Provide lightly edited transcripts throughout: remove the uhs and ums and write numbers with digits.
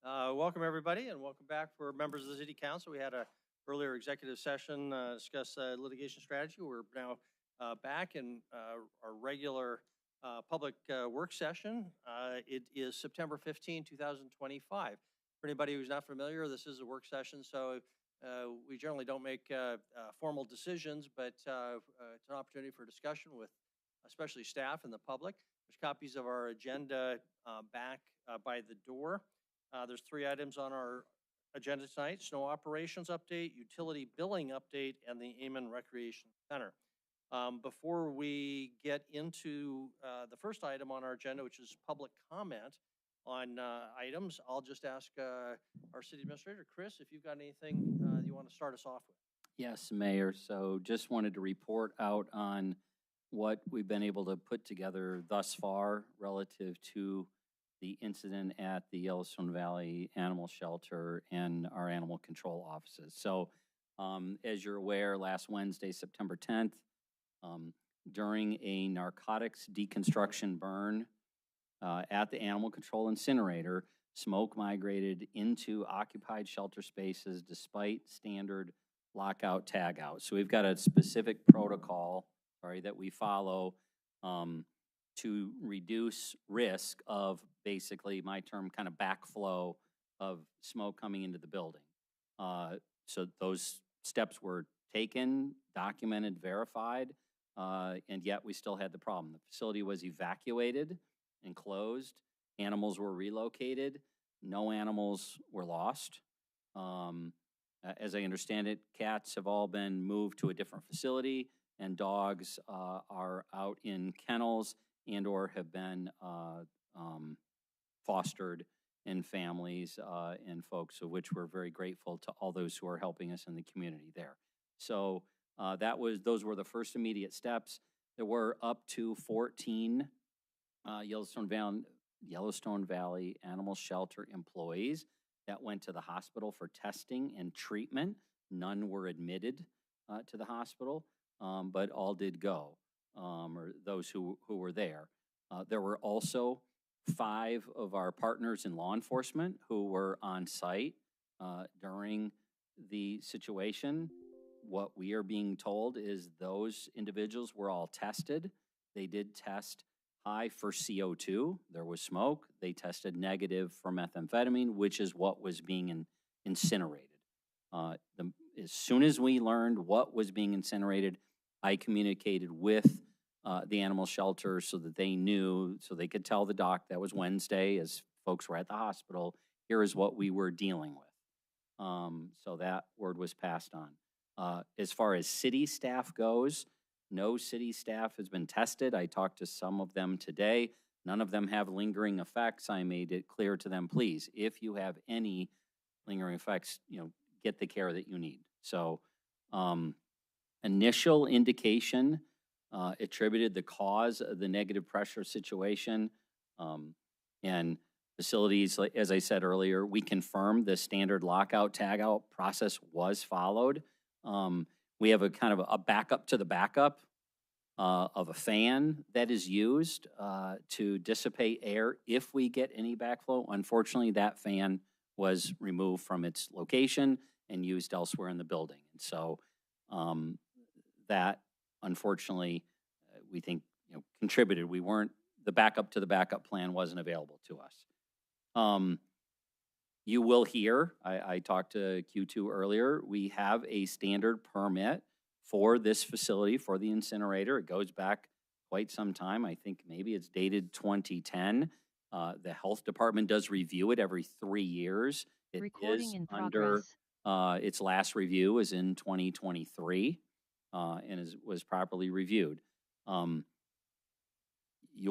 Welcome, everybody, and welcome back for members of the City Council. We had a earlier executive session discuss litigation strategy. We're now back in our regular public work session. It is September 15, 2025. For anybody who's not familiar, this is a work session, so we generally don't make formal decisions, but it's an opportunity for discussion with especially staff and the public. There's copies of our agenda back by the door. There's 3 items on our agenda tonight: snow operations update, utility billing update, and the Amen Recreation Center. Before we get into the first item on our agenda, which is public comment on items, I'll just ask our city administrator, Chris, if you've got anything you want to start us off with. Yes, Mayor. So just wanted to report out on what we've been able to put together thus far relative to the incident at the Yellowstone Valley Animal Shelter and our animal control offices. So as you're aware, last Wednesday, September 10th, during a narcotics deconstruction burn at the animal control incinerator, smoke migrated into occupied shelter spaces despite standard lockout tagout. So we've got a specific protocol, that we follow to reduce risk of, basically my term, kind of backflow of smoke coming into the building. So those steps were taken, documented, verified, and yet we still had the problem. The facility was evacuated and closed. Animals were relocated. No animals were lost. As I understand it, cats have all been moved to a different facility, and dogs are out in kennels and or have been fostered in families and folks, of which we're very grateful to all those who are helping us in the community there. So those were the first immediate steps. There were up to 14 Yellowstone Valley Animal Shelter employees that went to the hospital for testing and treatment. None were admitted to the hospital, but all did go, or those who were there. There were also 5 of our partners in law enforcement who were on site during the situation. What we are being told is those individuals were all tested. They did test high for CO2. There was smoke. They tested negative for methamphetamine, which is what was being incinerated. As soon as we learned what was being incinerated, I communicated with the animal shelter so that they knew, so they could tell the doc. That was Wednesday, as folks were at the hospital. Here is what we were dealing with. So that word was passed on. As far as city staff goes, no city staff has been tested. I talked to some of them today. None of them have lingering effects. I made it clear to them, please, if you have any lingering effects, get the care that you need. So initial indication attributed the cause of the negative pressure situation. And facilities, as I said earlier, we confirmed the standard lockout tagout process was followed. We have a kind of a backup to the backup of a fan that is used to dissipate air if we get any backflow. Unfortunately, that fan was removed from its location and used elsewhere in the building. And so that, unfortunately, we think contributed. The backup to the backup plan wasn't available to us. You will hear, I talked to Q2 earlier, we have a standard permit for this facility, for the incinerator. It goes back quite some time. I think maybe it's dated 2010. The health department does review it every 3 years. It Recording in under progress. its last review is in 2023 and was properly reviewed. You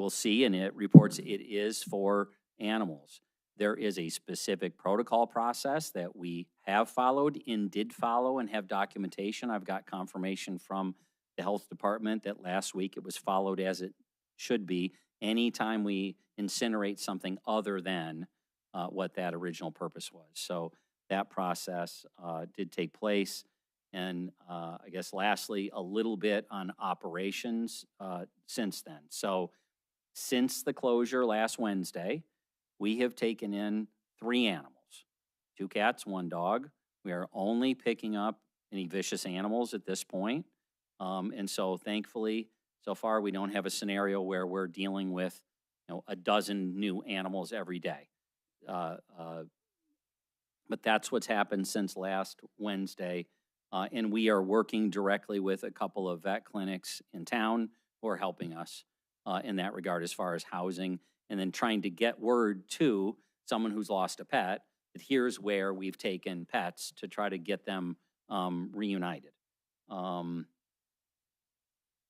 will see, and it reports it is for animals. There is a specific protocol process that we have followed and did follow and have documentation. I've got confirmation from the health department that last week it was followed as it should be anytime we incinerate something other than what that original purpose was. So that process did take place. And I guess lastly, a little bit on operations since then. So since the closure last Wednesday, we have taken in 3 animals. 2 cats, 1 dog. We are only picking up any vicious animals at this point. And so thankfully, so far, we don't have a scenario where we're dealing with, a dozen new animals every day. Uh, uh, but that's what's happened since last Wednesday. And we are working directly with a couple of vet clinics in town who are helping us in that regard as far as housing, and then trying to get word to someone who's lost a pet that here's where we've taken pets to try to get them reunited.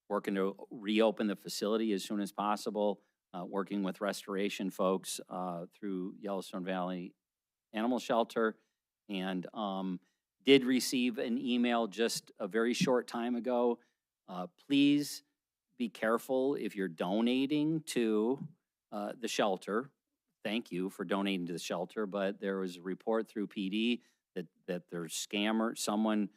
Working to reopen the facility as soon as possible, working with restoration folks through Yellowstone Valley Animal Shelter, and did receive an email just a very short time ago. Please be careful if you're donating to the shelter. Thank you for donating to the shelter, but there was a report through PD that there's someone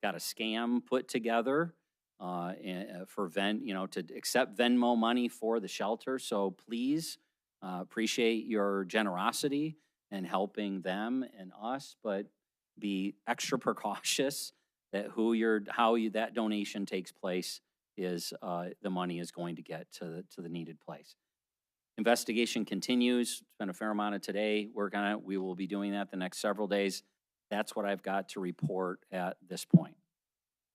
got a scam put together for to accept Venmo money for the shelter. So please appreciate your generosity and helping them and us, but be extra precautious that that donation takes place is the money is going to get to the needed place. Investigation continues. Spent a fair amount of today working on it. We will be doing that the next several days. That's what I've got to report at this point.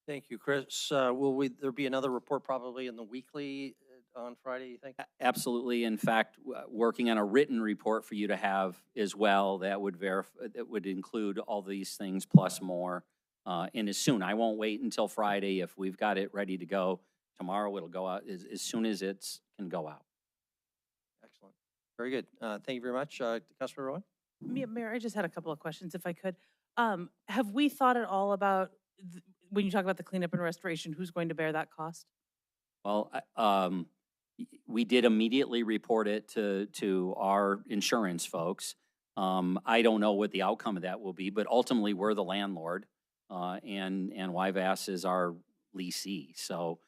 Thank you, Chris. Will there be another report probably in the weekly on Friday, you think? Absolutely. In fact, working on a written report for you to have as well that would include all these things plus more. And as soon, I won't wait until Friday. If we've got it ready to go tomorrow, it'll go out as soon as it can go out. Excellent. Very good. Thank you very much. Councilmember Rowan? Mayor, I just had a couple of questions, if I could. Have we thought at all about, when you talk about the cleanup and restoration, who's going to bear that cost? Well, we did immediately report it to our insurance folks. I don't know what the outcome of that will be, but ultimately we're the landlord, and YVAS is our leasee. So,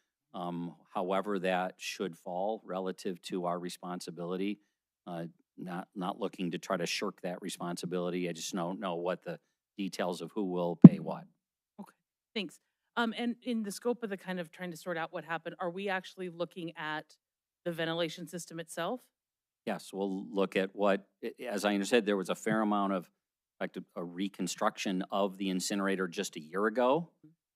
however that should fall relative to our responsibility, not looking to try to shirk that responsibility. I just don't know what the details of who will pay what. Okay, thanks. And in the scope of the kind of trying to sort out what happened, are we actually looking at the ventilation system itself? Yes, we'll look at what, as I understood, there was a fair amount of, in fact, a reconstruction of the incinerator just a year ago,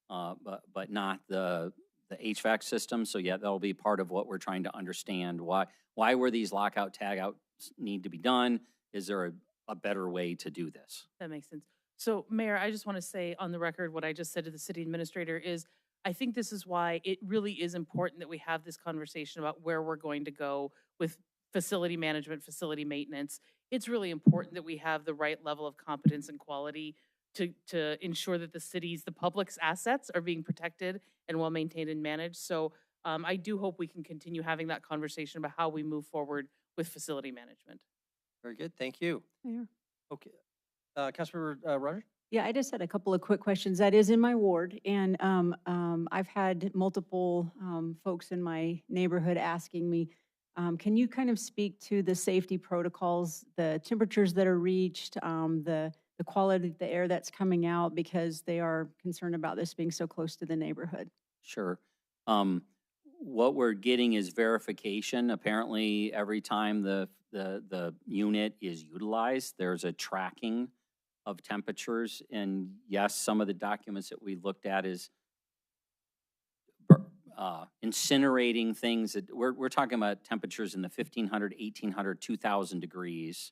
but not the HVAC system. So yeah, that'll be part of what we're trying to understand. Why were these lockout tagouts need to be done? Is there a better way to do this? That makes sense. So, Mayor, I just want to say on the record what I just said to the city administrator is I think this is why it really is important that we have this conversation about where we're going to go with facility management, facility maintenance. It's really important that we have the right level of competence and quality to ensure that the public's assets are being protected and well maintained and managed. So I do hope we can continue having that conversation about how we move forward with facility management. Very good. Thank you. Mayor. Okay. Councilmember Rogers? Yeah, I just had a couple of quick questions. That is in my ward, and I've had multiple folks in my neighborhood asking me, can you kind of speak to the safety protocols, the temperatures that are reached, the quality of the air that's coming out, because they are concerned about this being so close to the neighborhood? Sure. What we're getting is verification. Apparently, every time the unit is utilized, there's a tracking of temperatures. And yes, some of the documents that we looked at is incinerating things that we're talking about temperatures in the 1500, 1800, 2000 degrees.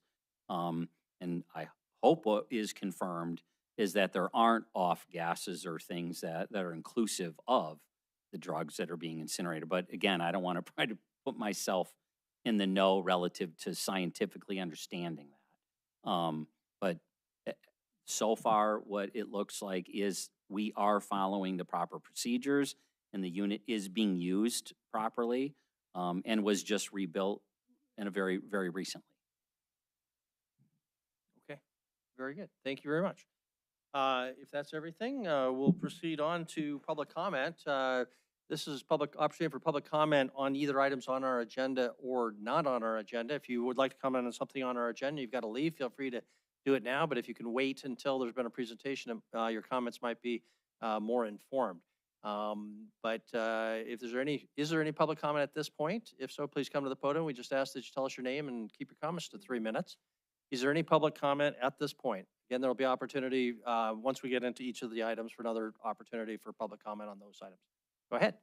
And I hope what is confirmed is that there aren't off gases or things that are inclusive of the drugs that are being incinerated. But again, I don't want to try to put myself in the know relative to scientifically understanding that. But so far, what it looks like is we are following the proper procedures, and the unit is being used properly, and was just rebuilt in a very, very recently. Okay. Very good. Thank you very much. If that's everything, we'll proceed on to public comment. This is opportunity for public comment on either items on our agenda or not on our agenda. If you would like to comment on something on our agenda, you've got to leave. Feel free to do it now, but if you can wait until there's been a presentation, your comments might be more informed. But if is there any public comment at this point? If so, please come to the podium. We just ask that you tell us your name and keep your comments to 3 minutes. Is there any public comment at this point? Again, there will be opportunity once we get into each of the items for another opportunity for public comment on those items. Go ahead.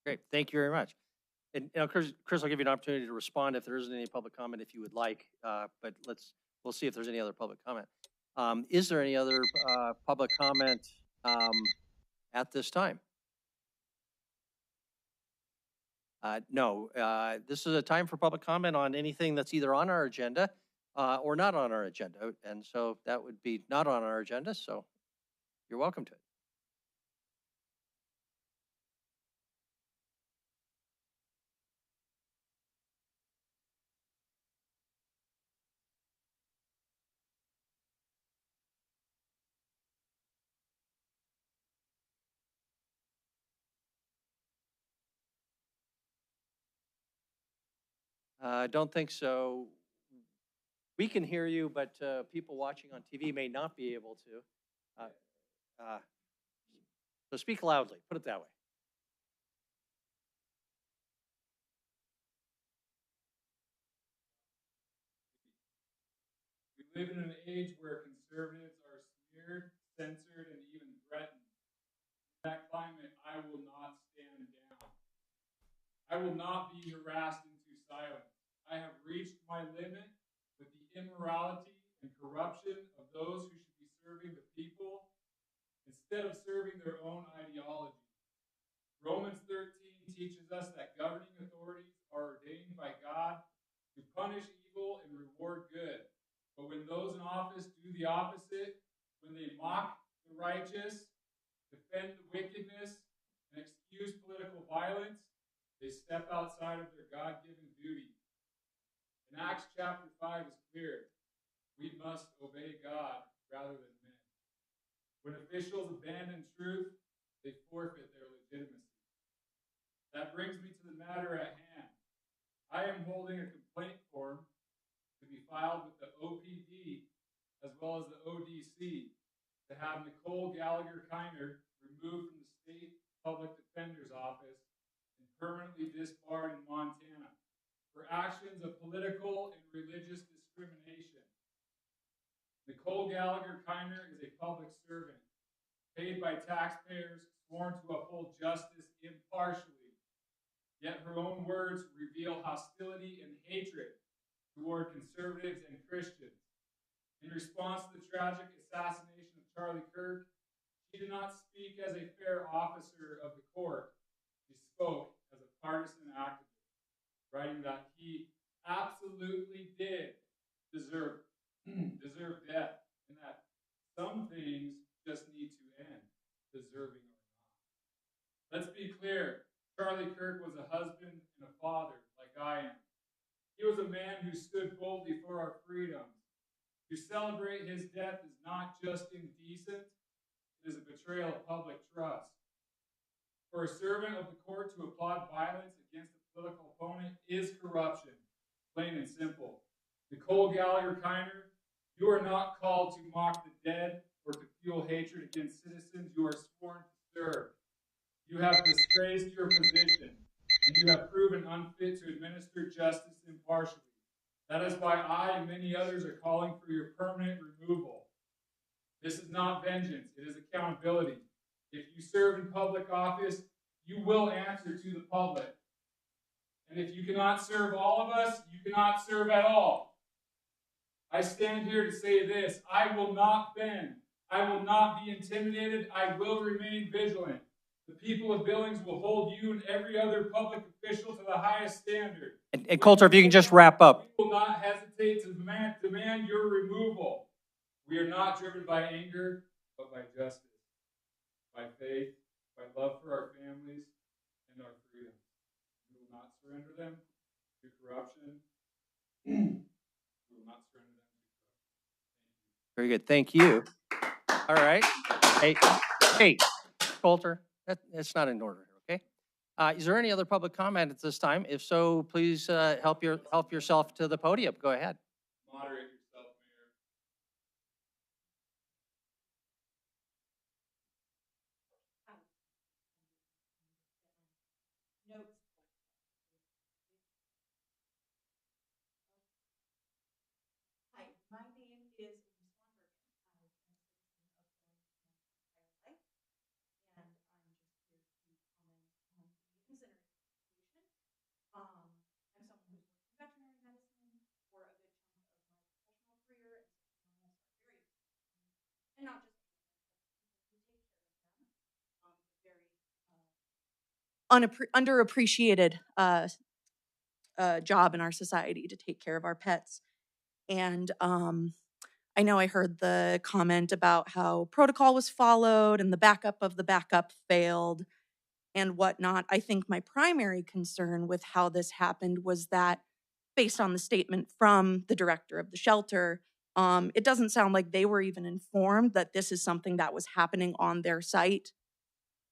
Great, thank you very much. And Chris, I'll give you an opportunity to respond if there isn't any public comment if you would like, but we'll see if there's any other public comment. Is there any other public comment at this time? No, this is a time for public comment on anything that's either on our agenda or not on our agenda. And so that would be not on our agenda, so you're welcome to it. I don't think so. We can hear you, but people watching on TV may not be able to. So speak loudly, put it that way. We live in an age where conservatives are smeared, censored, and even threatened. In that climate, I will not stand down. I will not be harassed into silence. I have reached my limit with the immorality and corruption of those who should be serving the people instead of serving their own ideology. Romans 13 teaches us that governing authorities are ordained by God to punish evil and reward good. But when those in office do the opposite, when they mock the righteous, defend the wickedness, and excuse political violence, they step outside of their God-given duty. In Acts chapter 5 is clear. We must obey God rather than men. When officials abandon truth, they forfeit their legitimacy. That brings me to the matter at hand. I am holding a complaint form to be filed with the OPD as well as the ODC to have Nicole Gallagher Kiner removed from the State Public Defender's Office and permanently disbarred in Montana for actions of political and religious discrimination. Nicole Gallagher Kiner is a public servant, paid by taxpayers, sworn to uphold justice impartially. Yet her own words reveal hostility and hatred toward conservatives and Christians. In response to the tragic assassination of Charlie Kirk, she did not speak as a fair officer of the court. She spoke as a partisan activist, writing that he absolutely did deserve death, and that some things just need to end, deserving or not. Let's be clear, Charlie Kirk was a husband and a father like I am. He was a man who stood boldly for our freedoms. To celebrate his death is not just indecent, it is a betrayal of public trust. For a servant of the court to applaud violence against a political opponent is corruption, plain and simple. Nicole Gallagher Kiner, you are not called to mock the dead or to fuel hatred against citizens you are sworn to serve. You have disgraced your position, and you have proven unfit to administer justice impartially. That is why I and many others are calling for your permanent removal. This is not vengeance, it is accountability. If you serve in public office, you will answer to the public. And if you cannot serve all of us, you cannot serve at all. I stand here to say this: I will not bend. I will not be intimidated. I will remain vigilant. The people of Billings will hold you and every other public official to the highest standard. And Coulter, if you can just wrap up. We will not hesitate to demand your removal. We are not driven by anger, but by justice, by faith, by love for our families and our freedom. We will not surrender them to corruption. We will not surrender them to corruption. Very good. Thank you. All right. Hey, Coulter, that's not in order, okay? Is there any other public comment at this time? If so, please help yourself to the podium. Go ahead. Moderate yourself, Mayor. Hi, my name is Elise Swanbergen. I've been a citizen of Billings my entire life, and I'm just here to comment on the incinerator situation. I'm someone who's worked in veterinary medicine for a good chunk of my professional career, and so animals are very important to me. And not just animals, but the people who take care of them. It's a very underappreciated job in our society to take care of our pets. And I know I heard the comment about how protocol was followed and the backup of the backup failed and whatnot. I think my primary concern with how this happened was that, based on the statement from the director of the shelter, it doesn't sound like they were even informed that this is something that was happening on their site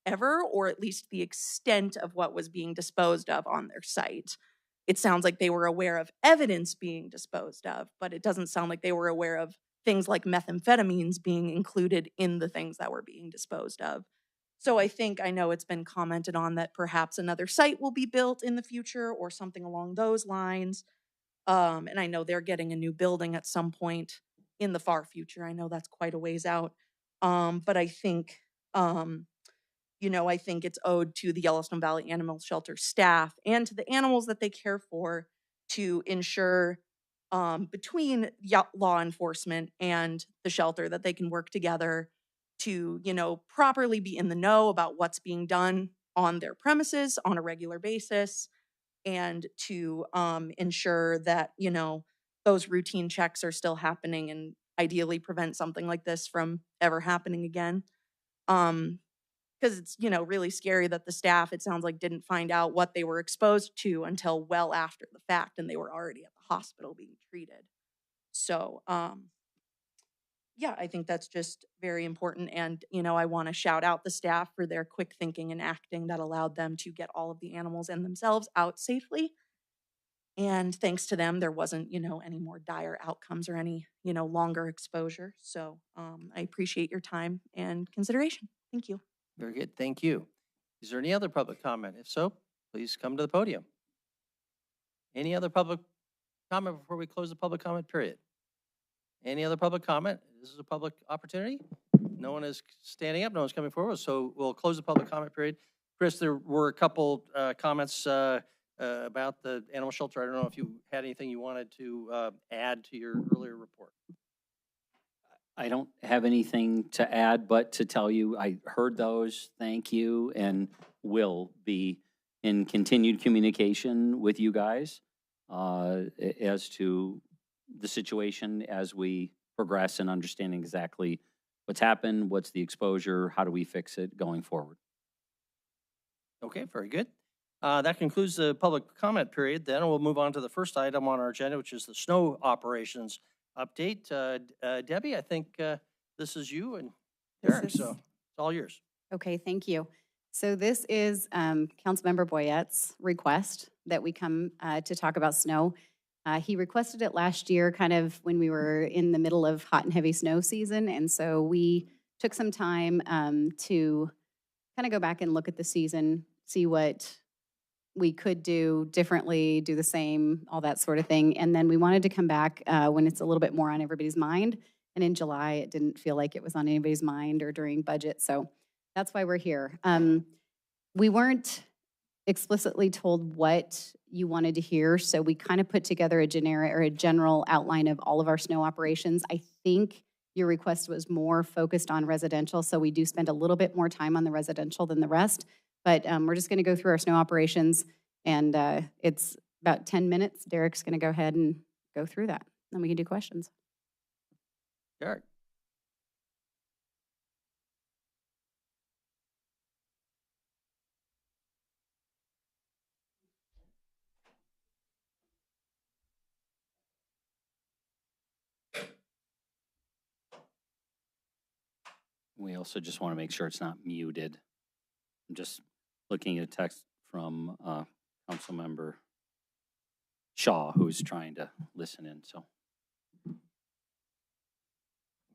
ever, or at least the extent of what was being disposed of on their site. It sounds like they were aware of evidence being disposed of, but it doesn't sound like they were aware of things like methamphetamines being included in the things that were being disposed of. So I know it's been commented on that perhaps another site will be built in the future or something along those lines. And I know they're getting a new building at some point in the far future. I know that's quite a ways out. But I think I think it's owed to the Yellowstone Valley Animal Shelter staff and to the animals that they care for to ensure between law enforcement and the shelter that they can work together to, properly be in the know about what's being done on their premises on a regular basis, and to ensure that, those routine checks are still happening and ideally prevent something like this from ever happening again. because it's, you know, really scary that the staff, it sounds like, didn't find out what they were exposed to until well after the fact, and they were already at the hospital being treated. So, yeah, I think that's just very important. And, you know, I want to shout out the staff for their quick thinking and acting that allowed them to get all of the animals and themselves out safely. And thanks to them, there wasn't, you know, any more dire outcomes or any, you know, longer exposure. So I appreciate your time and consideration. Thank you. Very good, thank you. Is there any other public comment? If so, please come to the podium. Any other public comment before we close the public comment period? Any other public comment? This is a public opportunity. No one is standing up, no one's coming forward, so we'll close the public comment period. Chris, there were a couple comments about the animal shelter. I don't know if you had anything you wanted to add to your earlier report. I don't have anything to add, but to tell you, I heard those, thank you, and will be in continued communication with you guys as to the situation as we progress and understanding exactly what's happened, what's the exposure, how do we fix it going forward. Okay, very good. That concludes the public comment period. Then we'll move on to the first item on our agenda, which is the snow operations update. Debbie, I think this is you and Derek, so it's all yours. Okay, thank you. So this is Councilmember Boyette's request that we come to talk about snow. He requested it last year, kind of when we were in the middle of hot and heavy snow season, and so we took some time to kind of go back and look at the season, see what we could do differently, do the same, all that sort of thing. And then we wanted to come back when it's a little bit more on everybody's mind. And in July, it didn't feel like it was on anybody's mind or during budget. So that's why we're here. We weren't explicitly told what you wanted to hear, so we kind of put together a generic or a general outline of all of our snow operations. I think your request was more focused on residential, so we do spend a little bit more time on the residential than the rest. But we're just going to go through our snow operations, and it's about 10 minutes. Derek's going to go ahead and go through that, then we can do questions. Derek. We also just want to make sure it's not muted. I'm just looking at a text from Councilmember Shaw, who's trying to listen in, so.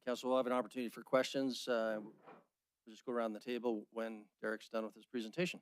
Council will have an opportunity for questions. We'll just go around the table when Derek's done with his presentation.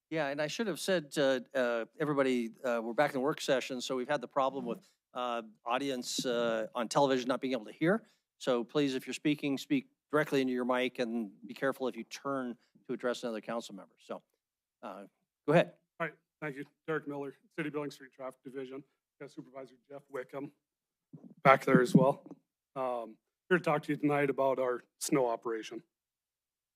Yeah, and I should have said to everybody, we're back in the work session, so we've had the problem with audience on television not being able to hear. So please, if you're speaking, speak directly into your mic and be careful if you turn to address another council member. So go ahead. All right, thank you. Derek Miller, City Billings Street Traffic Division. Got Supervisor Jeff Wickham back there as well. Here to talk to you tonight about our snow operation.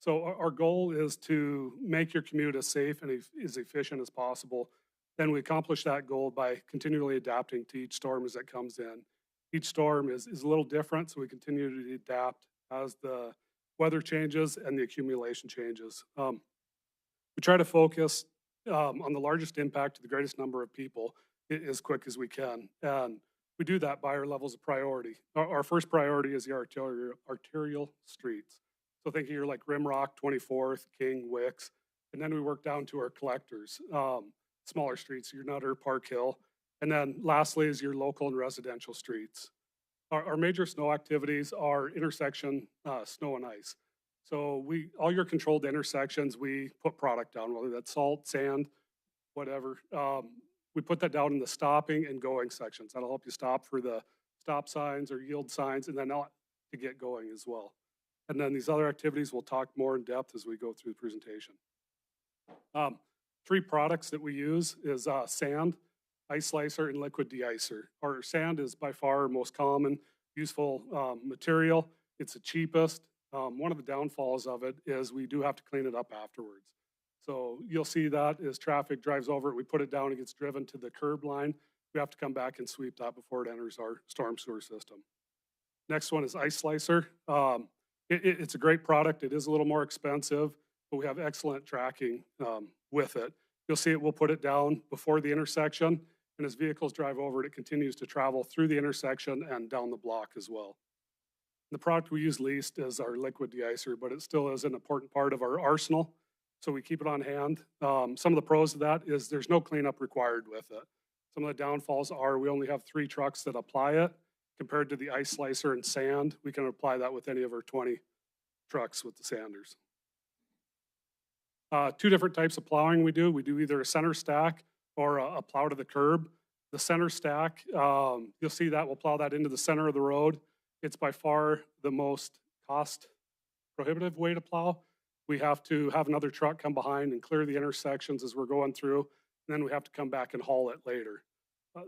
So our goal is to make your commute as safe and as efficient as possible. Then we accomplish that goal by continually adapting to each storm as it comes in. Each storm is a little different, so we continue to adapt as the weather changes and the accumulation changes. We try to focus on the largest impact to the greatest number of people as quick as we can. And we do that by our levels of priority. Our first priority is the arterial streets. So think of your like Rimrock, 24th, King, Wicks, and then we work down to our collectors, smaller streets, your Nutter, Park Hill. And then lastly is your local and residential streets. Our major snow activities are intersection snow and ice. So all your controlled intersections, we put product down, whether that's salt, sand, whatever. We put that down in the stopping and going sections. That'll help you stop for the stop signs or yield signs, and then to get going as well. And then these other activities we'll talk more in depth as we go through the presentation. 3 products that we use is sand, ice slicer, and liquid de-icer. Our sand is by far our most common, useful material. It's the cheapest. One of the downfalls of it is we do have to clean it up afterwards. So you'll see that as traffic drives over it, we put it down, it gets driven to the curb line. We have to come back and sweep that before it enters our storm sewer system. Next one is ice slicer. It's a great product. It is a little more expensive, but we have excellent tracking with it. You'll see it, we'll put it down before the intersection, and as vehicles drive over it, it continues to travel through the intersection and down the block as well. The product we use least is our liquid de-icer, but it still is an important part of our arsenal, so we keep it on hand. Some of the pros of that is there's no cleanup required with it. Some of the downfalls are we only have 3 trucks that apply it. Compared to the ice slicer and sand, we can apply that with any of our 20 trucks with the sanders. 2 different types of plowing we do. We do either a center stack or a plow to the curb. The center stack, you'll see that we'll plow that into the center of the road. It's by far the most cost prohibitive way to plow. We have to have another truck come behind and clear the intersections as we're going through, and then we have to come back and haul it later.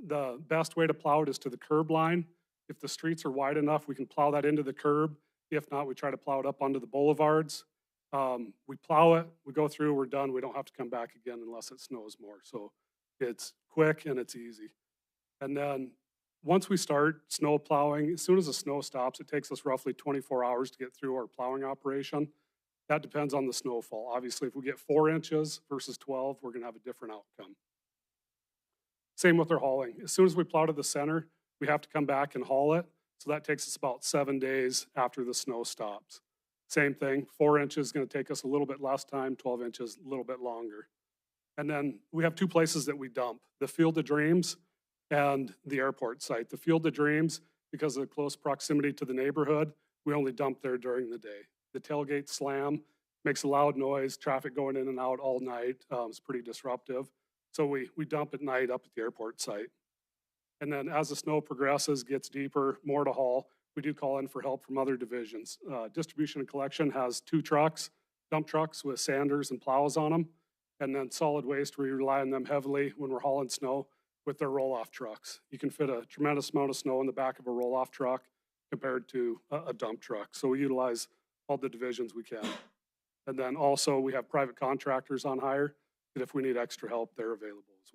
The best way to plow it is to the curb line. If the streets are wide enough, we can plow that into the curb. If not, we try to plow it up onto the boulevards. We plow it, we go through, we're done. We don't have to come back again unless it snows more. So it's quick and it's easy. And then once we start snow plowing, as soon as the snow stops, it takes us roughly 24 hours to get through our plowing operation. That depends on the snowfall. Obviously, if we get 4 inches versus 12, we're gonna have a different outcome. Same with our hauling. As soon as we plow to the center, we have to come back and haul it. So that takes us about 7 days after the snow stops. Same thing, 4 inches is gonna take us a little bit less time, 12 inches, a little bit longer. And then we have 2 places that we dump, the Field of Dreams and the airport site. The Field of Dreams, because of the close proximity to the neighborhood, we only dump there during the day. The tailgate slam makes a loud noise, traffic going in and out all night. It's pretty disruptive. So we dump at night up at the airport site. And then as the snow progresses, gets deeper, more to haul, we do call in for help from other divisions. Distribution and collection has 2 trucks, dump trucks with sanders and plows on them. And then solid waste, we rely on them heavily when we're hauling snow with their roll-off trucks. You can fit a tremendous amount of snow in the back of a roll-off truck compared to a dump truck. So we utilize all the divisions we can. And then also we have private contractors on hire that if we need extra help, they're available as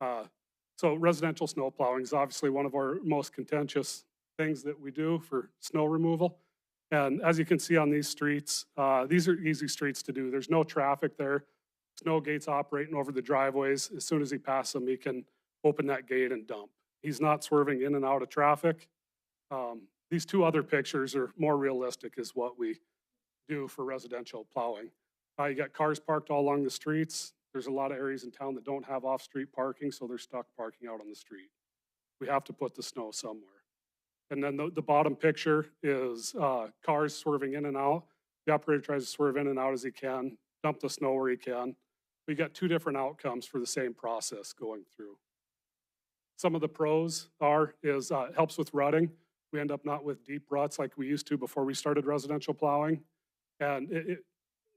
well. So residential snow plowing is obviously one of our most contentious things that we do for snow removal. And as you can see on these streets, these are easy streets to do. There's no traffic there. Snow gates operating over the driveways. As soon as he passes them, he can open that gate and dump. He's not swerving in and out of traffic. These 2 other pictures are more realistic is what we do for residential plowing. You got cars parked all along the streets. There's a lot of areas in town that don't have off-street parking, so they're stuck parking out on the street. We have to put the snow somewhere. And then the bottom picture is cars swerving in and out. The operator tries to swerve in and out as he can, dump the snow where he can. We got 2 different outcomes for the same process going through. Some of the pros is it helps with rutting. We end up not with deep ruts like we used to before we started residential plowing. And it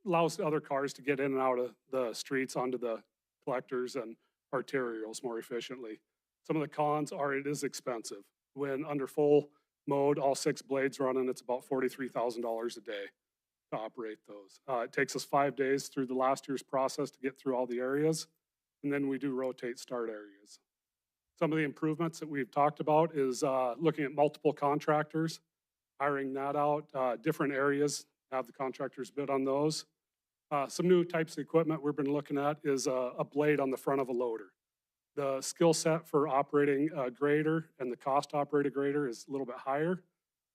allows other cars to get in and out of the streets onto the collectors and arterials more efficiently. Some of the cons are it is expensive. When under full mode, all 6 blades running, it's about $43,000 a day to operate those. It takes us 5 days through the last year's process to get through all the areas, and then we do rotate start areas. Some of the improvements that we've talked about is looking at multiple contractors, hiring that out, different areas, have the contractors bid on those. Some new types of equipment we've been looking at is a blade on the front of a loader. The skill set for operating a grader and the cost to operate a grader is a little bit higher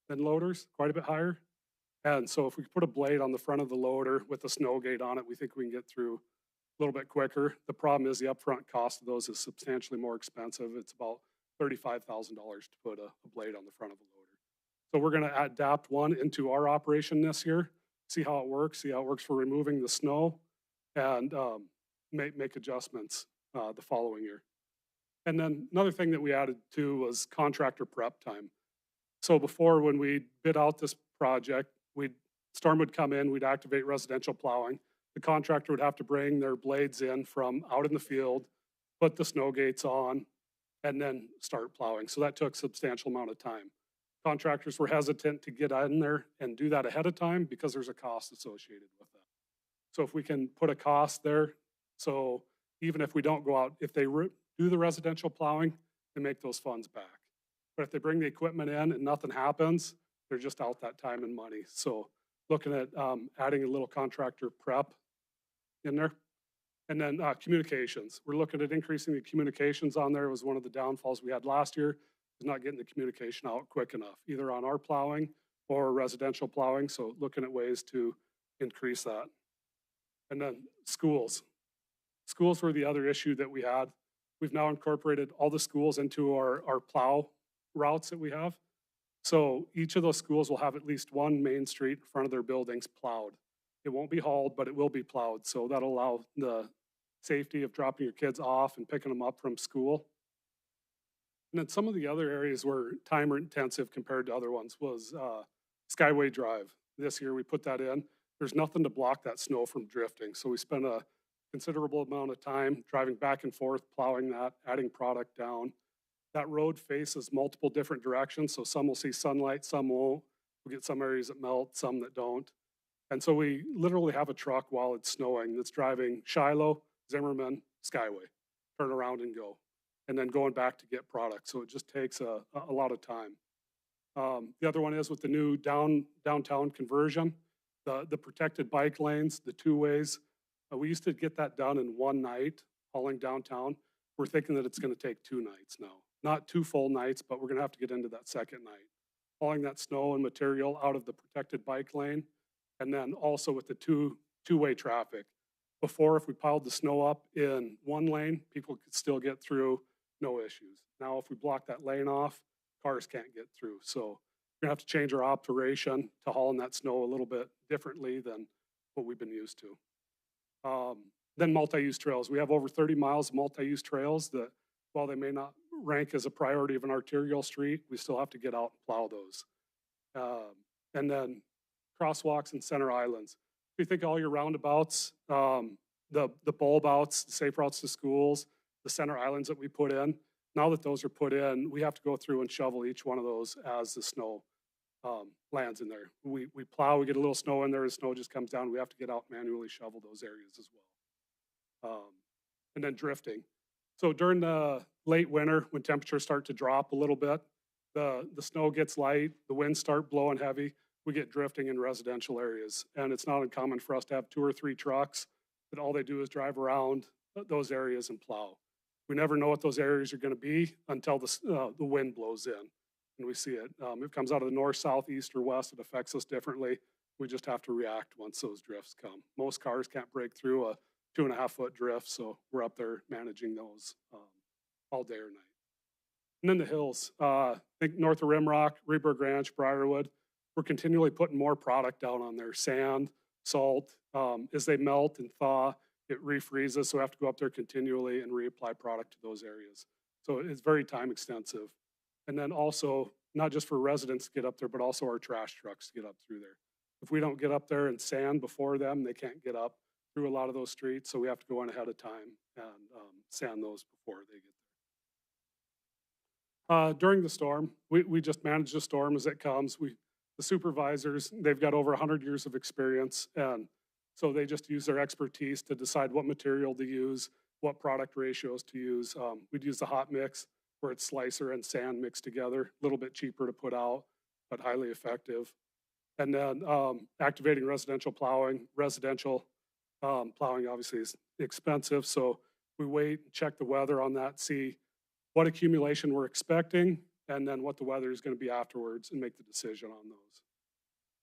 than loaders, quite a bit higher. And so if we put a blade on the front of the loader with a snow gate on it, we think we can get through a little bit quicker. The problem is the upfront cost of those is substantially more expensive. It's about $35,000 to put a blade on the front of a loader. So we're going to adapt one into our operation this year, see how it works for removing the snow, and make adjustments the following year. And then another thing that we added to was contractor prep time. So before, when we bid out this project, Storm would come in, we'd activate residential plowing. The contractor would have to bring their blades in from out in the field, put the snow gates on, and then start plowing. So that took a substantial amount of time. Contractors were hesitant to get in there and do that ahead of time because there's a cost associated with that. So if we can put a cost there, so even if we don't go out, if they do the residential plowing, they make those funds back. But if they bring the equipment in and nothing happens, they're just out that time and money. So looking at adding a little contractor prep in there. And then communications. We're looking at increasing the communications on there. It was one of the downfalls we had last year, is not getting the communication out quick enough, either on our plowing or residential plowing. So looking at ways to increase that. And then schools. Schools were the other issue that we had. We've now incorporated all the schools into our plow routes that we have. So each of those schools will have at least one main street in front of their buildings plowed. It won't be hauled, but it will be plowed. So that'll allow the safety of dropping your kids off and picking them up from school. And then some of the other areas were time intensive compared to other ones was Skyway Drive. This year we put that in. There's nothing to block that snow from drifting. So we spent a considerable amount of time driving back and forth, plowing that, adding product down. That road faces multiple different directions. So some will see sunlight, some won't. We'll get some areas that melt, some that don't. And so we literally have a truck while it's snowing that's driving Shiloh, Zimmerman, Skyway, turn around and go, and then going back to get product. So it just takes a lot of time. The other one is with the new downtown conversion, the protected bike lanes, the two ways. We used to get that done in one night, hauling downtown. We're thinking that it's going to take 2 nights now. Not 2 full nights, but we're going to have to get into that second night. Hauling that snow and material out of the protected bike lane, and then also with the two-way traffic. Before, if we piled the snow up in one lane, people could still get through, no issues. Now, if we block that lane off, cars can't get through. So we're gonna have to change our operation to hauling that snow a little bit differently than what we've been used to. Then multi-use trails. We have over 30 miles of multi-use trails that, while they may not rank as a priority of an arterial street, we still have to get out and plow those. And then crosswalks and center islands. If you think all your roundabouts, the bulb outs, the safe routes to schools, the center islands that we put in, now that those are put in, we have to go through and shovel each one of those as the snow lands in there. We plow, we get a little snow in there, the snow just comes down, we have to get out manually shovel those areas as well. And then drifting. So during the late winter, when temperatures start to drop a little bit, the snow gets light, the winds start blowing heavy, we get drifting in residential areas. And it's not uncommon for us to have 2 or 3 trucks that all they do is drive around those areas and plow. We never know what those areas are going to be until the wind blows in and we see it. If it comes out of the north, south, east, or west, it affects us differently. We just have to react once those drifts come. Most cars can't break through a 2.5-foot drift, so we're up there managing those all day or night. And then the hills. I think north of Rimrock, Reberg Ranch, Briarwood, we're continually putting more product down on there, sand, salt. As they melt and thaw, it refreezes, so we have to go up there continually and reapply product to those areas. So it's very time extensive. And then also, not just for residents to get up there, but also our trash trucks to get up through there. If we don't get up there and sand before them, they can't get up through a lot of those streets, so we have to go in ahead of time and sand those before they get there. During the storm, we just manage the storm as it comes. The supervisors, they've got over 100 years of experience, and so they just use their expertise to decide what material to use, what product ratios to use. We'd use the hot mix, where it's slicer and sand mixed together, a little bit cheaper to put out, but highly effective. And then activating residential plowing, residential Plowing obviously is expensive, so we wait, check the weather on that, see what accumulation we're expecting, and then what the weather is going to be afterwards, and make the decision on those.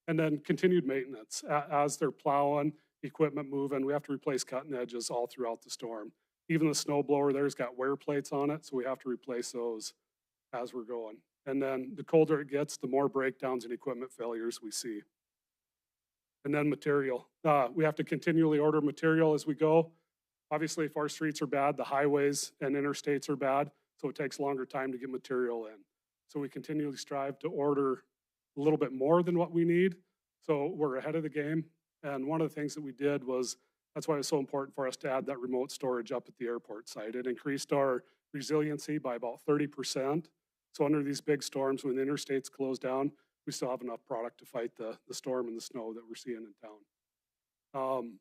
And then continued maintenance. As they're plowing, equipment moving, we have to replace cutting edges all throughout the storm. Even the snow blower there's got wear plates on it, so we have to replace those as we're going. And then the colder it gets, the more breakdowns and equipment failures we see. And then material. We have to continually order material as we go. Obviously, if our streets are bad, the highways and interstates are bad, so it takes longer time to get material in. So we continually strive to order a little bit more than what we need, so we're ahead of the game. And one of the things that we did was, that's why it's so important for us to add that remote storage up at the airport site. It increased our resiliency by about 30%. So under these big storms, when the interstates close down, we still have enough product to fight the storm and the snow that we're seeing in town.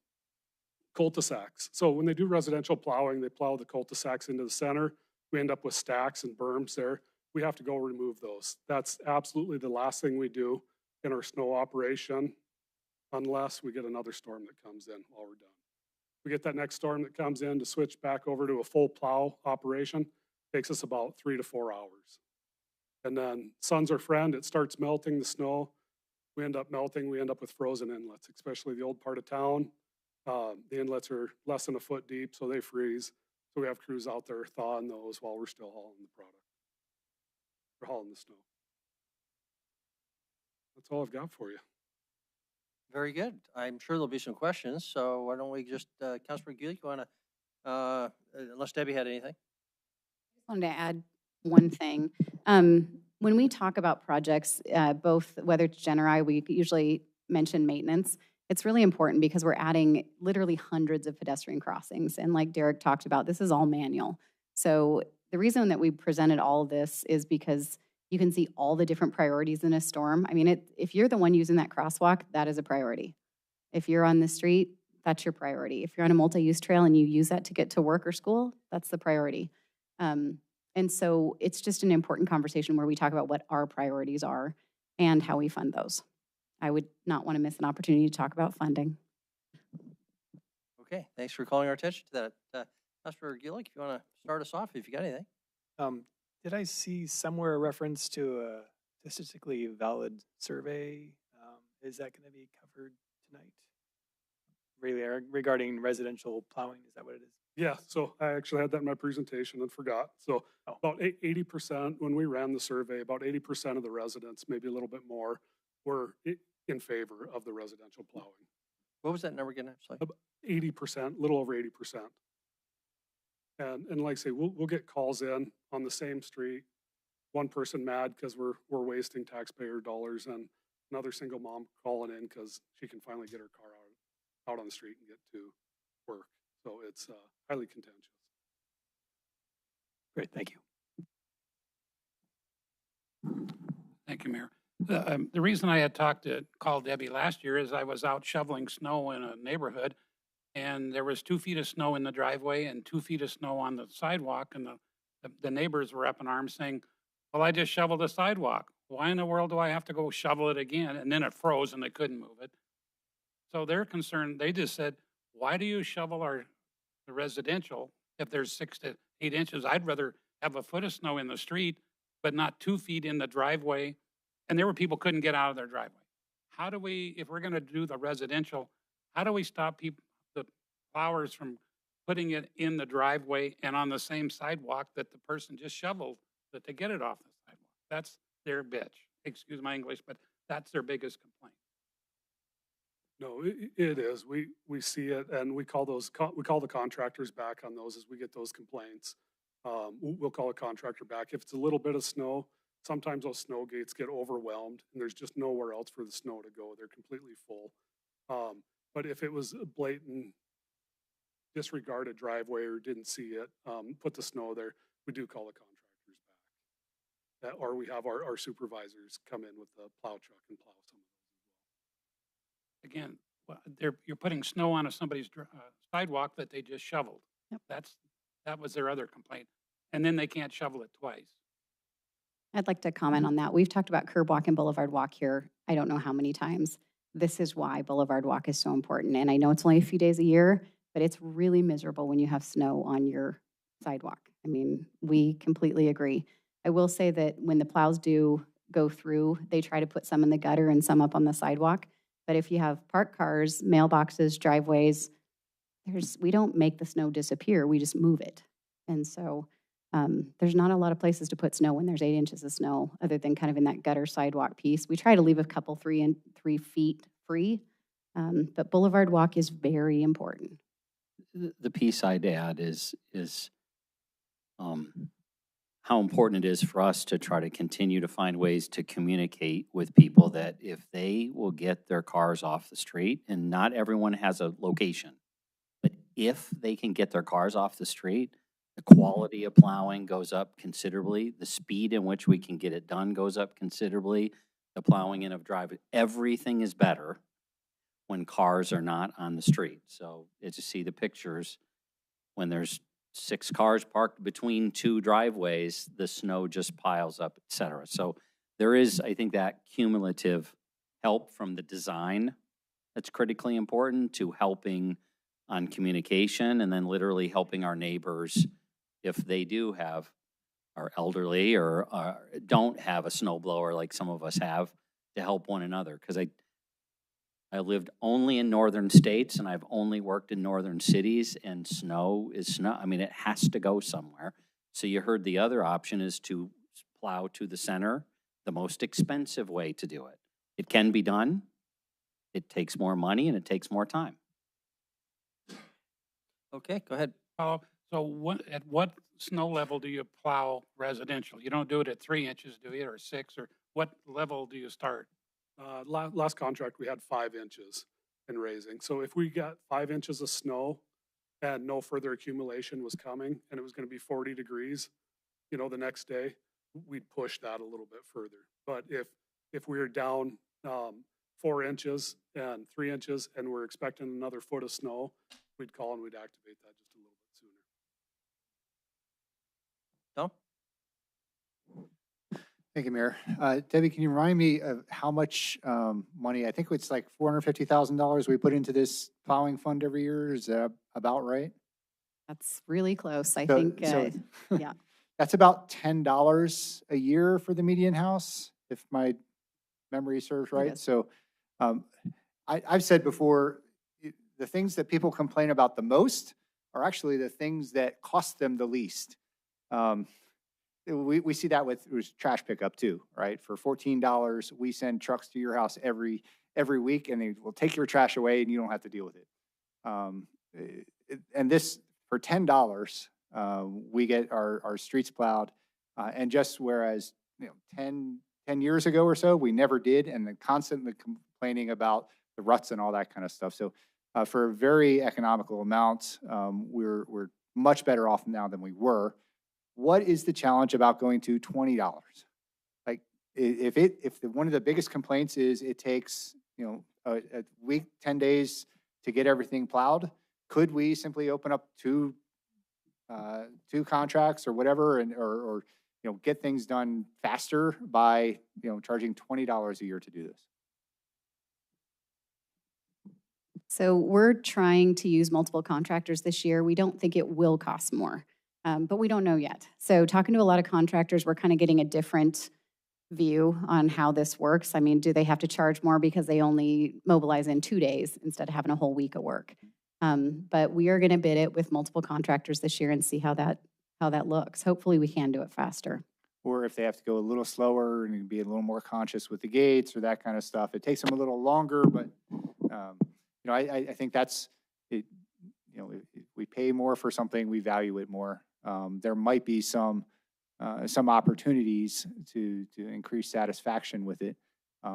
Cul-de-sacs. So when they do residential plowing, they plow the cul-de-sacs into the center. We end up with stacks and berms there. We have to go remove those. That's absolutely the last thing we do in our snow operation, unless we get another storm that comes in while we're done. We get that next storm that comes in to switch back over to a full plow operation. Takes us about 3 to 4 hours. And then sun's our friend. It starts melting the snow. We end up melting. We end up with frozen inlets, especially the old part of town. The inlets are less than a foot deep, so they freeze. So we have crews out there thawing those while we're still hauling the product. We're hauling the snow. That's all I've got for you. Very good. I'm sure there'll be some questions, so why don't we just, Councilman Gulick, you want to, unless Debbie had anything? I just wanted to add one thing. When we talk about projects, both whether it's Jen or I, we usually mention maintenance. It's really important because we're adding literally hundreds of pedestrian crossings. And like Derek talked about, this is all manual. So the reason that we presented all of this is because you can see all the different priorities in a storm. I mean, if you're the one using that crosswalk, that is a priority. If you're on the street, that's your priority. If you're on a multi-use trail and you use that to get to work or school, that's the priority. And so it's just an important conversation where we talk about what our priorities are and how we fund those. I would not want to miss an opportunity to talk about funding. Okay, thanks for calling our attention to that. Councilor Gulick, if you want to start us off, if you got anything. Did I see somewhere a reference to a statistically valid survey? Is that going to be covered tonight? Really, regarding residential plowing, is that what it is? Yeah, so I actually had that in my presentation and forgot. So about 80%, when we ran the survey, about 80% of the residents, maybe a little bit more, were in favor of the residential plowing. What was that number again? Sorry. 80%, little over 80%. And like I say, we'll get calls in on the same street. One person mad because we're wasting taxpayer dollars, and another single mom calling in because she can finally get her car out on the street and get to work. So it's highly contentious. Great, thank you. Thank you, Mayor. The reason I had called Debbie last year is I was out shoveling snow in a neighborhood, and there was 2 feet of snow in the driveway and 2 feet of snow on the sidewalk, and the neighbors were up in arms saying, well, I just shoveled the sidewalk. Why in the world do I have to go shovel it again? And then it froze and they couldn't move it. So they're concerned. They just said, why do you shovel the residential if there's 6 to 8 inches? I'd rather have a foot of snow in the street, but not 2 feet in the driveway. And there were people couldn't get out of their driveway. How do we, if we're going to do the residential, how do we stop the plowers from putting it in the driveway and on the same sidewalk that the person just shoveled, that they get it off the sidewalk? That's their bitch. Excuse my English, but that's their biggest complaint. No, it is. We see it, and we call the contractors back on those as we get those complaints. We'll call a contractor back. If it's a little bit of snow, sometimes those snow gates get overwhelmed and there's just nowhere else for the snow to go. They're completely full. But if it was a blatant disregarded driveway or didn't see it, put the snow there, we do call the contractors back. Or we have our supervisors come in with the plow truck and plow some of those as well. Again, you're putting snow on somebody's sidewalk that they just shoveled. Yep. That was their other complaint. And then they can't shovel it twice. I'd like to comment on that. We've talked about curb walk and boulevard walk here, I don't know how many times. this is why Boulevard Walk is so important. And I know it's only a few days a year, but it's really miserable when you have snow on your sidewalk. I mean, we completely agree. I will say that when the plows do go through, they try to put some in the gutter and some up on the sidewalk. But if you have parked cars, mailboxes, driveways, we don't make the snow disappear, we just move it. And so there's not a lot of places to put snow when there's 8 inches of snow, other than kind of in that gutter sidewalk piece. We try to leave a couple 3 feet free, but Boulevard Walk is very important. The piece I'd add is how important it is for us to try to continue to find ways to communicate with people that if they will get their cars off the street, and not everyone has a location, but if they can get their cars off the street, the quality of plowing goes up considerably. The speed in which we can get it done goes up considerably. The plowing in of driving, everything is better when cars are not on the street. So as you see the pictures, when there's 6 cars parked between 2 driveways, the snow just piles up, et cetera. So there is, I think, that cumulative help from the design that's critically important to helping on communication, and then literally helping our neighbors if they do have, are elderly or don't have a snow blower like some of us have, to help one another. Because I lived only in northern states, and I've only worked in northern cities, and snow is snow. I mean, it has to go somewhere. So you heard the other option is to plow to the center, the most expensive way to do it. It can be done. It takes more money and it takes more time. Okay, go ahead. So at what snow level do you plow residential? You don't do it at 3 inches, do you, or 6, or what level do you start? Last contract, we had 5 inches in raising. So if we got 5 inches of snow and no further accumulation was coming, and it was going to be 40 degrees, the next day, we'd push that a little bit further. But if we were down 4 inches and 3 inches and we're expecting another foot of snow, we'd call and we'd activate that just a little bit sooner. Tom? Thank you, Mayor. Debbie, can you remind me of how much money, I think it's like $450,000 we put into this plowing fund every year? Is that about right? That's really close, I So- think. so- Yeah. That's about $10 a year for the median house, if my memory serves right. is. So I've said before, the things that people complain about the most are actually the things that cost them the least. We see that with trash pickup too, right? For $14, we send trucks to your house every week, and they will take your trash away, and you don't have to deal with it. And this, for $10, we get our streets plowed. And just whereas 10 years ago or so, we never did, and then constantly complaining about the ruts and all that kind of stuff. So for a very economical amount, we're much better off now than we were. What is the challenge about going to $20? Like, if one of the biggest complaints is it takes a week, 10 days to get everything plowed, could we simply open up two contracts or whatever, and or get things done faster by charging $20 a year to do this? So we're trying to use multiple contractors this year. We don't think it will cost more, but we don't know yet. So talking to a lot of contractors, we're kind of getting a different view on how this works. I mean, do they have to charge more because they only mobilize in 2 days instead of having a whole week of work? But we are going to bid it with multiple contractors this year and see how that looks. Hopefully we can do it faster. Or if they have to go a little slower and be a little more conscious with the gates or that kind of stuff, it takes them a little longer, but I think that's it. If we pay more for something, we value it more. There might be some opportunities to increase satisfaction with it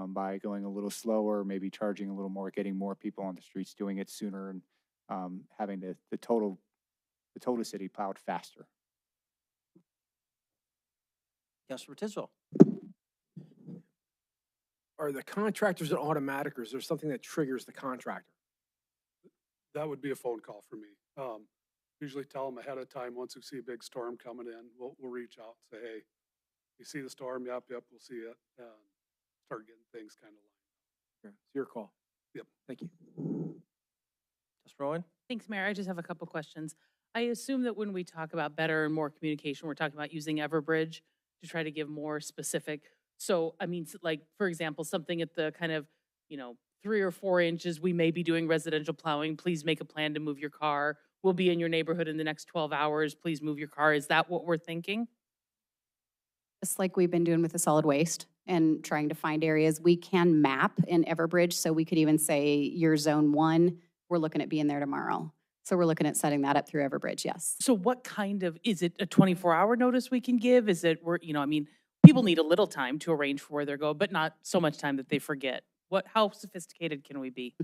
by going a little slower, maybe charging a little more, getting more people on the streets, doing it sooner, and having the total city plowed faster. Councilor Tisdale. Are the contractors an automatic, or is there something that triggers the contractor? That would be a phone call for me. Usually tell them ahead of time, once we see a big storm coming in, we'll reach out and say, hey, you see the storm? Yep, we'll see it. Start getting things kind of lined up. Okay, it's your call. Thank you. Ms. Rowan? Thanks, Mayor. I just have a couple questions. I assume that when we talk about better and more communication, we're talking about using Everbridge to try to give more specific. So, I mean, like, for example, something at the kind of, 3 or 4 inches, we may be doing residential plowing. Please make a plan to move your car. We'll be in your neighborhood in the next 12 hours. Please move your car. Is that what we're thinking? Just like we've been doing with the solid waste and trying to find areas, we can map in Everbridge. So we could even say, your zone 1, we're looking at being there tomorrow. So we're looking at setting that up through Everbridge, yes. So what kind of, is it a 24-hour notice we can give? Is it, people need a little time to arrange for where they're going, but not so much time that they forget. How sophisticated can we be?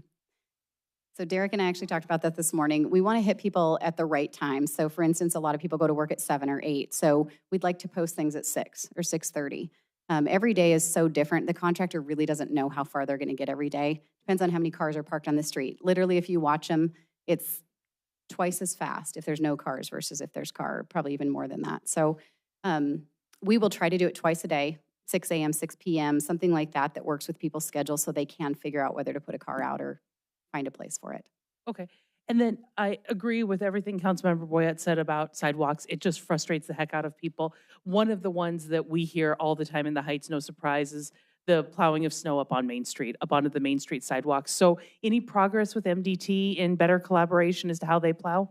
So Derek and I actually talked about that this morning. We want to hit people at the right time. So for instance, a lot of people go to work at 7 or 8. So we'd like to post things at 6 or 6:30. Every day is so different. The contractor really doesn't know how far they're going to get every day. Depends on how many cars are parked on the street. Literally, if you watch them, it's twice as fast if there's no cars versus if there's car, probably even more than that. So we will try to do it twice a day, 6 a.m., 6 p.m., something like that that works with people's schedules so they can figure out whether to put a car out or find a place for it. Okay. And then I agree with everything Councilmember Boyette said about sidewalks. It just frustrates the heck out of people. One of the ones that we hear all the time in the Heights, no surprise, is the plowing of snow up on Main Street, up onto the Main Street sidewalks. So any progress with MDT in better collaboration as to how they plow?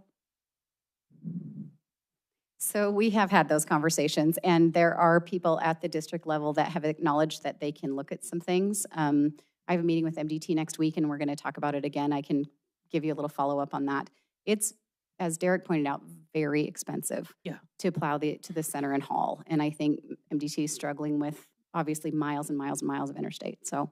So we have had those conversations, and there are people at the district level that have acknowledged that they can look at some things. I have a meeting with MDT next week, and we're going to talk about it again. I can give you a little follow-up on that. It's, as Derek pointed out, very expensive to plow to the center and Hall. And I think MDT is struggling with, obviously, miles and miles and miles of interstate. So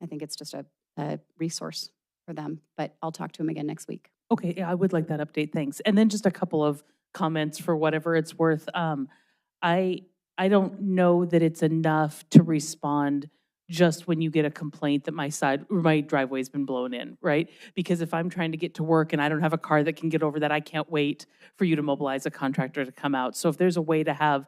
I think it's just a resource for them. But I'll talk to him again next week. Okay, yeah, I would like that update, thanks. And then just a couple of comments for whatever it's worth. I don't know that it's enough to respond just when you get a complaint that my driveway's been blown in, right? Because if I'm trying to get to work and I don't have a car that can get over that, I can't wait for you to mobilize a contractor to come out. So if there's a way to have,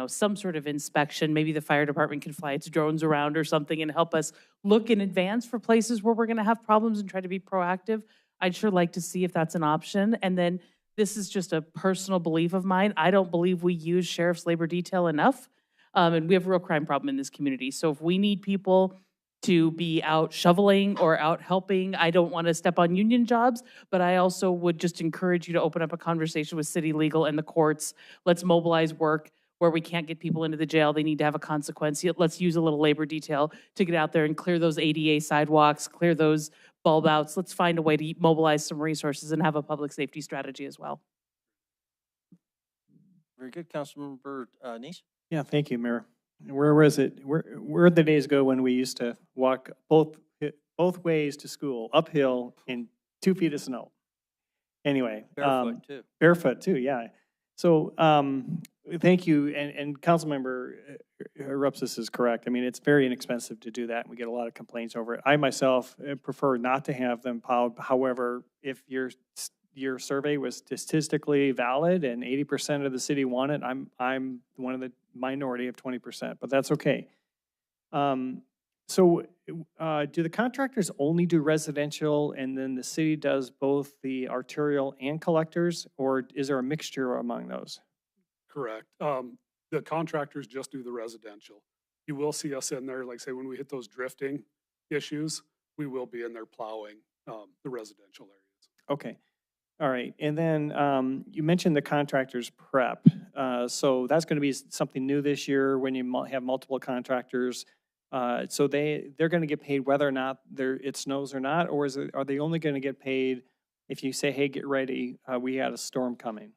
some sort of inspection, maybe the fire department can fly its drones around or something and help us look in advance for places where we're gonna have problems and try to be proactive. I'd sure like to see if that's an option. And then this is just a personal belief of mine. I don't believe we use sheriff's labor detail enough. And we have a real crime problem in this community. So if we need people to be out shoveling or out helping, I don't want to step on union jobs, but I also would just encourage you to open up a conversation with city legal and the courts. Let's mobilize work where we can't get people into the jail. They need to have a consequence. Let's use a little labor detail to get out there and clear those ADA sidewalks, clear those bulb outs. Let's find a way to mobilize some resources and have a public safety strategy as well. Very good. Councilmember Neese? Yeah, thank you, Mayor. Where was it? Where'd the days go when we used to walk both ways to school, uphill in 2 feet of snow? Anyway. Barefoot, too. Barefoot, too, yeah. So, thank you, and Councilmember Rupsis is correct. I mean, it's very inexpensive to do that, and we get a lot of complaints over it. I myself prefer not to have them plowed. However, if your survey was statistically valid and 80% of the city want it, I'm one of the minority of 20%, but that's okay. So do the contractors only do residential and then the city does both the arterial and collectors, or is there a mixture among those? Correct. The contractors just do the residential. You will see us in there, like say when we hit those drifting issues, we will be in there plowing the residential areas. Okay. All right. And then you mentioned the contractors prep. So that's going to be something new this year when you have multiple contractors. So they're going to get paid whether or not it snows or not, or are they only going to get paid if you say, hey, get ready, we had a storm coming?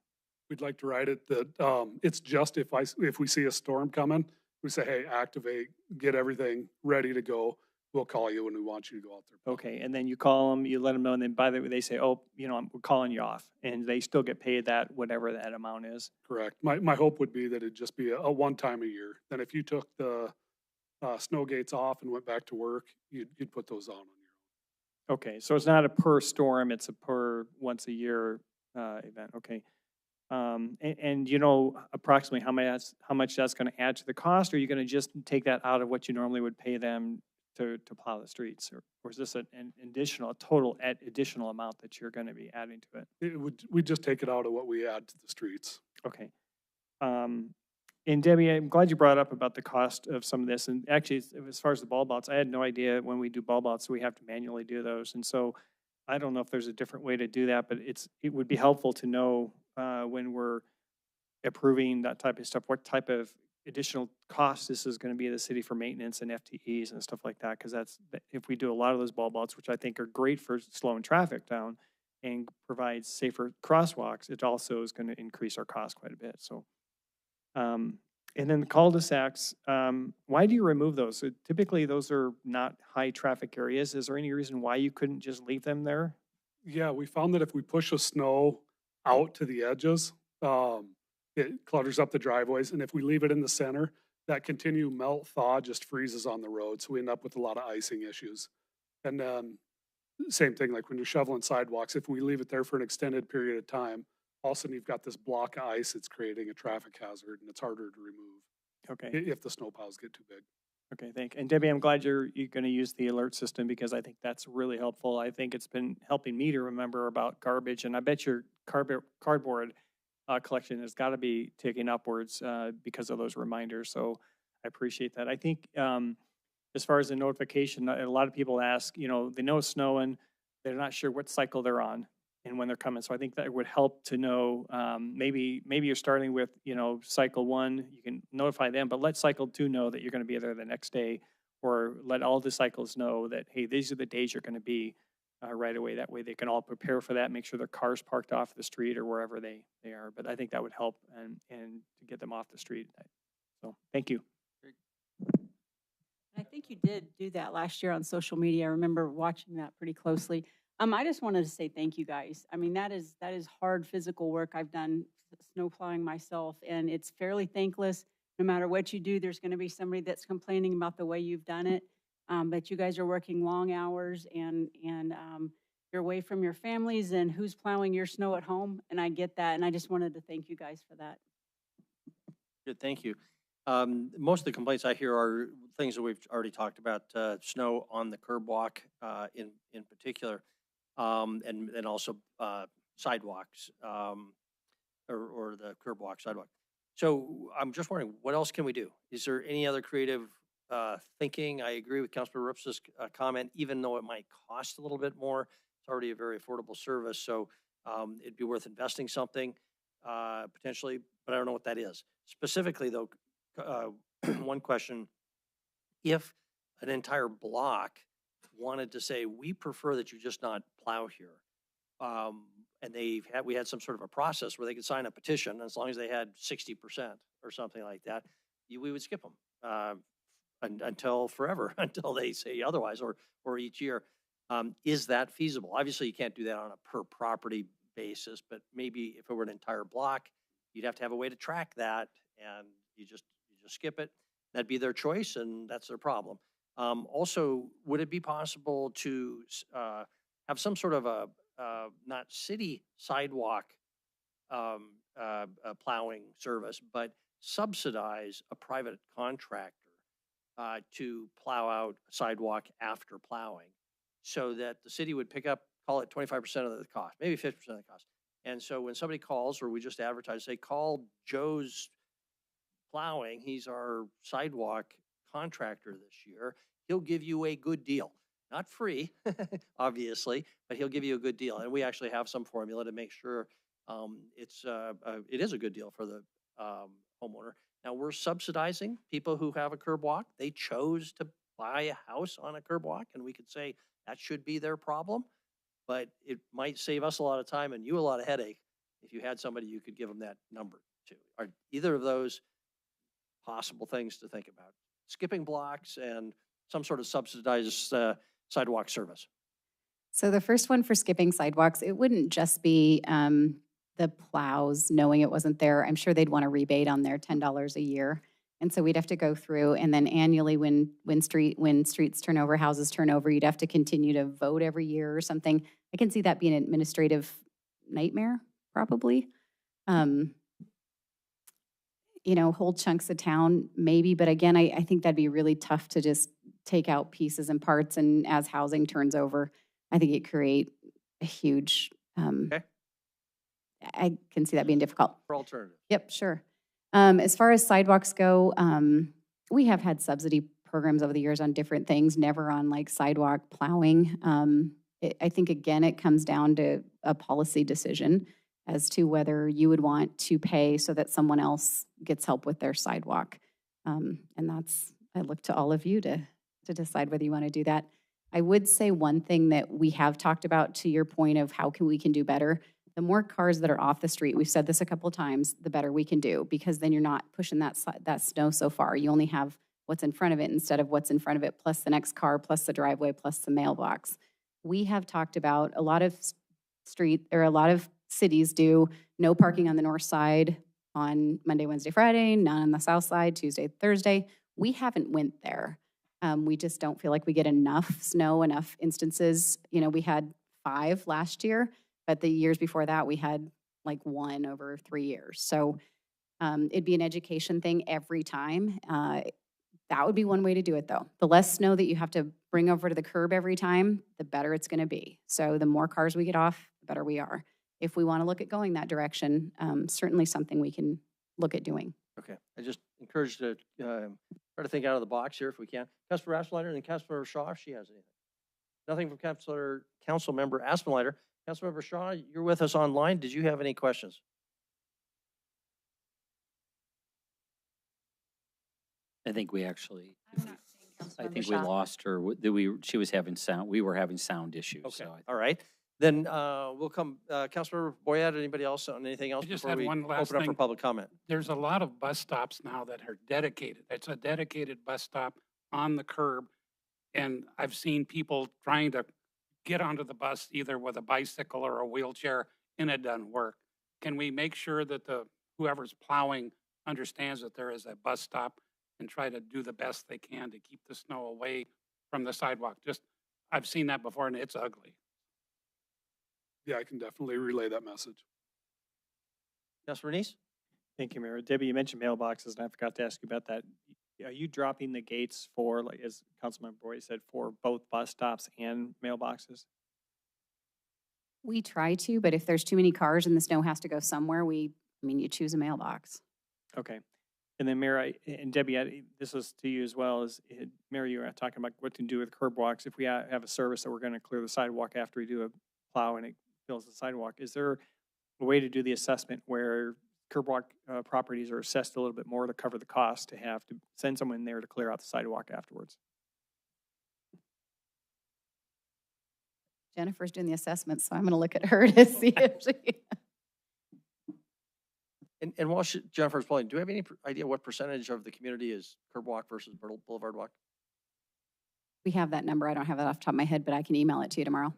We'd like to write it that it's just if we see a storm coming, we say, hey, activate, get everything ready to go. We'll call you when we want you to go out there. Okay, and then you call them, you let them know, and then by the way, they say, oh, we're calling you off, and they still get paid that, whatever that amount is. Correct. My hope would be that it'd just be a one time a year. Then if you took the snow gates off and went back to work, you'd put those on your own. Okay, so it's not a per storm, it's a per once a year event. Okay. And approximately how much that's going to add to the cost, or are you going to just take that out of what you normally would pay them to plow the streets? Or is this an additional, a total additional amount that you're going to be adding to it? We just take it out of what we add to the streets. Okay. And Debbie, I'm glad you brought up about the cost of some of this. And actually, as far as the bulb outs, I had no idea when we do bulb outs, we have to manually do those. And so I don't know if there's a different way to do that, but it would be helpful to know when we're approving that type of stuff, what type of additional cost this is going to be to the city for maintenance and FTEs and stuff like that. Because if we do a lot of those bulb outs, which I think are great for slowing traffic down and provides safer crosswalks, it also is going to increase our cost quite a bit. So. And then the cul-de-sacs, why do you remove those? So typically, those are not high traffic areas. Is there any reason why you couldn't just leave them there? Yeah, we found that if we push the snow out to the edges, it clutters up the driveways. And if we leave it in the center, that continued melt thaw just freezes on the road. So we end up with a lot of icing issues. And then same thing, like when you're shoveling sidewalks, if we leave it there for an extended period of time, all of a sudden you've got this block of ice, it's creating a traffic hazard and it's harder to remove. Okay. If the snow piles get too big. Okay, thank you. And Debbie, I'm glad you're going to use the alert system because I think that's really helpful. I think it's been helping me to remember about garbage, and I bet your cardboard collection has got to be ticking upwards because of those reminders. So I appreciate that. I think as far as the notification, a lot of people ask, they know it's snowing, they're not sure what cycle they're on and when they're coming. So I think that would help to know, maybe you're starting with, cycle 1, you can notify them, but let cycle 2 know that you're going to be there the next day, or let all the cycles know that, hey, these are the days you're going to be right away. That way they can all prepare for that, make sure their car's parked off the street or wherever they are. But I think that would help and to get them off the street. So thank you. I think you did do that last year on social media. I remember watching that pretty closely. I just wanted to say thank you guys. I mean, that is hard physical work. I've done snow plowing myself, and it's fairly thankless. No matter what you do, there's going to be somebody that's complaining about the way you've done it. But you guys are working long hours, and you're away from your families, and who's plowing your snow at home? And I get that, and I just wanted to thank you guys for that. Good, thank you. Most of the complaints I hear are things that we've already talked about, snow on the curb walk in particular. And also sidewalks or the curb walk sidewalk. So I'm just wondering, what else can we do? Is there any other creative thinking? I agree with Councilor Rups's comment, even though it might cost a little bit more, it's already a very affordable service. So it'd be worth investing something potentially, but I don't know what that is. Specifically though, one question, if an entire block wanted to say, we prefer that you just not plow here. And we had some sort of a process where they could sign a petition, as long as they had 60% or something like that, we would skip them until forever, until they say otherwise, or each year. Is that feasible? Obviously, you can't do that on a per property basis, but maybe if it were an entire block, you'd have to have a way to track that, and you just skip it. That'd be their choice, and that's their problem. Also, would it be possible to have some sort of a not city sidewalk plowing service, but subsidize a private contractor to plow out a sidewalk after plowing, so that the city would pick up, call it 25% of the cost, maybe 50% of the cost. And so when somebody calls, or we just advertise, say, call Joe's Plowing, he's our sidewalk contractor this year, he'll give you a good deal. Not free, obviously, but he'll give you a good deal. And we actually have some formula to make sure it is a good deal for the homeowner. Now, we're subsidizing people who have a curb walk. They chose to buy a house on a curb walk, and we could say that should be their problem, but it might save us a lot of time and you a lot of headache if you had somebody you could give them that number to. Are either of those possible things to think about? Skipping blocks and some sort of subsidized sidewalk service. So the first one for skipping sidewalks, it wouldn't just be the plows knowing it wasn't there. I'm sure they'd want a rebate on their $10 a year. And so we'd have to go through, and then annually when streets turn over, houses turn over, you'd have to continue to vote every year or something. I can see that being an administrative nightmare, probably. Whole chunks of town, maybe, but again, I think that'd be really tough to just take out pieces and parts, and as housing turns over, I think it create a huge, Okay. I can see that being difficult. For alternative. Yep, sure. As far as sidewalks go, we have had subsidy programs over the years on different things, never on like sidewalk plowing. I think, again, it comes down to a policy decision as to whether you would want to pay so that someone else gets help with their sidewalk. And I look to all of you to decide whether you want to do that. I would say one thing that we have talked about, to your point of how we can do better. The more cars that are off the street, we've said this a couple of times, the better we can do, because then you're not pushing that snow so far. You only have what's in front of it instead of what's in front of it, plus the next car, plus the driveway, plus the mailbox. We have talked about a lot of a lot of cities do no parking on the north side on Monday, Wednesday, Friday, none on the south side, Tuesday, Thursday. We haven't went there. We just don't feel like we get enough snow, enough instances. You know, we had 5 last year, but the years before that, we had like 1 over 3 years. So it'd be an education thing every time. That would be one way to do it, though. The less snow that you have to bring over to the curb every time, the better it's going to be. So the more cars we get off, the better we are. If we want to look at going that direction, certainly something we can look at doing. Okay. I just encourage to try to think out of the box here if we can. Councilor Aspenleiter and then Councilor Shaw, if she has anything. Nothing from Councilmember Aspenleiter. Councilmember Shaw, you're with us online. Did you have any questions? I think we actually, I Councilmember think we Shaw. lost her. She was having we were having sound issues. Okay. So All right. Then we'll come, Councilmember Boyette, anybody else on anything else I just before have we one last open up for thing. public comment? There's a lot of bus stops now that are dedicated. It's a dedicated bus stop on the curb. And I've seen people trying to get onto the bus either with a bicycle or a wheelchair, and it doesn't work. Can we make sure that whoever's plowing understands that there is a bus stop and try to do the best they can to keep the snow away from the sidewalk? I've seen that before, and it's ugly. Yeah, I can definitely relay that message. Councilor Renese? Thank you, Mayor. Debbie, you mentioned mailboxes, and I forgot to ask you about that. Are you dropping the gates for, like, as Councilmember Boyd said, for both bus stops and mailboxes? We try to, but if there's too many cars and the snow has to go somewhere, you choose a mailbox. Okay. And then Mayor, and Debbie, this was to you as well, Mayor, you were talking about what to do with curb walks. If we have a service that we're going to clear the sidewalk after we do a plow and it fills the sidewalk, is there a way to do the assessment where curb walk properties are assessed a little bit more to cover the cost to have to send someone there to clear out the sidewalk afterwards? Jennifer's doing the assessment, so I'm going to look at her to see if she. And while Jennifer's pulling, do we have any idea what percentage of the community is curb walk versus boulevard walk? We have that number. I don't have it off the top of my head, but I can email it to you tomorrow.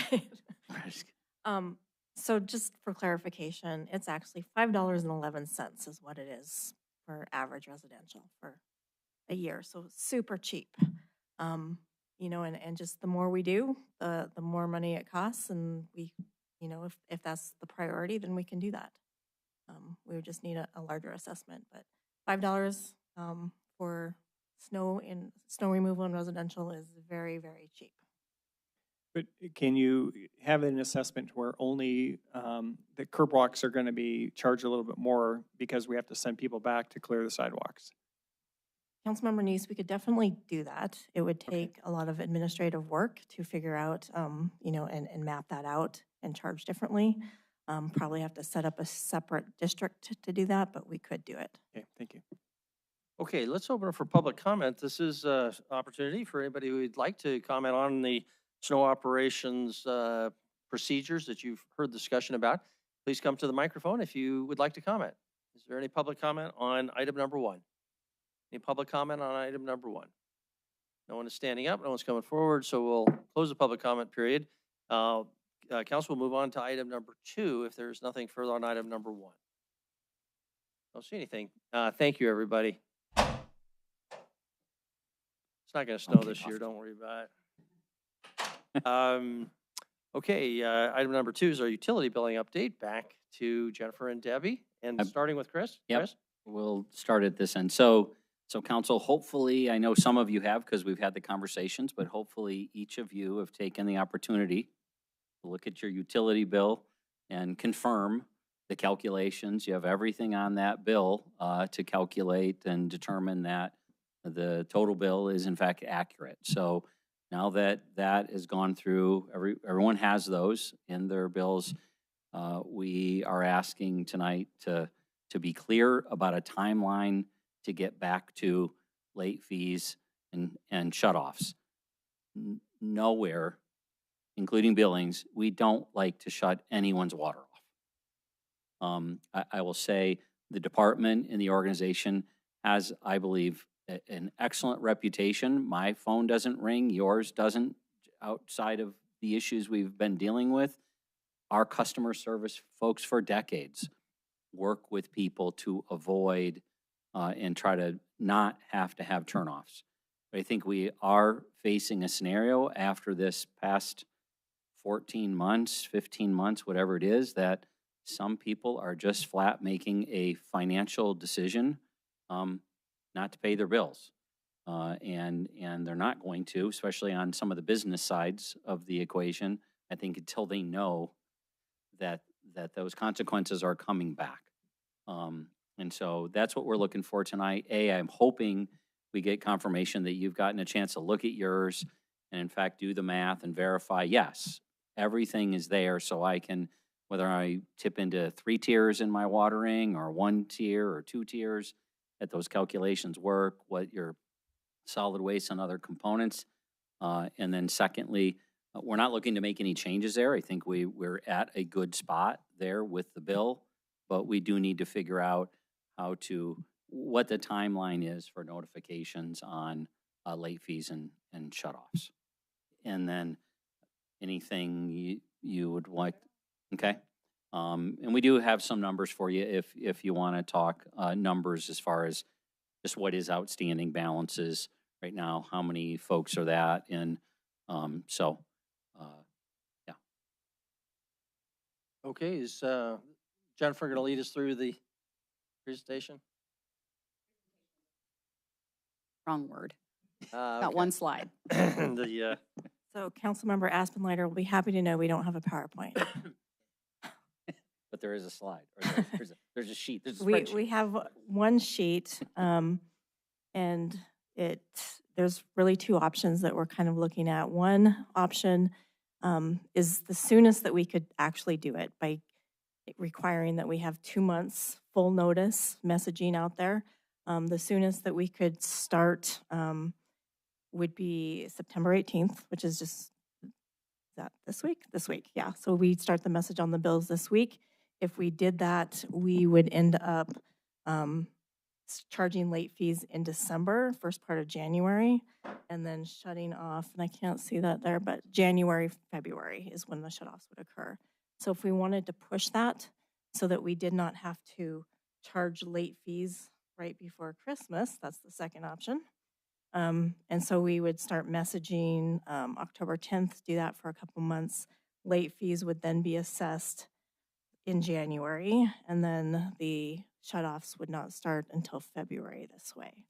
Okay. So just for clarification, it's actually $5.11 is what it is for average residential for a year. So super cheap. And just the more we do, the more money it costs. And if that's the priority, then we can do that. We would just need a larger assessment, but $5 for snow removal in residential is very, very cheap. But can you have an assessment where only the curb walks are going to be charged a little bit more because we have to send people back to clear the sidewalks? Councilmember Neese, we could definitely do that. It would take a lot of administrative work to figure out, and map that out and charge differently. Probably have to set up a separate district to do that, but we could do it. Okay, thank you. Okay, let's open up for public comment. This is an opportunity for anybody who would like to comment on the snow operations procedures that you've heard discussion about. Please come to the microphone if you would like to comment. Is there any public comment on item number 1? Any public comment on item number 1? No one is standing up, no one's coming forward, so we'll close the public comment period. Council will move on to item number 2 if there's nothing further on item number 1. Don't see anything. Thank you, everybody. It's not going to snow this year, don't worry about it. Okay, item number 2 is our utility billing update. Back to Jennifer and Debbie. And starting with Chris? Yep. Chris? We'll start at this end. So council, hopefully, I know some of you have because we've had the conversations, but hopefully each of you have taken the opportunity to look at your utility bill and confirm the calculations. You have everything on that bill to calculate and determine that the total bill is in fact accurate. So now that that has gone through, everyone has those in their bills. We are asking tonight to be clear about a timeline to get back to late fees and shutoffs. Nowhere, including Billings, we don't like to shut anyone's water off. I will say the department and the organization has, I believe, an excellent reputation. My phone doesn't ring, yours doesn't, outside of the issues we've been dealing with. Our customer service folks for decades work with people to avoid and try to not have to have turnoffs. But I think we are facing a scenario after this past 14 months, 15 months, whatever it is, that some people are just flat making a financial decision not to pay their bills. And they're not going to, especially on some of the business sides of the equation, I think until they know that those consequences are coming back. And so that's what we're looking for tonight. I'm hoping we get confirmation that you've gotten a chance to look at yours and in fact do the math and verify, yes, everything is there, so I can, whether I tip into 3 tiers in my watering or 1 tier or 2 tiers, that those calculations work, what your solid waste and other components. And then secondly, we're not looking to make any changes there. I think we're at a good spot there with the bill, but we do need to figure out what the timeline is for notifications on late fees and shutoffs. And then anything you would like, okay? And we do have some numbers for you if you want to talk numbers as far as just what is outstanding balances right now, how many folks are that, and yeah. Okay, is Jennifer going to lead us through the presentation? Wrong word. Got Got one slide. The So Councilmember Aspenleiter will be happy to know we don't have a PowerPoint. But there is a slide, or there's a sheet, there's a We spreadsheet. have one sheet, and there's really 2 options that we're kind of looking at. One option is the soonest that we could actually do it by requiring that we have 2 months full notice messaging out there. The soonest that we could start would be September 18th, which is just, is that this week? This week, yeah. So we start the message on the bills this week. If we did that, we would end up charging late fees in December, first part of January, and then shutting off, and I can't see that there, but January, February is when the shutoffs would occur. So if we wanted to push that so that we did not have to charge late fees right before Christmas, that's the second option. And so we would start messaging October 10th, do that for a couple months. Late fees would then be assessed in January, and then the shutoffs would not start until February this way.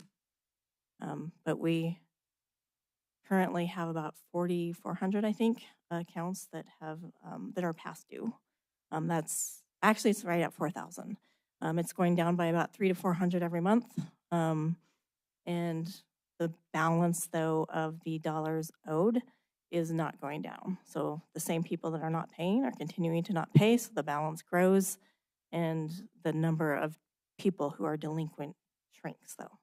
But we currently have about 4,400, I think, accounts that have that are past due. That's actually, it's right at 4,000. It's going down by about 300 to 400 every month. And the balance, though, of the dollars owed is not going down. So the same people that are not paying are continuing to not pay, so the balance grows, and the number of people who are delinquent shrinks, though.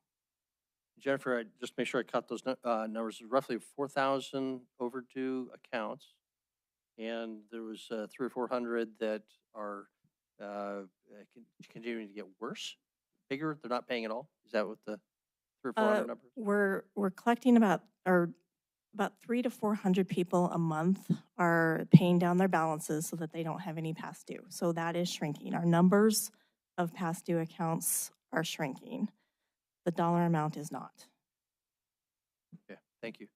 Jennifer, just make sure I cut those numbers. Roughly 4,000 overdue accounts, and there was 300 or 400 that are continuing to get worse, bigger. They're not paying at all. Is that what the 300 or 400 number is? We're collecting about 300 to 400 people a month are paying down their balances so that they don't have any past due. So that is shrinking. Our numbers of past due accounts are shrinking. The dollar amount is not. Okay, thank you.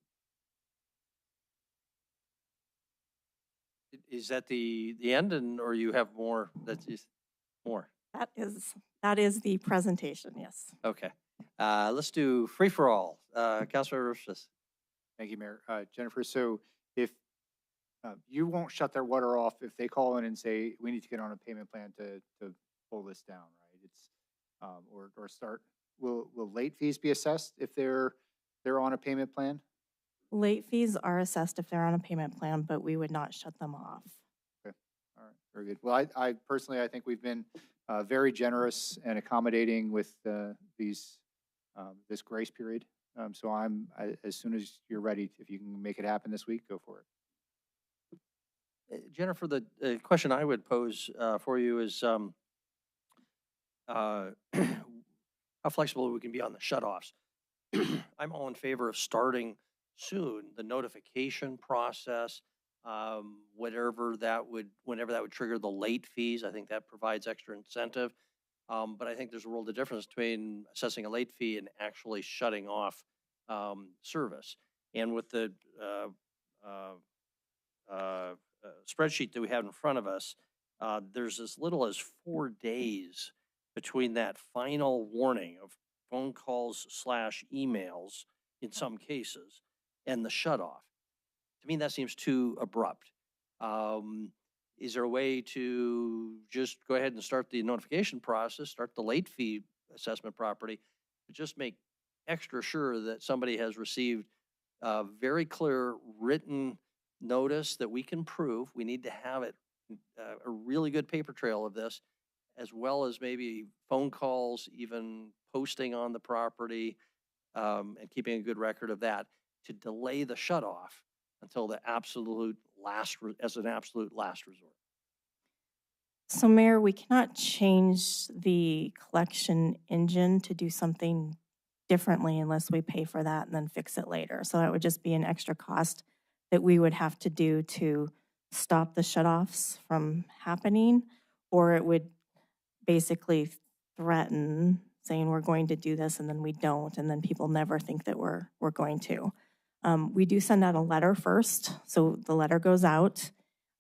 Is that the end, or you have more? That's just more. That is the presentation, yes. Okay. Let's do free-for-all. Councilmember Roches. Thank you, Mayor. Jennifer, so if you won't shut their water off if they call in and say, we need to get on a payment plan to pull this down, right? It's, or start, will late fees be assessed if they're on a payment plan? Late fees are assessed if they're on a payment plan, but we would not shut them off. Okay, all right, very good. Well, I personally, I think we've been very generous and accommodating with this grace period. So as soon as you're ready, if you can make it happen this week, go for it. Jennifer, the question I would pose for you is how flexible we can be on the shutoffs. I'm all in favor of starting soon the notification process, whenever that would trigger the late fees. I think that provides extra incentive. But I think there's a world of difference between assessing a late fee and actually shutting off service. And with the spreadsheet that we have in front of us, there's as little as 4 days between that final warning of phone calls / emails in some cases and the shutoff. To me, that seems too abrupt. Is there a way to just go ahead and start the notification process, start the late fee assessment property, but just make extra sure that somebody has received a very clear written notice that we can prove? We need to have it, a really good paper trail of this, as well as maybe phone calls, even posting on the property, and keeping a good record of that to delay the shutoff until the absolute last resort. So Mayor, we cannot change the collection engine to do something differently unless we pay for that and then fix it later. So that would just be an extra cost that we would have to do to stop the shutoffs from happening, or it would basically threaten saying we're going to do this and then we don't, and then people never think that we're going to. We do send out a letter first, so the letter goes out,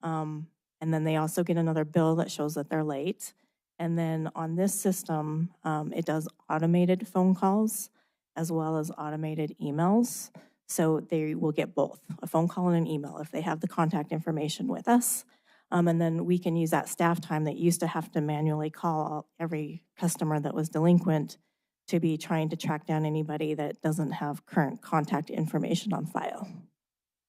and then they also get another bill that shows that they're late. And then on this system, it does automated phone calls as well as automated emails. So they will get both, a phone call and an email if they have the contact information with us. And then we can use that staff time that used to have to manually call every customer that was delinquent to be trying to track down anybody that doesn't have current contact information on file.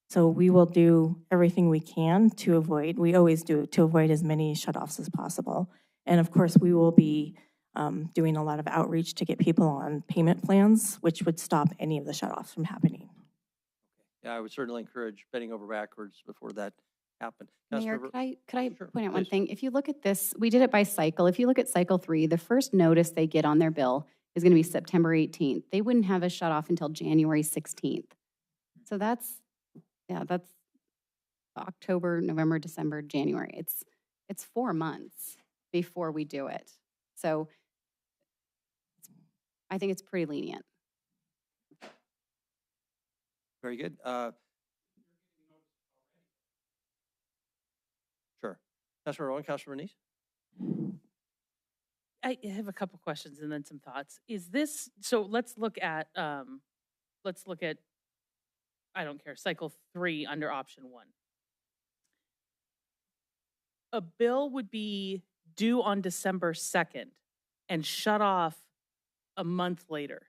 So we will do everything we can to avoid, we always do, to avoid as many shutoffs as possible. And of course, we will be doing a lot of outreach to get people on payment plans, which would stop any of the shutoffs from happening. Yeah, I would certainly encourage bending over backwards before that happened. Mayor, Councilmember- could I Sure, point out one please. thing? If you look at this, we did it by cycle. If you look at cycle 3, the first notice they get on their bill is going to be September 18th. They wouldn't have a shut off until January 16th. So that's October, November, December, January. It's 4 months before we do it. So I think it's pretty lenient. Very good. Sure. Councilmember Owen, Councilmember Neese? I have a couple questions and then some thoughts. Is this, so let's look at, I don't care, cycle 3 under option 1. A bill would be due on December 2nd and shut off a month later.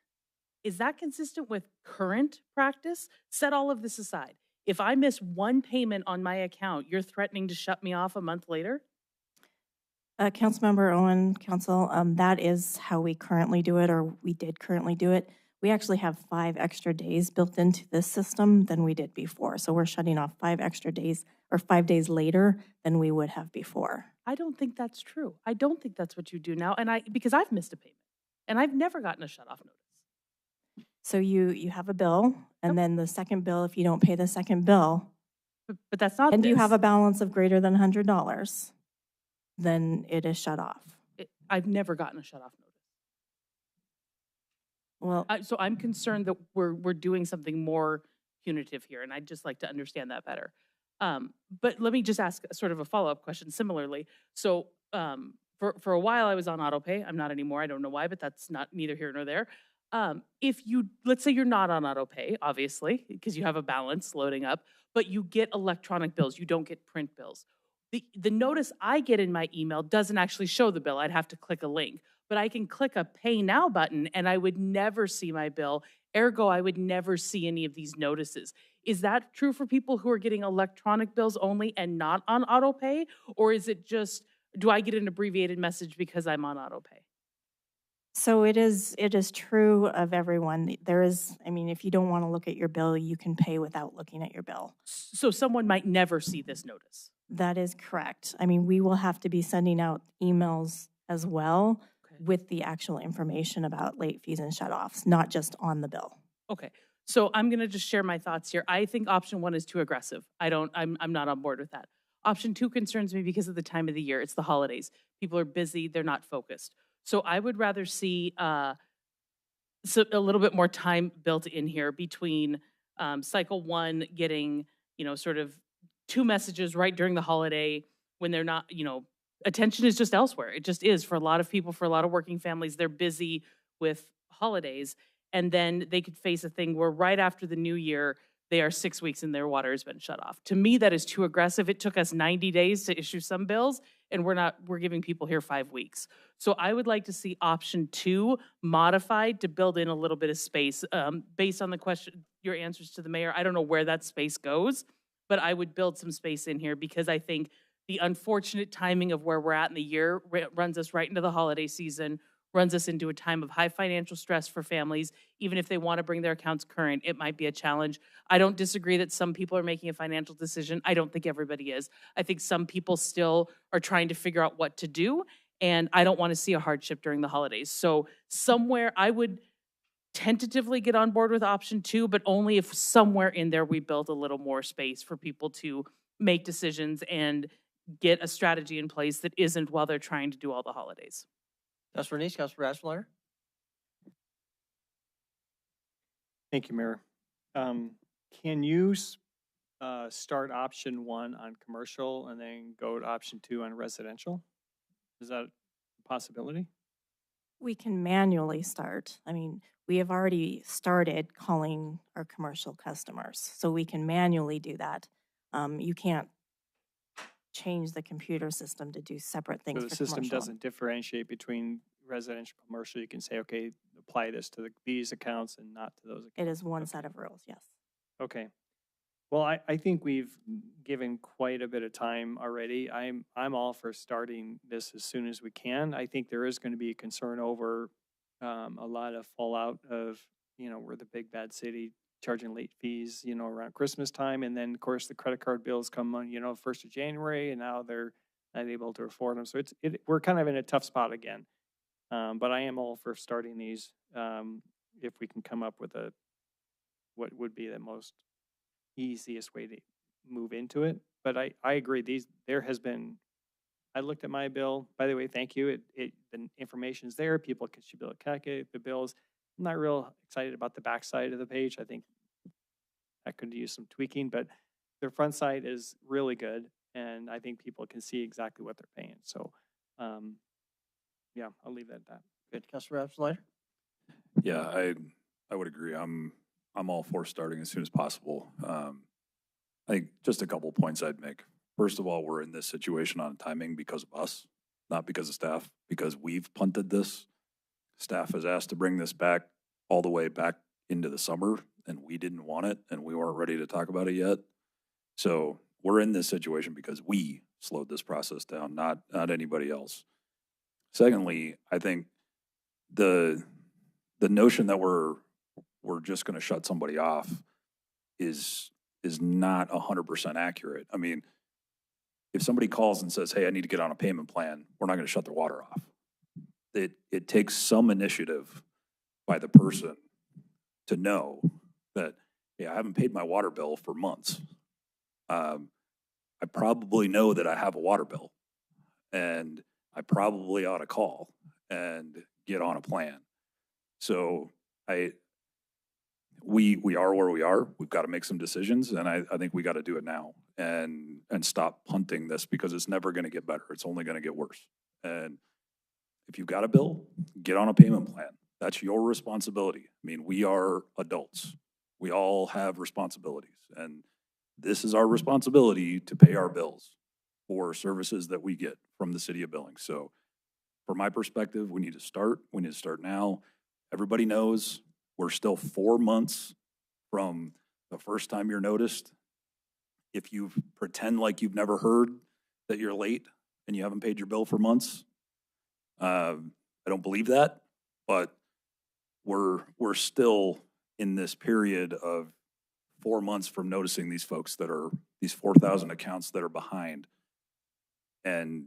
Is that consistent with current practice? Set all of this aside. If I miss one payment on my account, you're threatening to shut me off a month later? Councilmember Owen, Council, that is how we currently do it, or we did currently do it. We actually have 5 extra days built into this system than we did before. So we're shutting off 5 extra days, or 5 days later than we would have before. I don't think that's true. I don't think that's what you do now, because I've missed a payment, and I've never gotten a shut-off notice. So you have a bill, and then the second bill, if you don't pay the second bill, But that's not and you this. have a balance of greater than $100, then it is shut off. I've never gotten a shut-off notice. Well, So I'm concerned that we're doing something more punitive here, and I'd just like to understand that better. But let me just ask sort of a follow-up question similarly. So for a while I was on auto pay. I'm not anymore. I don't know why, but that's not neither here nor there. If you, let's say you're not on auto pay, obviously, because you have a balance loading up, but you get electronic bills, you don't get print bills. The notice I get in my email doesn't actually show the bill. I'd have to click a link, but I can click a pay now button and I would never see my bill. Ergo, I would never see any of these notices. Is that true for people who are getting electronic bills only and not on auto pay? Or is it just, do I get an abbreviated message because I'm on auto pay? So it is true of everyone. There is, I mean, if you don't want to look at your bill, you can pay without looking at your bill. So someone might never see this notice. That is correct. I mean, we will have to be sending out emails as well with the actual information about late fees and shutoffs, not just on the bill. Okay. So I'm going to just share my thoughts here. I think option one is too aggressive. I'm not on board with that. Option two concerns me because of the time of the year. It's the holidays. People are busy. They're not focused. So I would rather see a little bit more time built in here between cycle one getting, sort of 2 messages right during the holiday when they're not, attention is just elsewhere. It just is for a lot of people, for a lot of working families. They're busy with holidays. And then they could face a thing where right after the new year, they are 6 weeks and their water has been shut off. To me, that is too aggressive. It took us 90 days to issue some bills, and we're giving people here 5 weeks. So I would like to see option two modified to build in a little bit of space. Based on the question, your answers to the mayor, I don't know where that space goes, but I would build some space in here because I think the unfortunate timing of where we're at in the year runs us right into the holiday season, runs us into a time of high financial stress for families. Even if they want to bring their accounts current, it might be a challenge. I don't disagree that some people are making a financial decision. I don't think everybody is. I think some people still are trying to figure out what to do, and I don't want to see a hardship during the holidays. So somewhere I would tentatively get on board with option two, but only if somewhere in there we build a little more space for people to make decisions and get a strategy in place that isn't while they're trying to do all the holidays. Councilor Neese, Councilor Ashenleiter? Thank you, Mayor. Can you start option one on commercial and then go to option two on residential? Is that a possibility? We can manually start. I mean, we have already started calling our commercial customers, so we can manually do that. You can't change the computer system to do separate things So for the system commercial. doesn't differentiate between residential, commercial. You can say, okay, apply this to these accounts and not to those accounts. It is one set of rules, yes. Okay. Well, I think we've given quite a bit of time already. I'm all for starting this as soon as we can. I think there is going to be a concern over a lot of fallout of, we're the big bad city charging late fees, around Christmas time. And then of course the credit card bills come on, 1st of January, and now they're not able to afford them. So we're kind of in a tough spot again. But I am all for starting these if we can come up with what would be the most easiest way to move into it. But I agree. I looked at my bill. By the way, thank you. The information's there. People should be able to calculate the bills. I'm not real excited about the back side of the page. I think that could use some tweaking, but the front side is really good, and I think people can see exactly what they're paying. So, yeah, I'll leave that at that. Good. Councilor Ashenleiter? Yeah, I would agree. I'm all for starting as soon as possible. I think just a couple points I'd make. First of all, we're in this situation on timing because of us, not because of staff, because we've punted this. Staff has asked to bring this back all the way back into the summer, and we didn't want it, and we weren't ready to talk about it yet. So we're in this situation because we slowed this process down, not anybody else. Secondly, I think the notion that we're just going to shut somebody off is not 100% accurate. I mean, if somebody calls and says, hey, I need to get on a payment plan, we're not going to shut their water off. It takes some initiative by the person to know that, yeah, I haven't paid my water bill for months. I probably know that I have a water bill, and I probably ought to call and get on a plan. So we are where we are. We've got to make some decisions, and I think we got to do it now and stop punting this because it's never going to get better. It's only going to get worse. And if you've got a bill, get on a payment plan. That's your responsibility. I mean, we are adults. We all have responsibilities. And this is our responsibility to pay our bills for services that we get from the city of Billings. So from my perspective, we need to start. We need to start now. Everybody knows we're still 4 months from the first time you're noticed. If you pretend like you've never heard that you're late and you haven't paid your bill for months, I don't believe that, but we're still in this period of 4 months from noticing these folks that are, these 4,000 accounts that are behind. And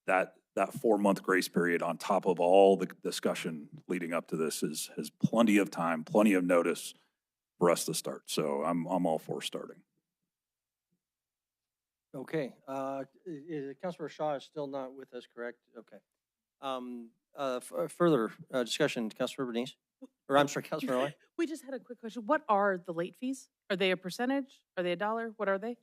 that 4-month grace period on top of all the discussion leading up to this has plenty of time, plenty of notice for us to start. So I'm all for starting. Okay, Councilmember Shaw is still not with us, correct? Okay. Further discussion, Councilmember Bernice? Or I'm sorry, Councilmember Roy? We just had a quick question. What are the late fees? Are they a percentage? Are they $1? What are they?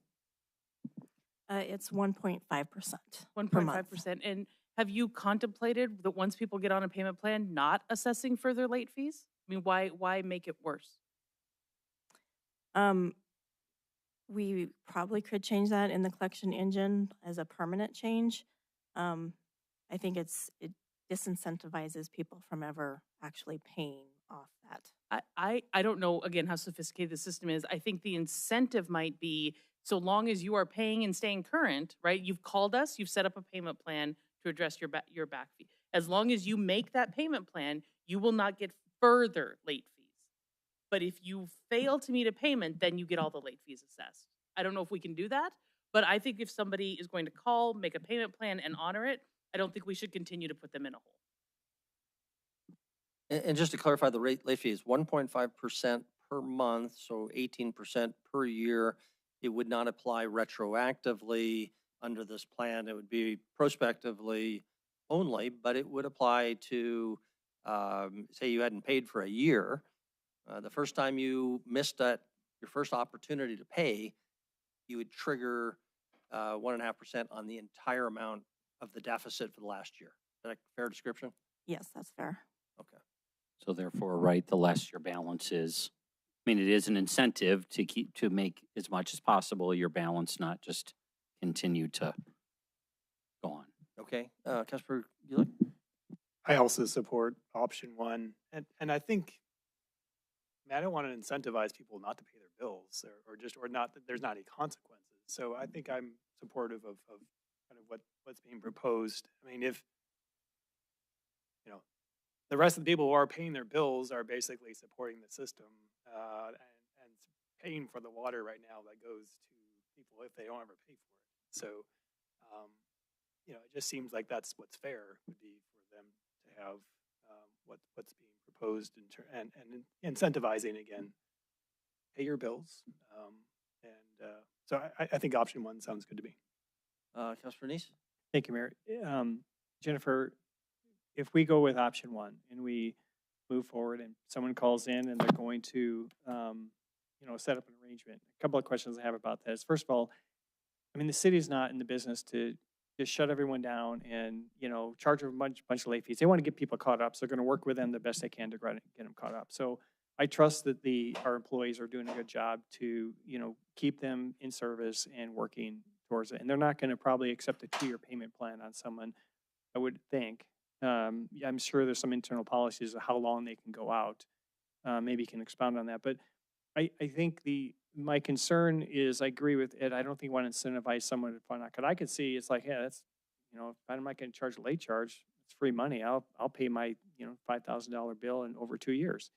It's 1.5% per month. 1.5%. And have you contemplated that once people get on a payment plan, not assessing further late fees? I mean, why make it worse? We probably could change that in the collection engine as a permanent change. I think it disincentivizes people from ever actually paying off that. I don't know, again, how sophisticated the system is. I think the incentive might be, so long as you are paying and staying current, right? You've called us, you've set up a payment plan to address your back fee. As long as you make that payment plan, you will not get further late fees. But if you fail to meet a payment, then you get all the late fees assessed. I don't know if we can do that, but I think if somebody is going to call, make a payment plan, and honor it, I don't think we should continue to put them in a hole. And just to clarify, the late fee is 1.5% per month, so 18% per year. It would not apply retroactively under this plan. It would be prospectively only, but it would apply to, say you hadn't paid for a year. The first time you missed your first opportunity to pay, you would trigger 1.5% on the entire amount of the deficit for the last year. Is that a fair description? Yes, that's fair. Okay. So therefore, right, the less your balance is, I mean, it is an incentive to make as much as possible your balance not just continue to go on. Okay, Councilmember Gulek? I also support option one. And I think, I don't want to incentivize people not to pay their bills or not that there's not any consequences. So I think I'm supportive of kind of what's being proposed. I mean, if, the rest of the people who are paying their bills are basically supporting the system and paying for the water right now that goes to people if they don't ever pay for it. So, it just seems like that's what's fair would be for them to have what's being proposed and incentivizing again, pay your bills. So I think option one sounds good to me. Councilmember Bernice? Thank you, Mayor. Jennifer, if we go with option one and we move forward and someone calls in and they're going to, set up an arrangement, a couple of questions I have about this. First of all, I mean, the city is not in the business to just shut everyone down and, charge a bunch of late fees. They want to get people caught up, so they're going to work with them the best they can to get them caught up. So I trust that our employees are doing a good job to, keep them in service and working towards it. And they're not going to probably accept a 2-year payment plan on someone, I would think. I'm sure there's some internal policies of how long they can go out. Maybe you can expound on that. But I think my concern is, I agree with Ed, I don't think you want to incentivize someone to find out. Because I could see it's like, yeah, that's, if I'm not going to charge a late charge, it's free money. I'll pay my, $5,000 bill in over 2 years.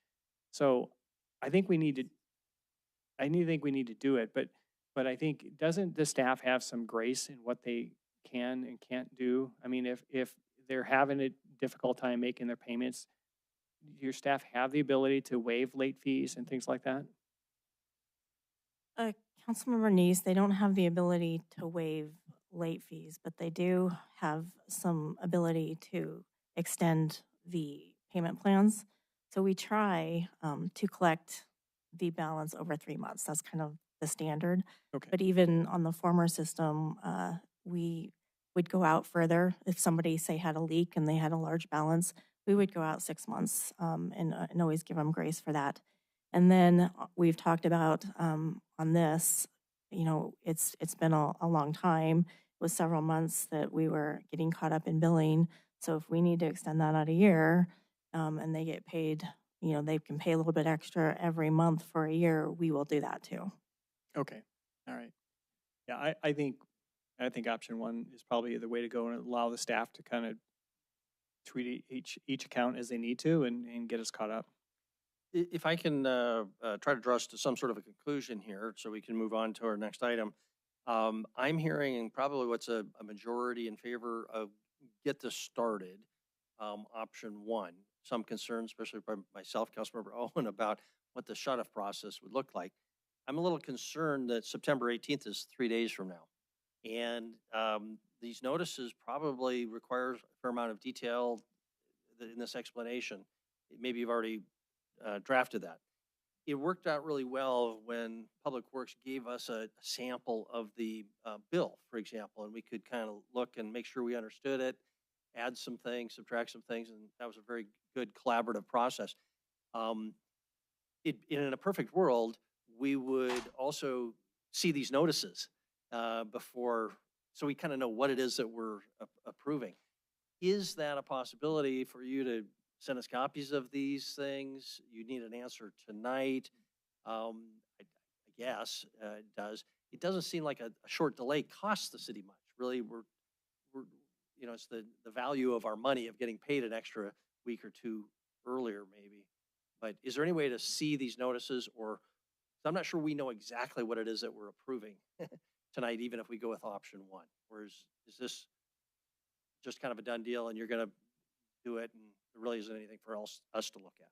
So I think we need to do it. But I think, doesn't the staff have some grace in what they can and can't do? I mean, if they're having a difficult time making their payments, your staff have the ability to waive late fees and things like that? Councilmember Neese, they don't have the ability to waive late fees, but they do have some ability to extend the payment plans. So we try to collect the balance over 3 months. That's kind of the standard. Okay. But even on the former system, we we'd go out further. If somebody, say, had a leak and they had a large balance, we would go out 6 months and always give them grace for that. And then we've talked about on this, you know, it's been a long time. It was several months that we were getting caught up in billing. So if we need to extend that out a year and they get paid, you know, they can pay a little bit extra every month for a year, we will do that too. Okay, all right. Yeah, I think option one is probably the way to go and allow the staff to kind of treat each account as they need to and get us caught up. If I can try to draw us to some sort of a conclusion here so we can move on to our next item. I'm hearing probably what's a majority in favor of get this started, option one. Some concerns, especially by myself, Councilmember Owen, about what the shut-off process would look like. I'm a little concerned that September 18th is 3 days from now. And these notices probably require a fair amount of detail in this explanation. Maybe you've already drafted that. It worked out really well when Public Works gave us a sample of the bill, for example, and we could kind of look and make sure we understood it, add some things, subtract some things, and that was a very good collaborative process. In a perfect world, we would also see these notices before, so we kind of know what it is that we're approving. Is that a possibility for you to send us copies of these things? You need an answer tonight. I guess it does. It doesn't seem like a short delay costs the city much. Really, we're you know, it's the value of our money of getting paid an extra week or two earlier, maybe. But is there any way to see these notices, or I'm not sure we know exactly what it is that we're approving tonight, even if we go with option one? Or is this just kind of a done deal and you're going to do it and there really isn't anything for us to look at?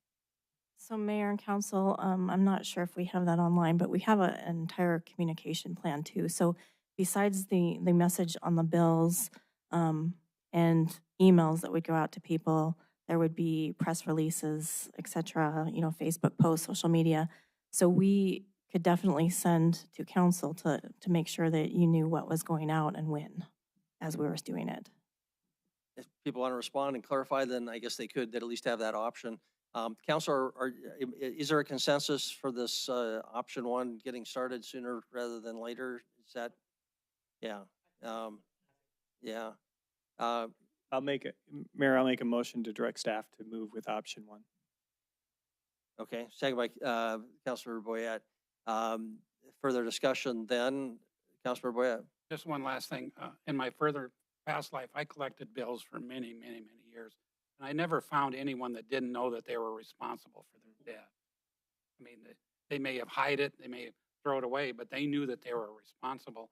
So Mayor and Council, I'm not sure if we have that online, but we have an entire communication plan too. So besides the message on the bills and emails that would go out to people, there would be press releases, et cetera, you know, Facebook posts, social media. So we could definitely send to council to make sure that you knew what was going out and when as we were doing it. If people want to respond and clarify, then I guess they'd at least have that option. Council, is there a consensus for this option one getting started sooner rather than later? Is that, yeah, yeah. Mayor, I'll make a motion to direct staff to move with option one. Okay, second by Councilmember Boyette. Further discussion then, Councilmember Boyette. Just one last thing. In my past life, I collected bills for many, many, many years. And I never found anyone that didn't know that they were responsible for their debt. I mean, they may have hid it, they may have thrown it away, but they knew that they were responsible.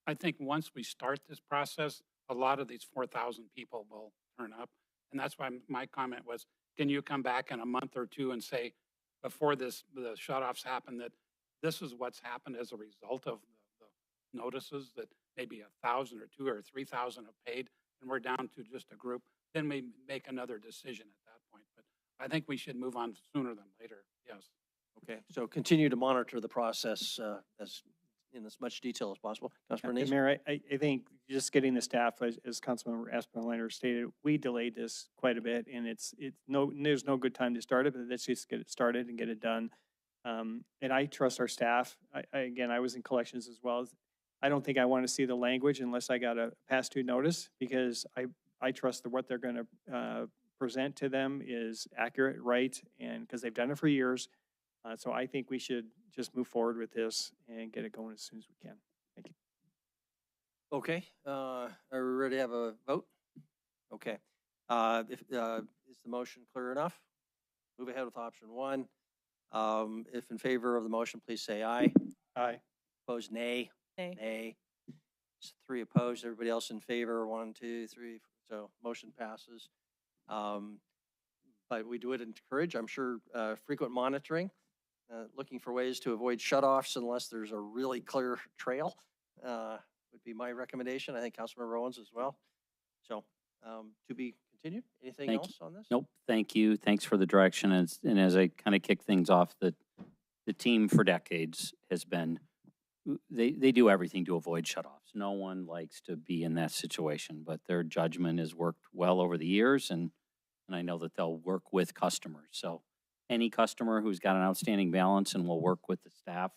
I think once we start this process, a lot of these 4,000 people will turn up. And that's why my comment was, can you come back in a month or two and say, before the shutoffs happen, that this is what's happened as a result of the notices, that maybe 1,000 or 2,000 or 3,000 have paid, and we're down to just a group, then we make another decision at that point. But I think we should move on sooner than later, yes. Okay, so continue to monitor the process in as much detail as possible. Councilmember Nace? Mayor, I think just getting the staff, as Councilmember Aspenlander stated, we delayed this quite a bit, and there's no good time to start it, but let's just get it started and get it done. And I trust our staff. Again, I was in collections as well. I don't think I want to see the language unless I got a past due notice, because I trust that what they're going to present to them is accurate, right, and because they've done it for years. So I think we should just move forward with this and get it going as soon as we can. Thank you. Okay, are we ready to have a vote? Okay, is the motion clear enough? Move ahead with option one. If in favor of the motion, please say aye. Aye. Opposed, nay. Nay. Nay. It's 3 opposed. Everybody else in favor? 1, 2, 3. So motion passes. But we do it encourage, I'm sure, frequent monitoring, looking for ways to avoid shutoffs unless there's a really clear trail, would be my recommendation. I think Councilmember Owens as well. So to be continued. Anything else on this? Nope. Thank you. Thanks for the direction. And as I kind of kick things off, the team for decades has been they do everything to avoid shutoffs. No one likes to be in that situation, but their judgment has worked well over the years, and I know that they'll work with customers. So any customer who's got an outstanding balance and will work with the staff,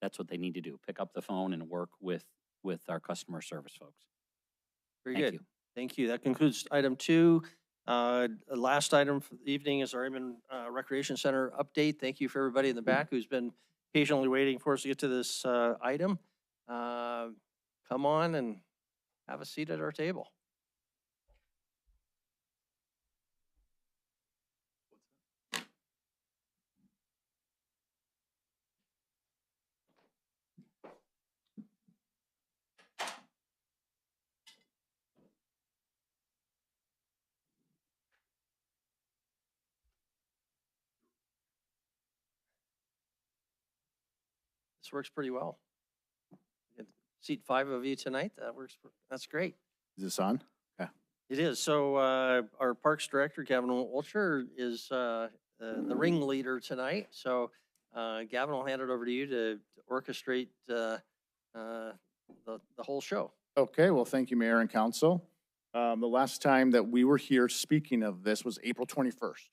that's what they need to do. Pick up the phone and work with our customer service folks. Very Thank good. you. Thank you. That concludes item 2. Last item for the evening is our Raymond Recreation Center update. Thank you for everybody in the back who's been patiently waiting for us to get to this item. Come on and have a seat at our table. This works pretty well. Seat 5 of you tonight. That works. That's great. Is this on? Yeah. It is. So our Parks Director, Gavin Wiltshire, is the ringleader tonight. So Gavin, will hand it over to you to orchestrate the whole show. Okay, well, thank you, Mayor and Council. The last time that we were here speaking of this was April 21st.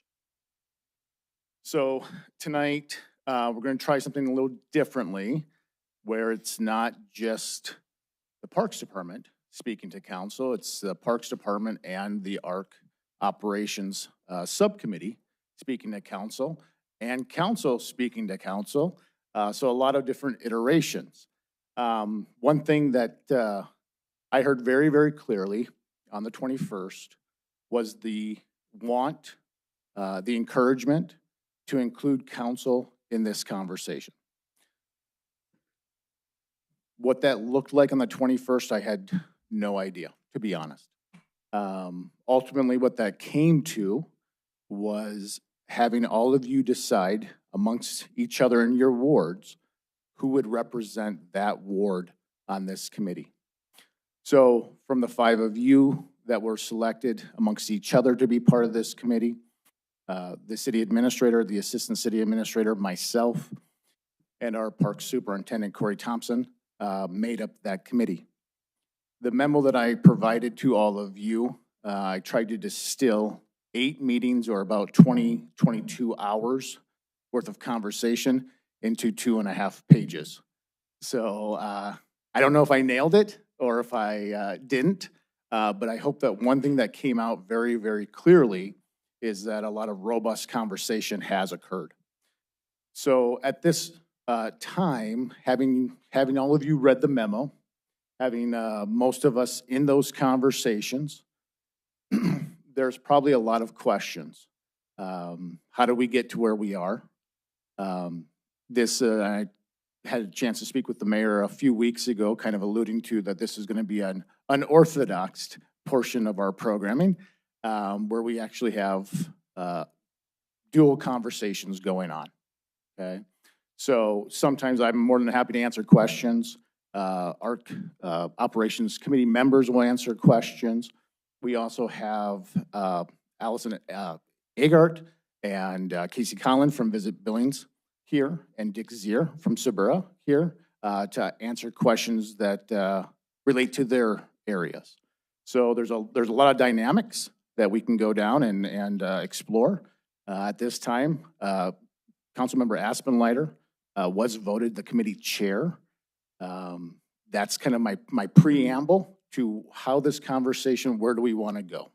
So tonight, we're going to try something a little differently, where it's not just the Parks Department speaking to council, it's the Parks Department and the ARC Operations Subcommittee speaking to council, and council speaking to council. So a lot of different iterations. One thing that I heard very, very clearly on the 21st was the want, the encouragement to include council in this conversation. What that looked like on the 21st, I had no idea, to be honest. Ultimately, what that came to was having all of you decide amongst each other in your wards who would represent that ward on this committee. So from the 5 of you that were selected amongst each other to be part of this committee, the city administrator, the assistant city administrator, myself, and our park superintendent, Corey Thompson, made up that committee. The memo that I provided to all of you, I tried to distill 8 meetings or about 22 hours worth of conversation into 2.5 pages. So I don't know if I nailed it or if I didn't, but I hope that one thing that came out very, very clearly is that a lot of robust conversation has occurred. So at this time, having all of you read the memo, having most of us in those conversations, there's probably a lot of questions. How do we get to where we are? I had a chance to speak with the mayor a few weeks ago, kind of alluding to that this is going to be an unorthodox portion of our programming, where we actually have dual conversations going on, okay? So sometimes I'm more than happy to answer questions. Our operations committee members will answer questions. We also have Allison Agart and Casey Collin from Visit Billings here, and Dick Zier from Sabura here to answer questions that relate to their areas. So there's a lot of dynamics that we can go down and explore. At this time, Councilmember Aspenleiter was voted the committee chair. That's kind of my preamble to how this conversation, where do we want to go?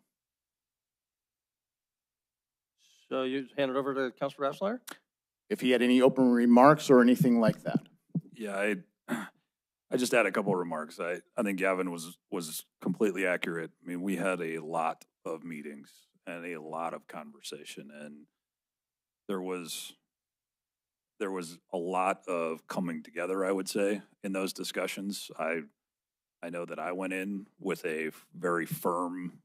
So you hand it over to Councilor Aspenleiter? If he had any open remarks or anything like that. Yeah, I just had a couple of remarks. I think Gavin was completely accurate. I mean, we had a lot of meetings and a lot of conversation, and there was a lot of coming together, I would say, in those discussions. I know that I went in with a very firm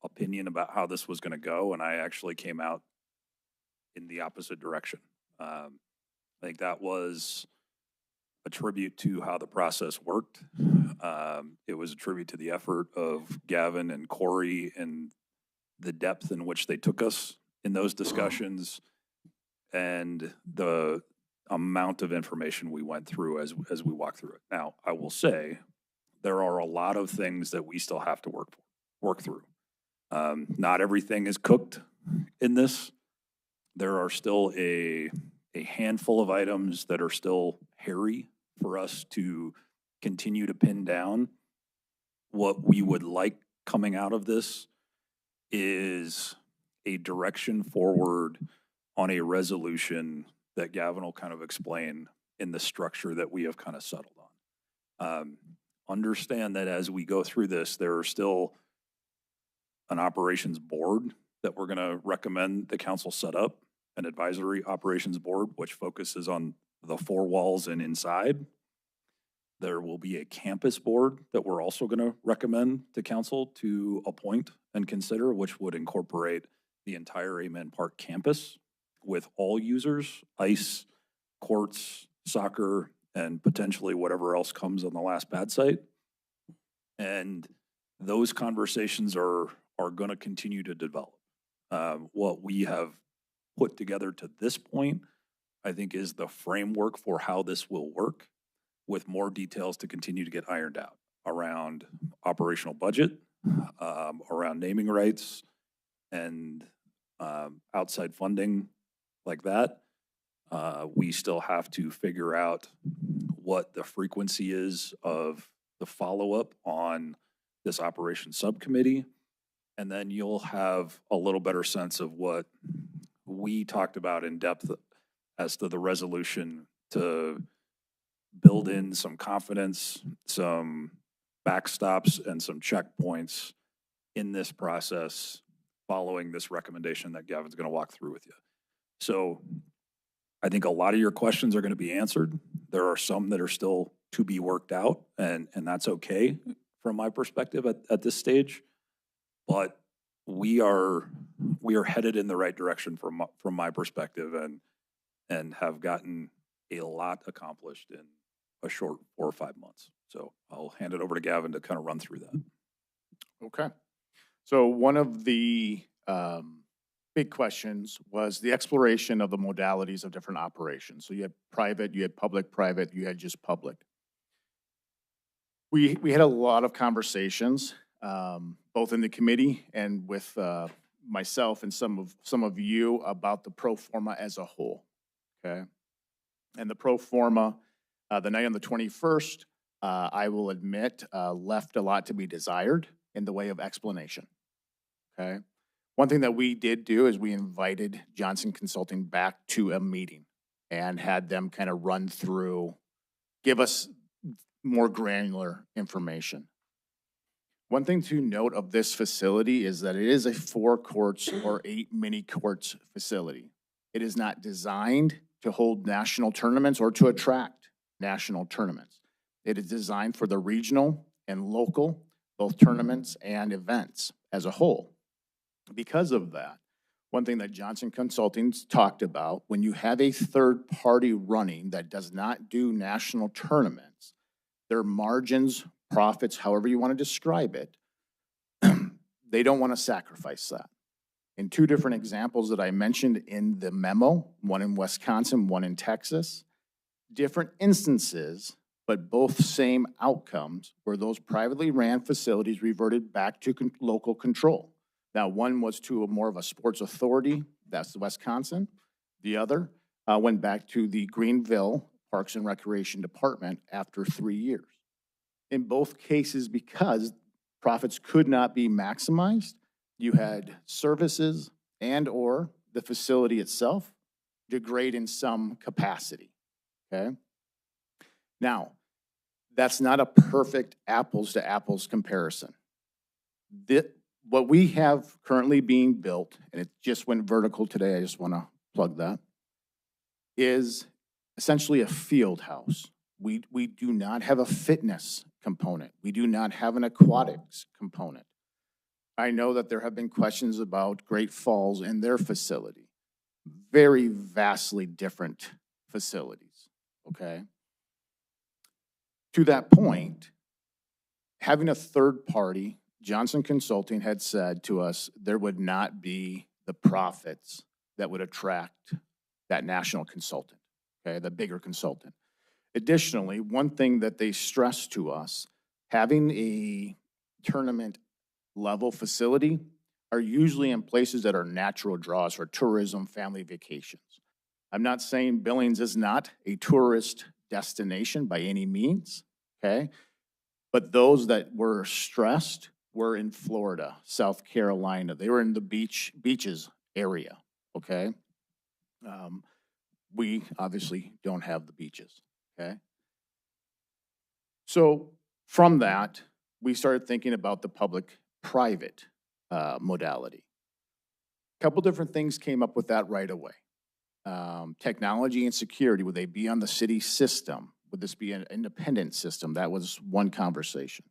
opinion about how this was going to go, and I actually came out in the opposite direction. I think that was a tribute to how the process worked. It was a tribute to the effort of Gavin and Corey and the depth in which they took us in those discussions, and amount of information we went through as we walk through it. Now, I will say, there are a lot of things that we still have to work through. Not everything is cooked in this. There are still a handful of items that are still hairy for us to continue to pin down. What we would like coming out of this is a direction forward on a resolution that Gavin will kind of explain in the structure that we have kind of settled on. Understand that as we go through this, there are still an operations board that we're going to recommend the council set up, an advisory operations board, which focuses on the four walls and inside. There will be a campus board that we're also going to recommend to council to appoint and consider, which would incorporate the entire Amen Park campus with all users, ice, courts, soccer, and potentially whatever else comes on the last pad site. And those conversations are going to continue to develop. What we have put together to this point, I think, is the framework for how this will work, with more details to continue to get ironed out around operational budget, around naming rights, and outside funding like that. We still have to figure out what the frequency is of the follow-up on this operations subcommittee. And then you'll have a little better sense of what we talked about in depth as to the resolution, to build in some confidence, some backstops, and some checkpoints in this process following this recommendation that Gavin's going to walk through with you. So I think a lot of your questions are going to be answered. There are some that are still to be worked out, and that's okay from my perspective at this stage. But we are headed in the right direction from my perspective, and have gotten a lot accomplished in a short 4 or 5 months. So I'll hand it over to Gavin to kind of run through that. Okay. So one of the big questions was the exploration of the modalities of different operations. So you had private, you had public-private, you had just public. We had a lot of conversations, both in the committee and with myself and some of you, about the pro forma as a whole. Okay. And the pro forma, the night on the 21st, I will admit, left a lot to be desired in the way of explanation. Okay. One thing that we did do is we invited Johnson Consulting back to a meeting and had them kind of run through, give us more granular information. One thing to note of this facility is that it is a 4 courts or 8 mini courts facility. It is not designed to hold national tournaments or to attract national tournaments. It is designed for the regional and local, both tournaments and events as a whole. Because of that, one thing that Johnson Consulting's talked about, when you have a third party running that does not do national tournaments, their margins, profits, however you want to describe it, they don't want to sacrifice that. In 2 different examples that I mentioned in the memo, one in Wisconsin, one in Texas, different instances, but both same outcomes, where those privately ran facilities reverted back to local control. Now, one was to more of a sports authority, that's Wisconsin. The other went back to the Greenville Parks and Recreation Department after 3 years. In both cases, because profits could not be maximized, you had services and or the facility itself degrade in some capacity, okay? Now, that's not a perfect apples to apples comparison. What we have currently being built, and it just went vertical today, I just want to plug that, is essentially a field house. We do not have a fitness component. We do not have an aquatics component. I know that there have been questions about Great Falls and their facility. Very vastly different facilities, okay? To that point, having a third party, Johnson Consulting had said to us there would not be the profits that would attract that national consultant. okay, the bigger consultant. Additionally, one thing that they stress to us, having a tournament level facility are usually in places that are natural draws for tourism, family vacations. I'm not saying Billings is not a tourist destination by any means, okay? But those that were stressed were in Florida, South Carolina. They were in the beaches area, okay? We obviously don't have the beaches, okay? So from that, we started thinking about the public-private modality. A couple different things came up with that right away. Technology and security, would they be on the city system? Would this be an independent system? That was one conversation.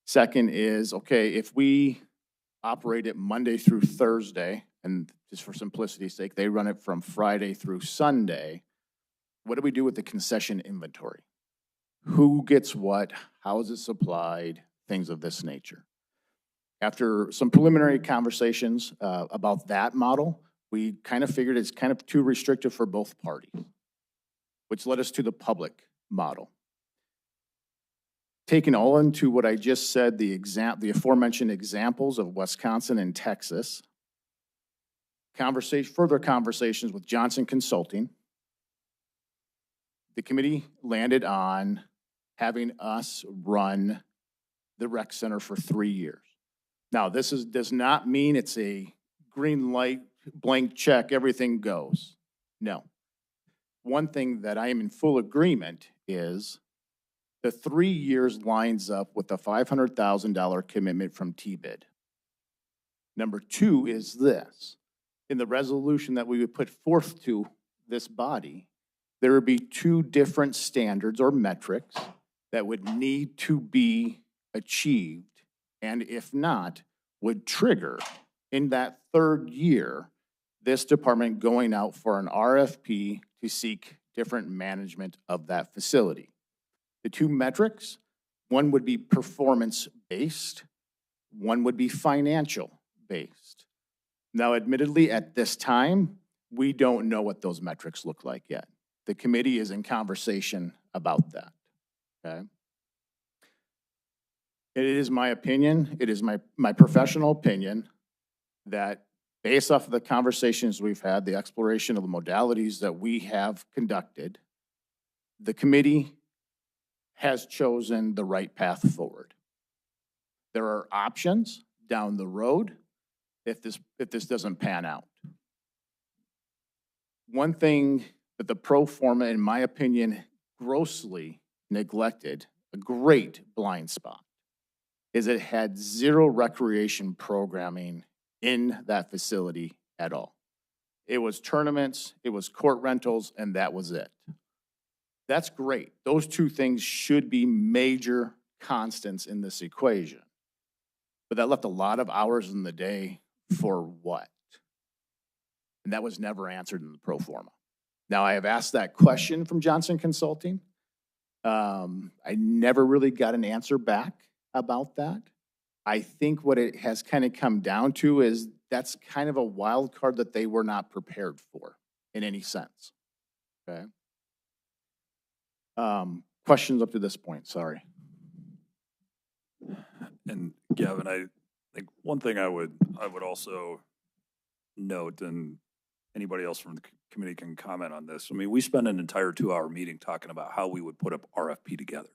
Second is, okay, if we operate it Monday through Thursday, and just for simplicity's sake, they run it from Friday through Sunday, what do we do with the concession inventory? Who gets what? How is it supplied? Things of this nature. After some preliminary conversations about that model, we kind of figured it's kind of too restrictive for both parties, which led us to the public model. Taking all into what I just said, the aforementioned examples of Wisconsin and Texas, further conversations with Johnson Consulting, the committee landed on having us run the rec center for 3 years. Now, this does not mean it's a green light, blank check, everything goes. No. One thing that I am in full agreement is the 3 years lines up with the $500,000 commitment from TBID. Number two is this. In the resolution that we would put forth to this body, there would be 2 different standards or metrics that would need to be achieved, and if not, would trigger in that 3rd year this department going out for an RFP to seek different management of that facility. The 2 metrics, one would be performance-based, one would be financial-based. Now, admittedly, at this time, we don't know what those metrics look like yet. The committee is in conversation about that, okay? It is my opinion, it is my professional opinion that based off of the conversations we've had, the exploration of the modalities that we have conducted, the committee has chosen the right path forward. There are options down the road if this doesn't pan out. One thing that the pro forma, in my opinion, grossly neglected, a great blind spot, is it had 0 recreation programming in that facility at all. It was tournaments, it was court rentals, and that was it. That's great. Those 2 things should be major constants in this equation. But that left a lot of hours in the day for what? And that was never answered in the pro forma. Now, I have asked that question from Johnson Consulting. I never really got an answer back about that. I think what it has kind of come down to is that's kind of a wild card that they were not prepared for in any sense, okay? Questions up to this point, sorry. And Gavin, I think one thing I would also note, and anybody else from the committee can comment on this. I mean, we spent an entire 2-hour meeting talking about how we would put up RFP together.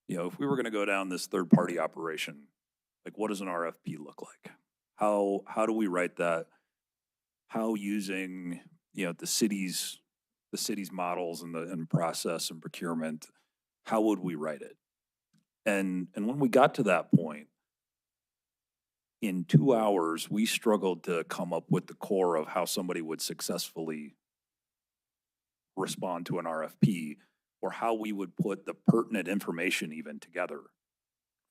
You know, if we were going to go down this third-party operation, like what does an RFP look like? How do we write that? How using, you know, the city's models and process and procurement, how would we write it? And when we got to that point, in 2 hours, we struggled to come up with the core of how somebody would successfully respond to an RFP, or how we would put the pertinent information even together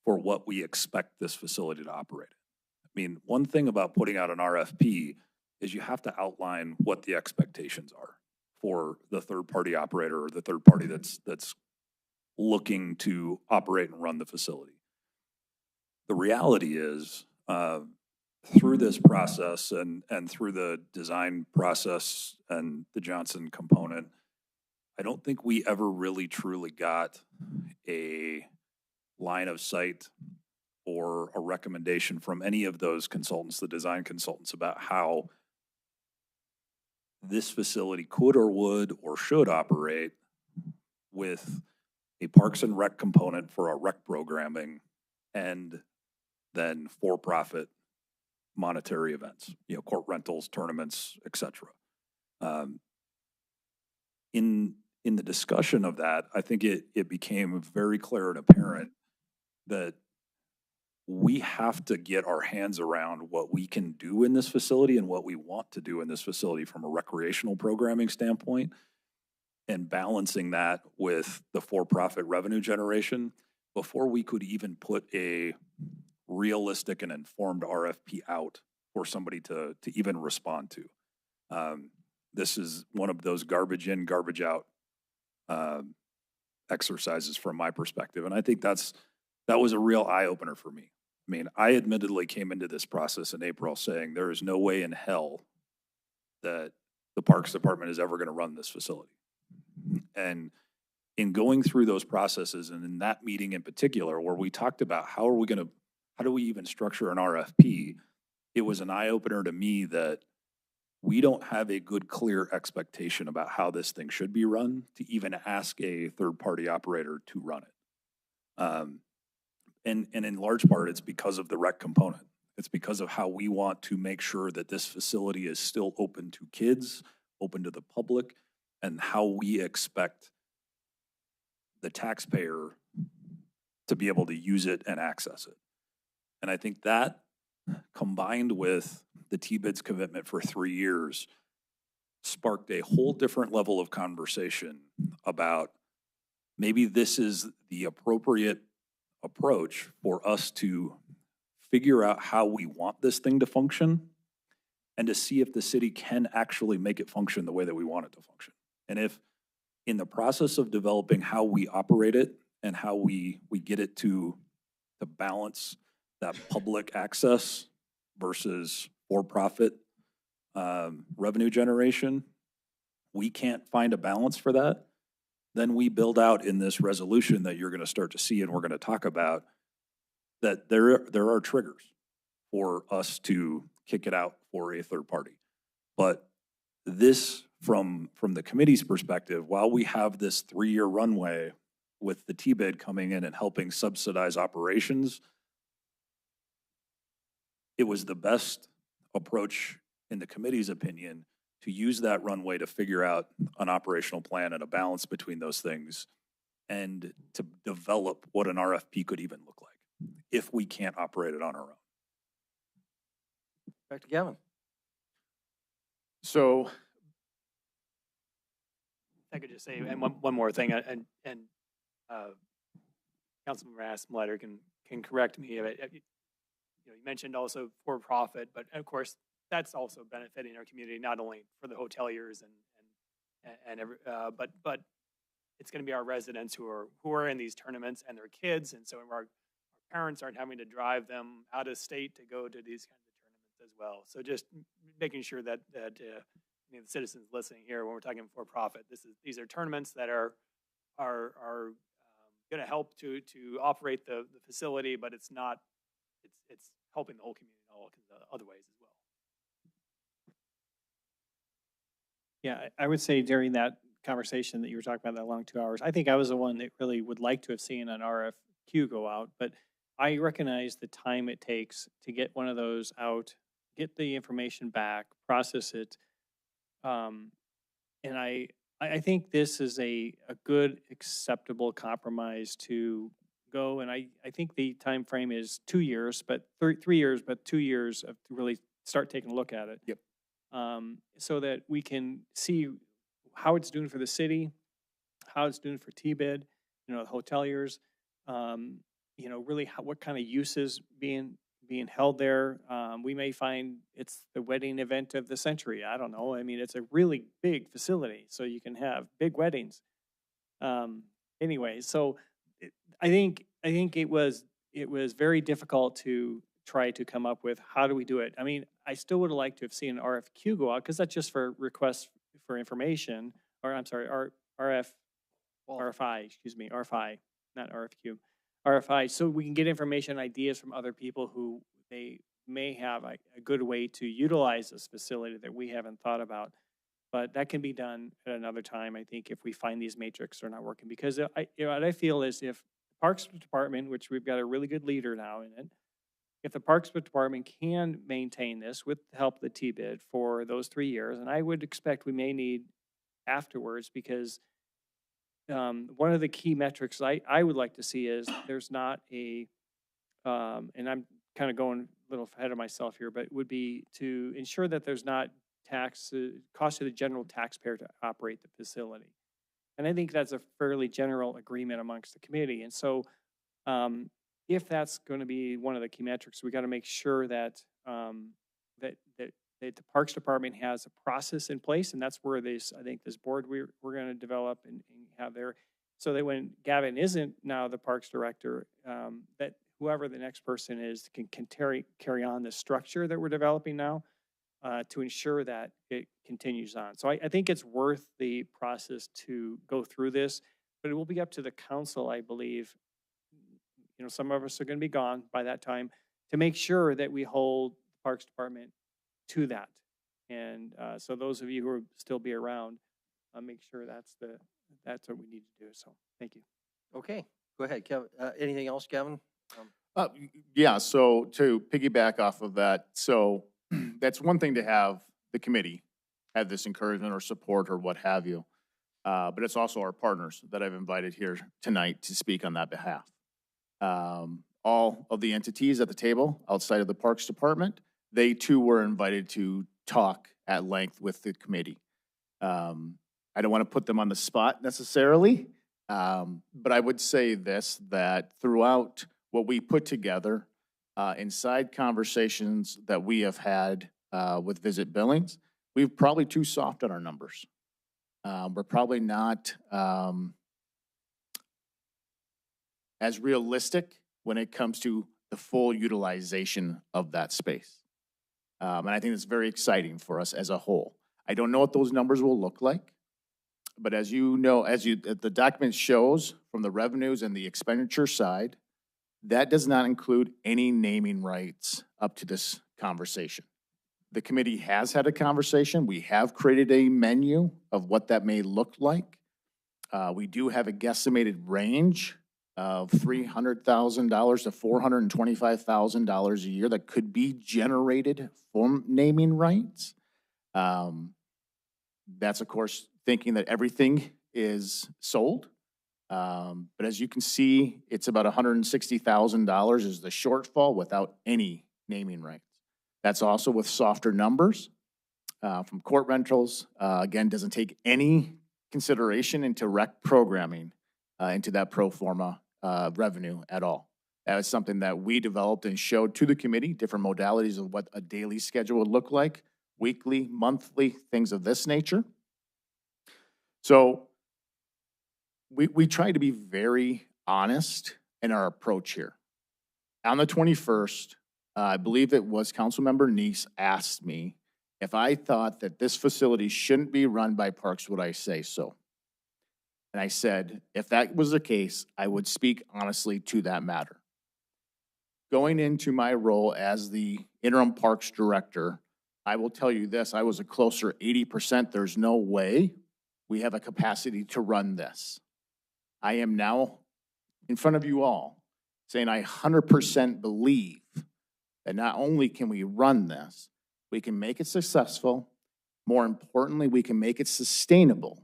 for what we expect this facility to operate. I mean, one thing about putting out an RFP is you have to outline what the expectations are for the third-party operator or the third party that's looking to operate and run the facility. The reality is, through this process and through the design process and the Johnson component, I don't think we ever really truly got a line of sight or a recommendation from any of those consultants, the design consultants, about how this facility could or would or should operate with a Parks and Rec component for our rec programming and then for-profit monetary events, court rentals, tournaments, et cetera. In the discussion of that, I think it became very clear and apparent that we have to get our hands around what we can do in this facility and what we want to do in this facility from a recreational programming standpoint, and balancing that with the for-profit revenue generation before we could even put a realistic and informed RFP out for somebody to even respond to. This is one of those garbage in, garbage out exercises from my perspective. And I think that was a real eye-opener for me. I mean, I admittedly came into this process in April saying there is no way in hell that the Parks Department is ever going to run this facility. And in going through those processes, and in that meeting in particular, where we talked about how do we even structure an RFP, it was an eye-opener to me that we don't have a good, clear expectation about how this thing should be run to even ask a third-party operator to run it. And in large part, it's because of the rec component. It's because of how we want to make sure that this facility is still open to kids, open to the public, and how we expect the taxpayer to be able to use it and access it. And I think that, combined with the T-Bid's commitment for 3 years, sparked a whole different level of conversation about maybe this is the appropriate approach for us to figure out how we want this thing to function and to see if the city can actually make it function the way that we want it to function. And if in the process of developing how we operate it and how we get it to balance that public access versus for-profit revenue generation, we can't find a balance for that, then we build out in this resolution that you're going to start to see and we're going to talk about that there are triggers for us to kick it out for a third party. But this, from the committee's perspective, while we have this 3-year runway with the T-Bid coming in and helping subsidize operations, it was the best approach, in the committee's opinion, to use that runway to figure out an operational plan and a balance between those things and to develop what an RFP could even look like if we can't operate it on our own. Back to Gavin. So, If I could just say, and one more thing, and Councilmember Asmleiter can correct me. You mentioned also for profit, but of course that's also benefiting our community, not only for the hoteliers but it's going to be our residents who are in these tournaments and their kids, and so our parents aren't having to drive them out of state to go to these kinds of tournaments as well. So just making sure that the citizens listening here, when we're talking for profit, these are tournaments that are going to help to operate the facility, but it's helping the whole community in all other ways as well. Yeah, I would say during that conversation that you were talking about, that long 2 hours, I think I was the one that really would like to have seen an RFQ go out, but I recognize the time it takes to get one of those out, get the information back, process it. And I think this is a good, acceptable compromise to go. And I think the time frame is 2 years, but 3 years, but 2 years of to really start taking a look at it. Yep. So that we can see how it's doing for the city, how it's doing for T-Bid, the hoteliers, really what kind of uses being held there. We may find it's the wedding event of the century. I don't know. I mean, it's a really big facility, so you can have big weddings. Anyway, so I think it was very difficult to try to come up with how do we do it. I mean, I still would have liked to have seen an RFQ go out because that's just for requests for information, or I'm sorry, RFI, excuse me, RFI, not RFQ, RFI, so we can get information and ideas from other people who they may have a good way to utilize this facility that we haven't thought about. But that can be done at another time, I think, if we find these matrix are not working. Because what I feel is if the Parks Department, which we've got a really good leader now in it, if the Parks Department can maintain this with the help of the T-bid for those 3 years, and I would expect we may need afterwards, because one of the key metrics I would like to see is there's not a, and I'm kind of going a little ahead of myself here, but would be to ensure that there's not cost to the general taxpayer to operate the facility. And I think that's a fairly general agreement amongst the committee. And so if that's going to be one of the key metrics, we got to make sure that that the Parks Department has a process in place, and that's where I think this board we're going to develop and have there, so that when Gavin isn't now the Parks Director, that whoever the next person is can carry on the structure that we're developing now to ensure that it continues on. So I think it's worth the process to go through this, but it will be up to the council, I believe. You know, some of us are going to be gone by that time, to make sure that we hold the Parks Department to that. And so those of you who will still be around, make sure that's what we need to do. So thank you. Okay, go ahead, Kevin. Anything else, Kevin? Yeah, so to piggyback off of that, so that's one thing to have the committee have this encouragement or support or what have you. But it's also our partners that I've invited here tonight to speak on that behalf. All of the entities at the table outside of the Parks Department, they too were invited to talk at length with the committee. I don't want to put them on the spot necessarily, but I would say this, that throughout what we put together, inside conversations that we have had with Visit Billings, we've probably too soft on our numbers. We're probably not as realistic when it comes to the full utilization of that space. And I think it's very exciting for us as a whole. I don't know what those numbers will look like, but as you know, the document shows from the revenues and the expenditure side, that does not include any naming rights up to this conversation. The committee has had a conversation. We have created a menu of what that may look like. We do have a guesstimated range of $300,000 to $425,000 a year that could be generated from naming rights. That's, of course, thinking that everything is sold. But as you can see, it's about $160,000 is the shortfall without any naming rights. That's also with softer numbers from court rentals. Again, doesn't take any consideration into rec programming into that pro forma revenue at all. That is something that we developed and showed to the committee, different modalities of what a daily schedule would look like, weekly, monthly, things of this nature. So we try to be very honest in our approach here. On the 21st, I believe it was Councilmember Neese asked me if I thought that this facility shouldn't be run by Parks, would I say so? And I said, if that was the case, I would speak honestly to that matter. Going into my role as the interim Parks Director, I will tell you this, I was a closer 80%. There's no way we have a capacity to run this. I am now in front of you all saying I 100% believe that not only can we run this, we can make it successful. More importantly, we can make it sustainable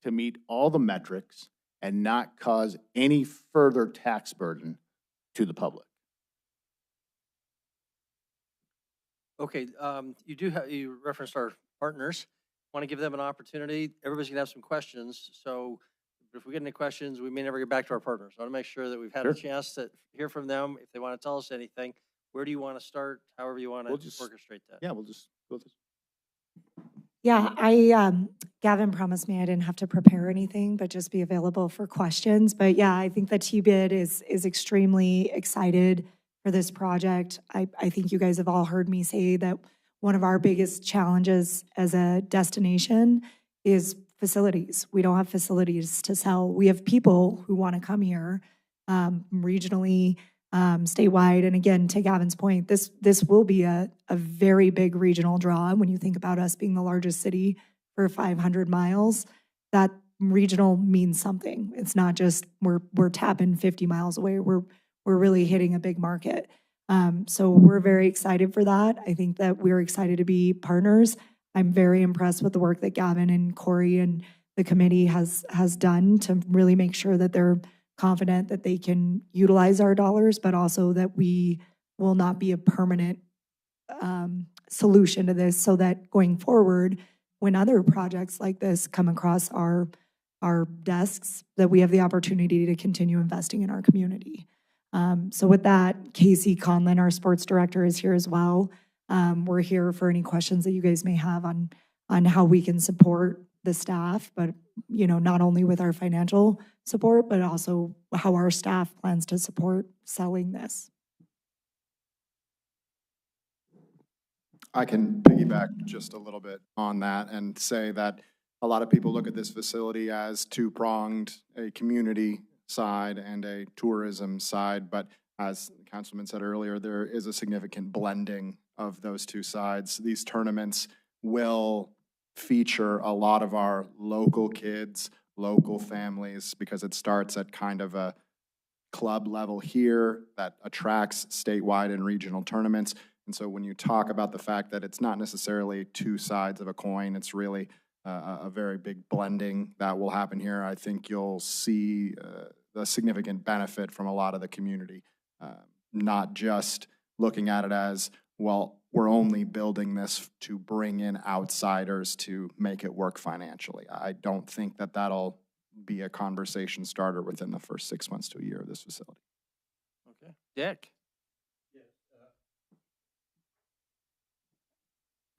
to meet all the metrics and not cause any further tax burden to the public. Okay, you referenced our partners. Want to give them an opportunity. Everybody's gonna have some questions, so if we get any questions, we may never get back to our partners. I want to make sure that we've had a chance to hear from them. If they want to tell us anything, where do you want to start? However you want to orchestrate that. Yeah, we'll just go this. Yeah, Gavin promised me I didn't have to prepare anything, but just be available for questions. But yeah, I think the T-bid is extremely excited for this project. I think you guys have all heard me say that one of our biggest challenges as a destination is facilities. We don't have facilities to sell. We have people who want to come here, regionally, statewide. And again, to Gavin's point, this will be a very big regional draw. When you think about us being the largest city for 500 miles, that regional means something. It's not just we're tapping 50 miles away. We're really hitting a big market. So we're very excited for that. I think that we're excited to be partners. I'm very impressed with the work that Gavin and Corey and the committee has done to really make sure that they're confident that they can utilize our dollars, but also that we will not be a permanent solution to this, so that going forward, when other projects like this come across our desks, that we have the opportunity to continue investing in our community. So with that, Casey Conlin, our sports director, is here as well. We're here for any questions that you guys may have on how we can support the staff, but not only with our financial support, but also how our staff plans to support selling this. I can piggyback just a little bit on that and say that a lot of people look at this facility as two-pronged, a community side and a tourism side, but as the councilman said earlier, there is a significant blending of those two sides. These tournaments will feature a lot of our local kids, local families, because it starts at kind of a club level here that attracts statewide and regional tournaments. And so when you talk about the fact that it's not necessarily two sides of a coin, it's really a very big blending that will happen here. I think you'll see the significant benefit from a lot of the community, not just looking at it as, well, we're only building this to bring in outsiders to make it work financially. I don't think that that'll be a conversation starter within the first 6 months to a year of this facility. Okay. Dick?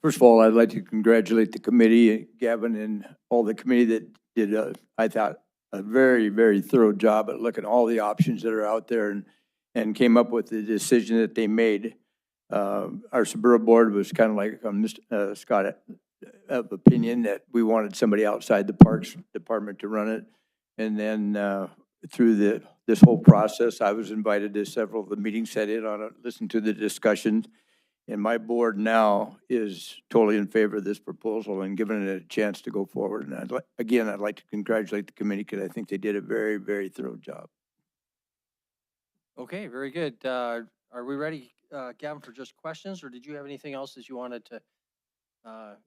First of all, I'd like to congratulate the committee, Gavin, and all the committee that did, I thought, a very, very thorough job at looking at all the options that are out there and came up with the decision that they made. Our Suburban board was kind of like Mr. Scott of opinion that we wanted somebody outside the Parks Department to run it. And then through this whole process, I was invited to several of the meetings, sat in on it, listened to the discussions. And my board now is totally in favor of this proposal and giving it a chance to go forward. And I'd like to congratulate the committee because I think they did a very, very thorough job. Okay, very good. Are we ready, Gavin, for just questions, or did you have anything else that you wanted to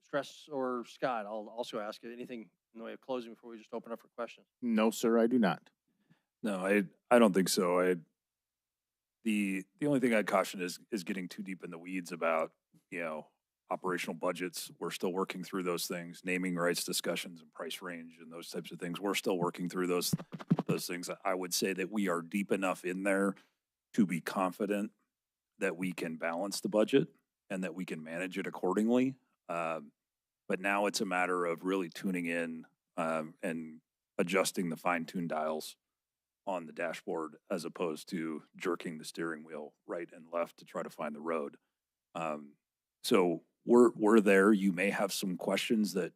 stress? Or Scott, I'll also ask you anything in the way of closing before we just open up for questions. No, sir, I do not. No, I don't think so. The only thing I'd caution is getting too deep in the weeds about, operational budgets. We're still working through those things, naming rights discussions and price range and those types of things. We're still working through those things. I would say that we are deep enough in there to be confident that we can balance the budget and that we can manage it accordingly. But now it's a matter of really tuning in and adjusting the fine-tuned dials on the dashboard as opposed to jerking the steering wheel right and left to try to find the road. So we're there. You may have some questions that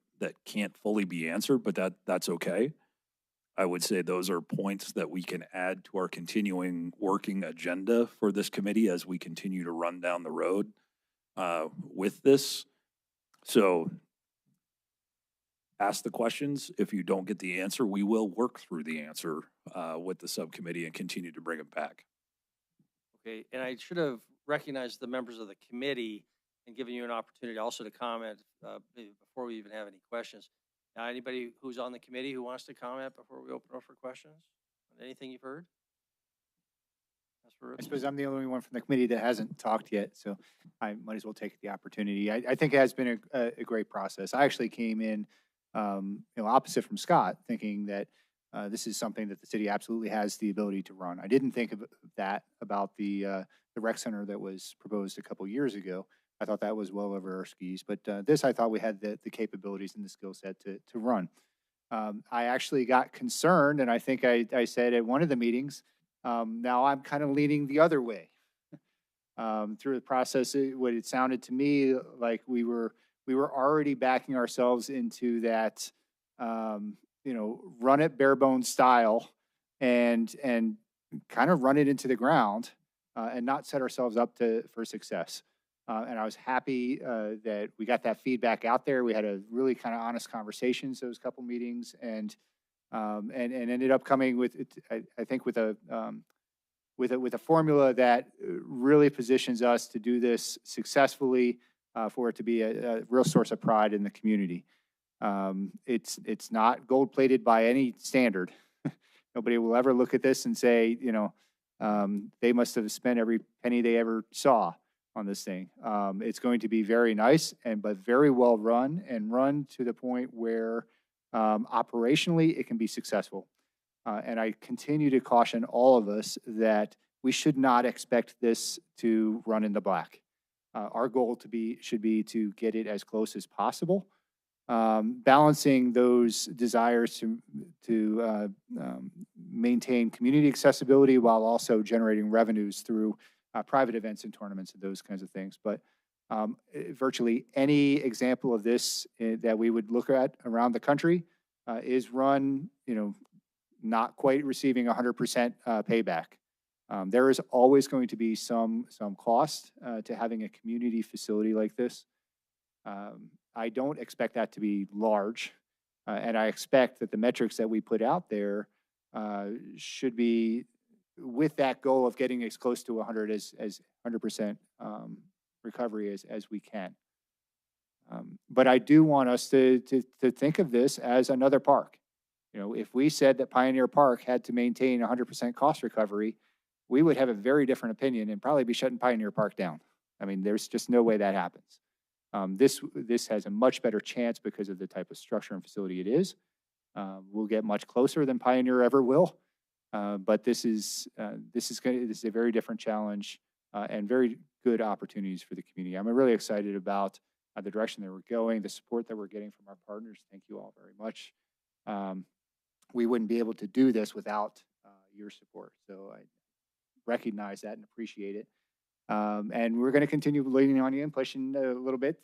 can't fully be answered, but that's okay. I would say those are points that we can add to our continuing working agenda for this committee as we continue to run down the road with this. So ask the questions. If you don't get the answer, we will work through the answer with the subcommittee and continue to bring it back. Okay, and I should have recognized the members of the committee and given you an opportunity also to comment before we even have any questions. Now, anybody who's on the committee who wants to comment before we open up for questions on anything you've heard? I suppose I'm the only one from the committee that hasn't talked yet, so I might as well take the opportunity. I think it has been a great process. I actually came in opposite from Scott, thinking that this is something that the city absolutely has the ability to run. I didn't think of that about the rec center that was proposed a couple years ago. I thought that was well over our skis, but this I thought we had the capabilities and the skill set to run. I actually got concerned, and I think I said at one of the meetings, now I'm kind of leaning the other way. Through the process, what it sounded to me like we were already backing ourselves into that run it bare bones style and kind of run it into the ground and not set ourselves up for success. And I was happy that we got that feedback out there. We had a really kind of honest conversations those couple meetings, and ended up coming with I think with a formula that really positions us to do this successfully, for it to be a real source of pride in the community. It's not gold plated by any standard. Nobody will ever look at this and say, they must have spent every penny they ever saw on this thing. It's going to be very nice but very well run, and run to the point where operationally it can be successful. And I continue to caution all of us that we should not expect this to run in the black. Our goal should be to get it as close as possible, balancing those desires to maintain community accessibility while also generating revenues through private events and tournaments and those kinds of things. But virtually any example of this that we would look at around the country is run, not quite receiving 100% payback. There is always going to be some cost to having a community facility like this. I don't expect that to be large, and I expect that the metrics that we put out there should be with that goal of getting as close to 100% recovery as we can. But I do want us to think of this as another park. If we said that Pioneer Park had to maintain 100% cost recovery, we would have a very different opinion and probably be shutting Pioneer Park down. I mean, there's just no way that happens. This has a much better chance because of the type of structure and facility it is. We'll get much closer than Pioneer ever will, but this is a very different challenge and very good opportunities for the community. I'm really excited about the direction that we're going, the support that we're getting from our partners. Thank you all very much. We wouldn't be able to do this without your support, so I recognize that and appreciate it. And we're going to continue leaning on you and pushing a little bit,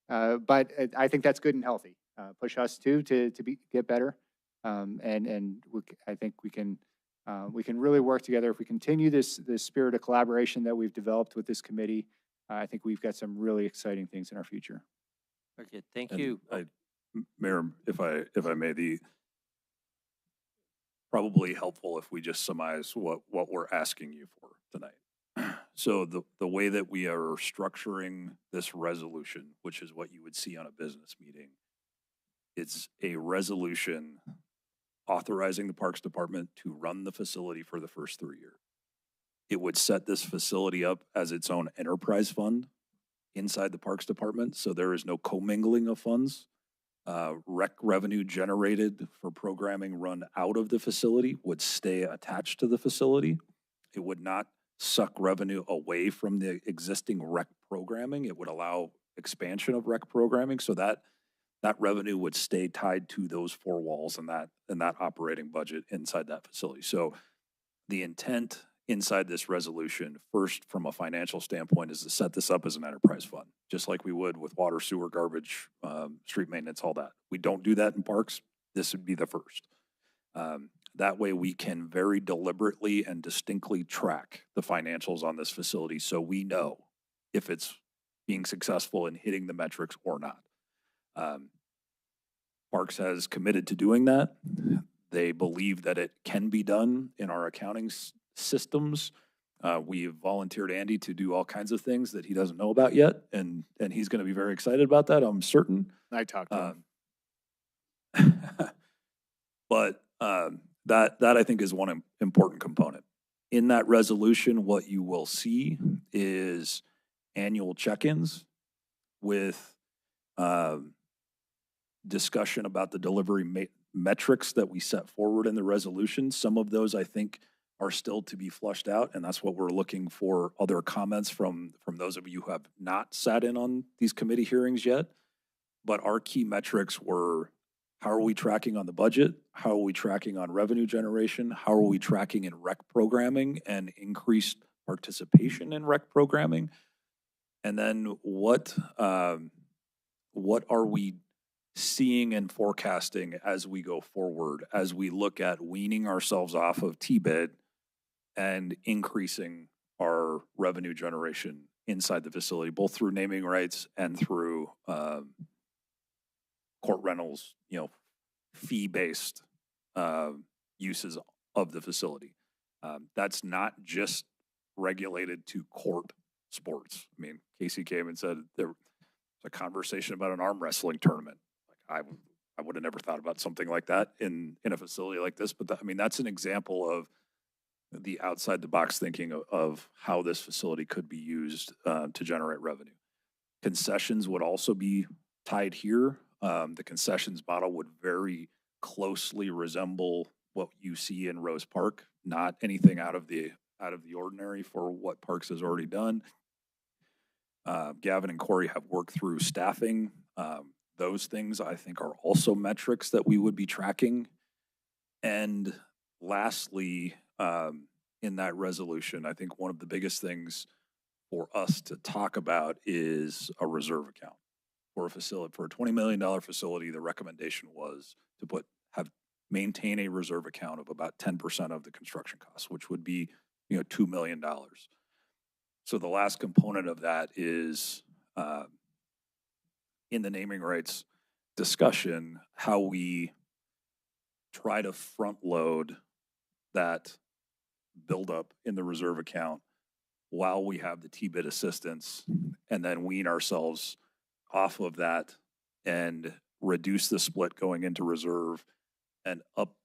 but I think that's good and healthy. Push us too to get better, and I think we can really work together if we continue this spirit of collaboration that we've developed with this committee. I think we've got some really exciting things in our future. Okay, thank you. Mayor, if I may, probably helpful if we just surmise what we're asking you for tonight. So the way that we are structuring this resolution, which is what you would see on a business meeting, it's a resolution authorizing the Parks Department to run the facility for the first 3 years. It would set this facility up as its own enterprise fund inside the Parks Department, so there is no commingling of funds. Rec revenue generated for programming run out of the facility would stay attached to the facility. It would not suck revenue away from the existing rec programming. It would allow expansion of rec programming, so that revenue would stay tied to those four walls and that operating budget inside that facility. So the intent inside this resolution, first from a financial standpoint, is to set this up as an enterprise fund, just like we would with water, sewer, garbage, street maintenance, all that. We don't do that in parks. This would be the first. That way we can very deliberately and distinctly track the financials on this facility so we know if it's being successful in hitting the metrics or not. Parks has committed to doing that. They believe that it can be done in our accounting systems. We've volunteered Andy to do all kinds of things that he doesn't know about yet, and he's going to be very excited about that, I'm certain. I talked to him. But that I think is one important component. In that resolution, what you will see is annual check-ins with discussion about the delivery metrics that we set forward in the resolution. Some of those I think are still to be flushed out, and that's what we're looking for other comments from those of you who have not sat in on these committee hearings yet. But our key metrics were: how are we tracking on the budget? How are we tracking on revenue generation? How are we tracking in rec programming and increased participation in rec programming? And then what are we seeing and forecasting as we go forward, as we look at weaning ourselves off of T-bid and increasing our revenue generation inside the facility, both through naming rights and through court rentals, fee-based uses of the facility. That's not just regulated to court sports. I mean, Casey came and said there was a conversation about an arm wrestling tournament. Like I would have never thought about something like that in a facility like this, but that's an example of the outside the box thinking of how this facility could be used to generate revenue. Concessions would also be tied here. The concessions model would very closely resemble what you see in Rose Park, not anything out of the ordinary for what Parks has already done. Gavin and Corey have worked through staffing. Those things I think are also metrics that we would be tracking. And lastly, in that resolution, I think one of the biggest things for us to talk about is a reserve account for a facility. For a $20 million facility, the recommendation was to maintain a reserve account of about 10% of the construction costs, which would be, $2 million. So the last component of that is in the naming rights discussion, how we try to front load that buildup in the reserve account while we have the T-bid assistance, and then wean ourselves off of that and reduce the split going into reserve and up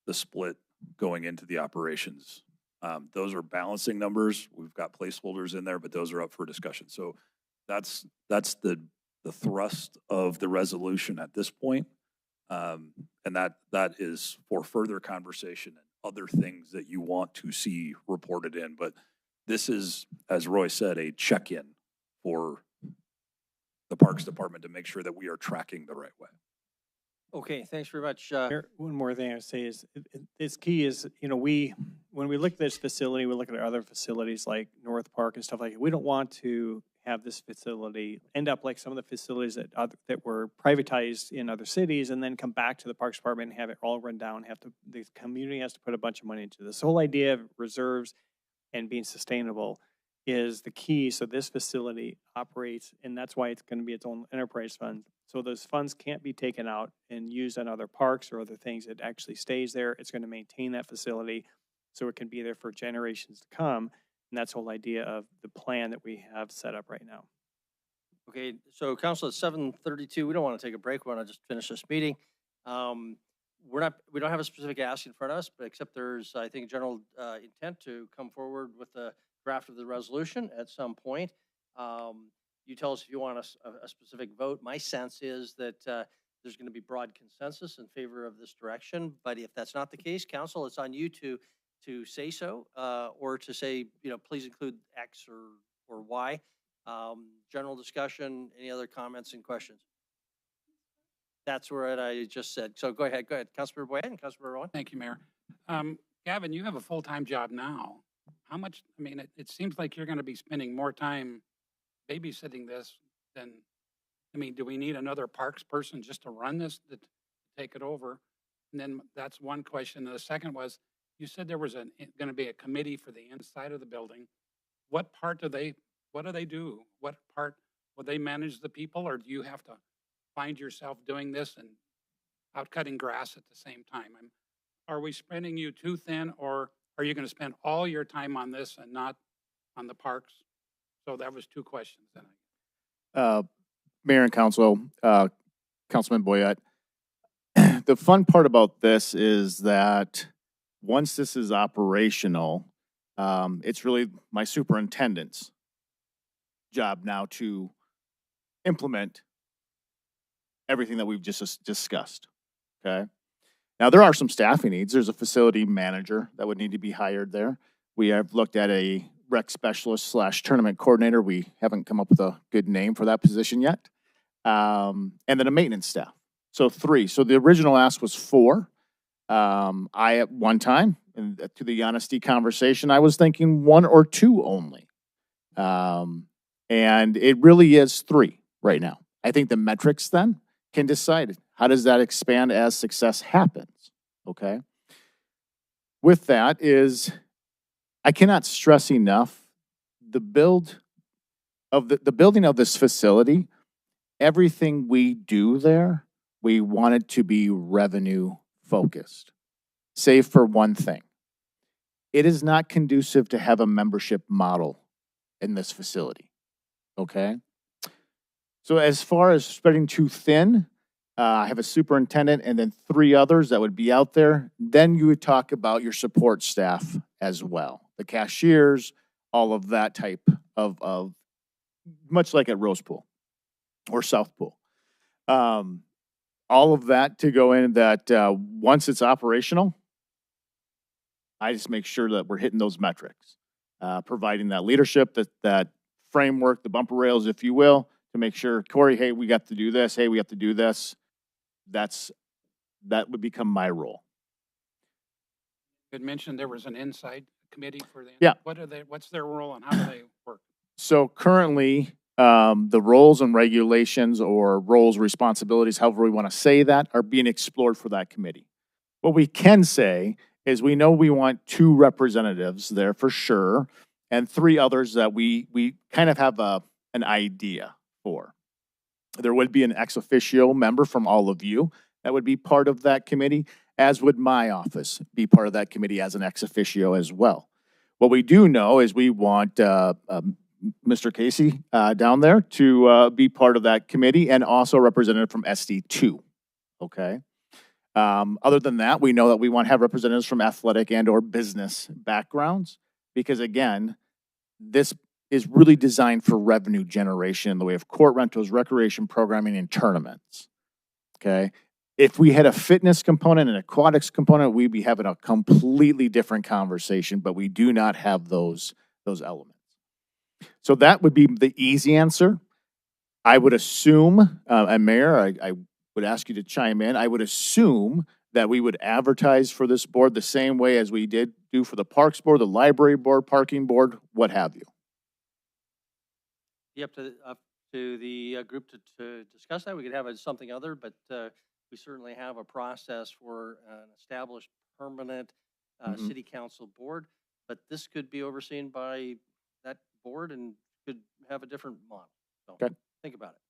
the split going into the operations. Those are balancing numbers. We've got placeholders in there, but those are up for discussion. So that's the thrust of the resolution at this point. And that is for further conversation and other things that you want to see reported in. But this is, as Roy said, a check-in for the Parks Department to make sure that we are tracking the right way. Okay, thanks very much. One more thing I would say is, it's key is, when we look at this facility, we look at other facilities like North Park and stuff like that. We don't want to have this facility end up like some of the facilities that were privatized in other cities and then come back to the Parks Department and have it all run down. The community has to put a bunch of money into this. The whole idea of reserves and being sustainable is the key. So this facility operates, and that's why it's going to be its own enterprise fund. So those funds can't be taken out and used on other parks or other things. It actually stays there. It's going to maintain that facility so it can be there for generations to come. And that's the whole idea of the plan that we have set up right now. Okay, so Council, it's 7:32. We don't want to take a break. We want to just finish this meeting. We don't have a specific ask in front of us, but except there's, I think, general intent to come forward with the draft of the resolution at some point. You tell us if you want a specific vote. My sense is that there's going to be broad consensus in favor of this direction. But if that's not the case, Council, it's on you to say so or to say, please include X or Y. General discussion. Any other comments and questions? That's what I just said. So go ahead, Councilmember Boyd and Councilmember Rowan. Thank you, Mayor. Gavin, you have a full-time job now. How much, it seems like you're going to be spending more time babysitting this than, do we need another parks person just to run this, to take it over? And then that's one question. And the second was, you said there was going to be a committee for the inside of the building. What do they do? What part, will they manage the people, or do you have to find yourself doing this and out cutting grass at the same time? Are we spreading you too thin, or are you going to spend all your time on this and not on the parks? So that was two questions. Mayor and Council, Councilman Boyette, the fun part about this is that once this is operational, it's really my superintendent's job now to implement everything that we've just discussed, okay? Now, there are some staffing needs. There's a facility manager that would need to be hired there. We have looked at a rec specialist / tournament coordinator. We haven't come up with a good name for that position yet. And then a maintenance staff. So 3. So the original ask was 4. I, at one time, and to the honesty conversation, I was thinking 1 or 2 only. And it really is 3 right now. I think the metrics then can decide how does that expand as success happens, okay? With that is, I cannot stress enough, the building of this facility, everything we do there, we want it to be revenue focused, save for one thing. It is not conducive to have a membership model in this facility, okay? So as far as spreading too thin, I have a superintendent and then 3 others that would be out there. Then you would talk about your support staff as well, the cashiers, all of that type of much like at Rose Pool or South Pool. All of that to go in that once it's operational, I just make sure that we're hitting those metrics, providing that leadership, that framework, the bumper rails, if you will, to make sure, Corey, hey, we got to do this. Hey, we have to do this. That would become my role. You had mentioned there was an inside committee for the. Yeah. What's their role and how do they work? So currently, the roles and regulations or roles, responsibilities, however we want to say that, are being explored for that committee. What we can say is we know we want 2 representatives there for sure, and 3 others that we kind of have an idea for. There would be an ex officio member from all of you that would be part of that committee, as would my office be part of that committee as an ex officio as well. What we do know is we want Mr. Casey down there to be part of that committee and also a representative from SD2, okay? Other than that, we know that we want to have representatives from athletic and or business backgrounds because, again, this is really designed for revenue generation in the way of court rentals, recreation programming, and tournaments, okay? If we had a fitness component and aquatics component, we'd be having a completely different conversation, but we do not have those elements. So that would be the easy answer. I would assume, and Mayor, I would ask you to chime in, I would assume that we would advertise for this board the same way as we did do for the Parks Board, the Library Board, Parking Board, what have you. Up to the group to discuss that. We could have something other, but we certainly have a process for an established permanent city council board. But this could be overseen by that board and could have a different model. So think about it.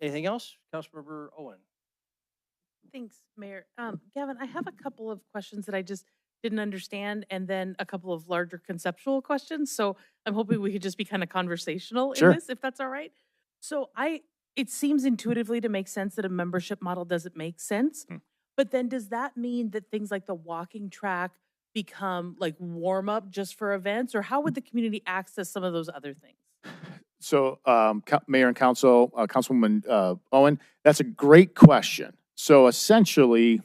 Anything else, Councilmember Owen? Thanks, Mayor. Gavin, I have a couple of questions that I just didn't understand, and then a couple of larger conceptual questions. So I'm hoping we could just be kind of conversational in this, if that's all right. So it seems intuitively to make sense that a membership model doesn't make sense. But then does that mean that things like the walking track become like warm up just for events, or how would the community access some of those other things? So, Mayor and Council, Councilwoman Owen, that's a great question. So essentially,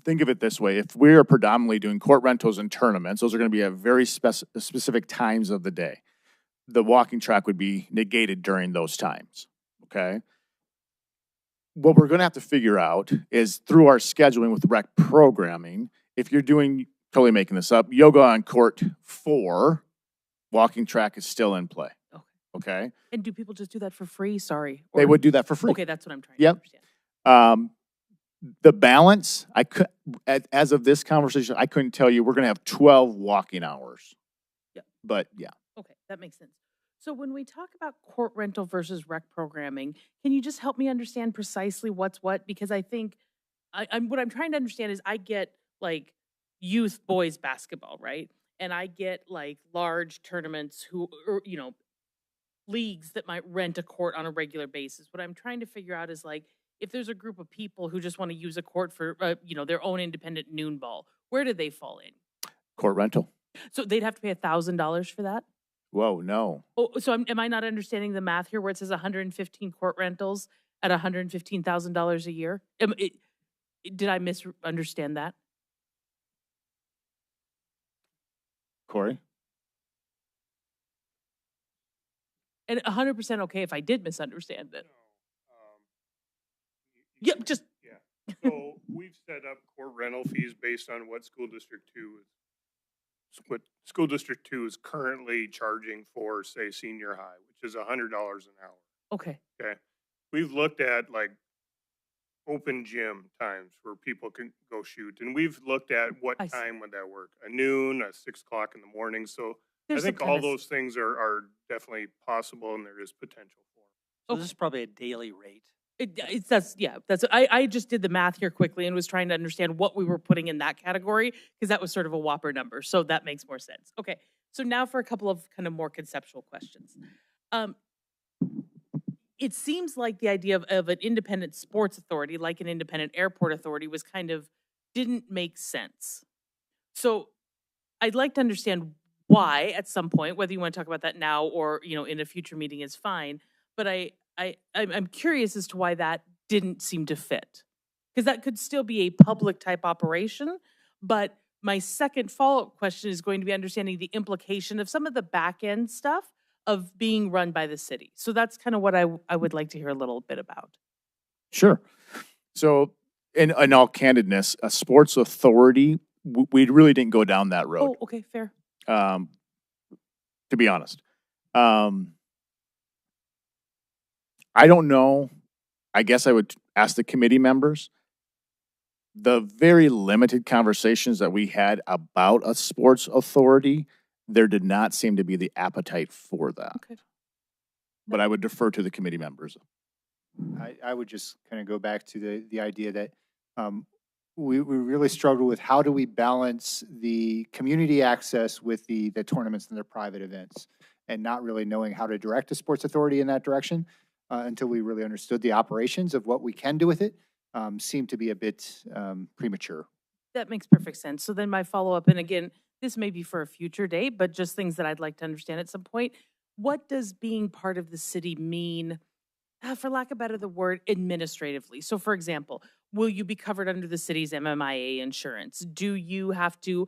think of it this way. If we are predominantly doing court rentals and tournaments, those are going to be at very specific times of the day. The walking track would be negated during those times, okay? What we're going to have to figure out is through our scheduling with rec programming, if you're doing, totally making this up, yoga on court 4, walking track is still in play, okay? And do people just do that for free? Sorry. They would do that for free. Okay, that's what I'm trying to understand. The balance, as of this conversation, I couldn't tell you, we're going to have 12 walking hours. Yeah. But yeah. Okay, that makes sense. So when we talk about court rental versus rec programming, can you just help me understand precisely what's what? Because I think what I'm trying to understand is I get like youth boys basketball, right? And I get like large tournaments leagues that might rent a court on a regular basis. What I'm trying to figure out is like, if there's a group of people who just want to use a court for, their own independent noon ball, where do they fall in? Court rental. So they'd have to pay $1,000 for that? Whoa, no. Oh, so am I not understanding the math here where it says 115 court rentals at $115,000 a year? Did I misunderstand that? Corey? And 100% okay if I did misunderstand it. Yep, just. Yeah. So we've set up court rental fees based on what School District 2 is currently charging for, say, senior high, which is $100 an hour. Okay. Okay. We've looked at like open gym times where people can go shoot. And we've looked at what I see. time would that work? A noon, a 6 o'clock in the morning. So There's I think some all kinda s- those things are definitely possible and there is potential for 'em. So this is probably a daily rate. It's I just did the math here quickly and was trying to understand what we were putting in that category because that was sort of a whopper number. So that makes more sense. Okay. So now for a couple of kind of more conceptual questions. Um, it seems like the idea of an independent sports authority, like an independent airport authority, was kind of didn't make sense. So I'd like to understand why at some point, whether you want to talk about that now or, in a future meeting is fine. But I'm curious as to why that didn't seem to fit. Because that could still be a public type operation. But my second follow-up question is going to be understanding the implication of some of the back end stuff of being run by the city. So that's kind of what I would like to hear a little bit about. Sure. So, in all candidness, a sports authority, we really didn't go down that road, Oh, okay, fair. to be honest. I don't know. I guess I would ask the committee members. The very limited conversations that we had about a sports authority, there did not seem to be the appetite for that. Okay. But I would defer to the committee members. I would just kind of go back to the idea that we really struggle with how do we balance the community access with the tournaments and their private events, and not really knowing how to direct a sports authority in that direction until we really understood the operations of what we can do with it. Seemed to be a bit premature. That makes perfect sense. So then my follow-up, and again, this may be for a future date, but just things that I'd like to understand at some point. What does being part of the city mean, for lack of better the word, administratively? So for example, will you be covered under the city's MMIA insurance? Do you have to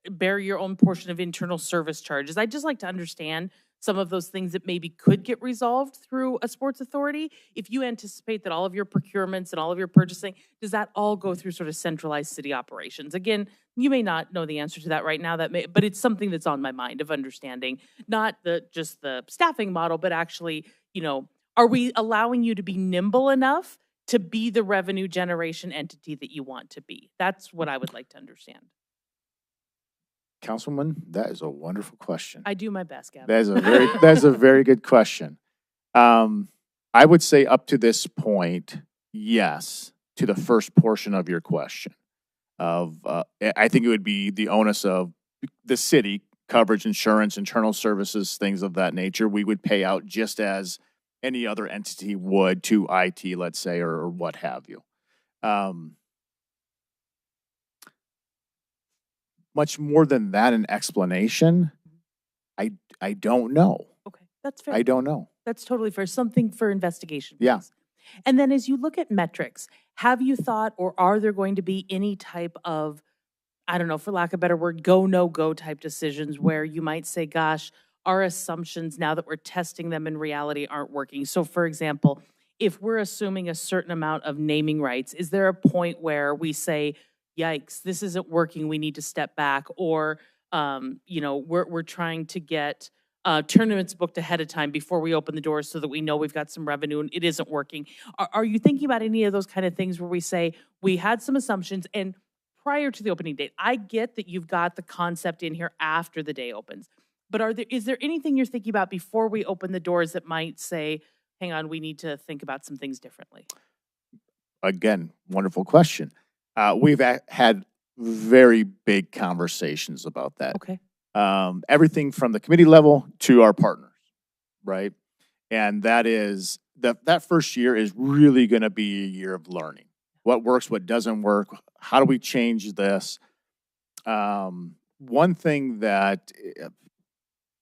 bear your own portion of internal service charges? I'd just like to understand some of those things that maybe could get resolved through a sports authority. If you anticipate that all of your procurements and all of your purchasing, does that all go through sort of centralized city operations? Again, you may not know the answer to that right now, but it's something that's on my mind of understanding, not just the staffing model, but actually, are we allowing you to be nimble enough to be the revenue generation entity that you want to be? That's what I would like to understand. Councilman, that is a wonderful question. I do my best, Gavin. That's a very good question. I would say up to this point, yes, to the first portion of your question. I think it would be the onus of the city, coverage, insurance, internal services, things of that nature. We would pay out just as any other entity would to IT, let's say, or what have you. Much more than that, an explanation, I don't know. Okay, that's fair. I don't know. That's totally fair. Something for investigation. Yeah. Please. And then as you look at metrics, have you thought, or are there going to be any type of, I don't know, for lack of a better word, go, no go type decisions where you might say, gosh, our assumptions now that we're testing them in reality aren't working? So for example, if we're assuming a certain amount of naming rights, is there a point where we say, yikes, this isn't working, we need to step back? Or, we're trying to get tournaments booked ahead of time before we open the doors so that we know we've got some revenue and it isn't working. Are you thinking about any of those kind of things where we say, we had some assumptions and prior to the opening date, I get that you've got the concept in here after the day opens, but is there anything you're thinking about before we open the doors that might say, hang on, we need to think about some things differently? Again, wonderful question. We've had very big conversations about that. Okay. Everything from the committee level to our partners, right? And that is that first year is really going to be a year of learning. What works, what doesn't work, how do we change this? One thing that,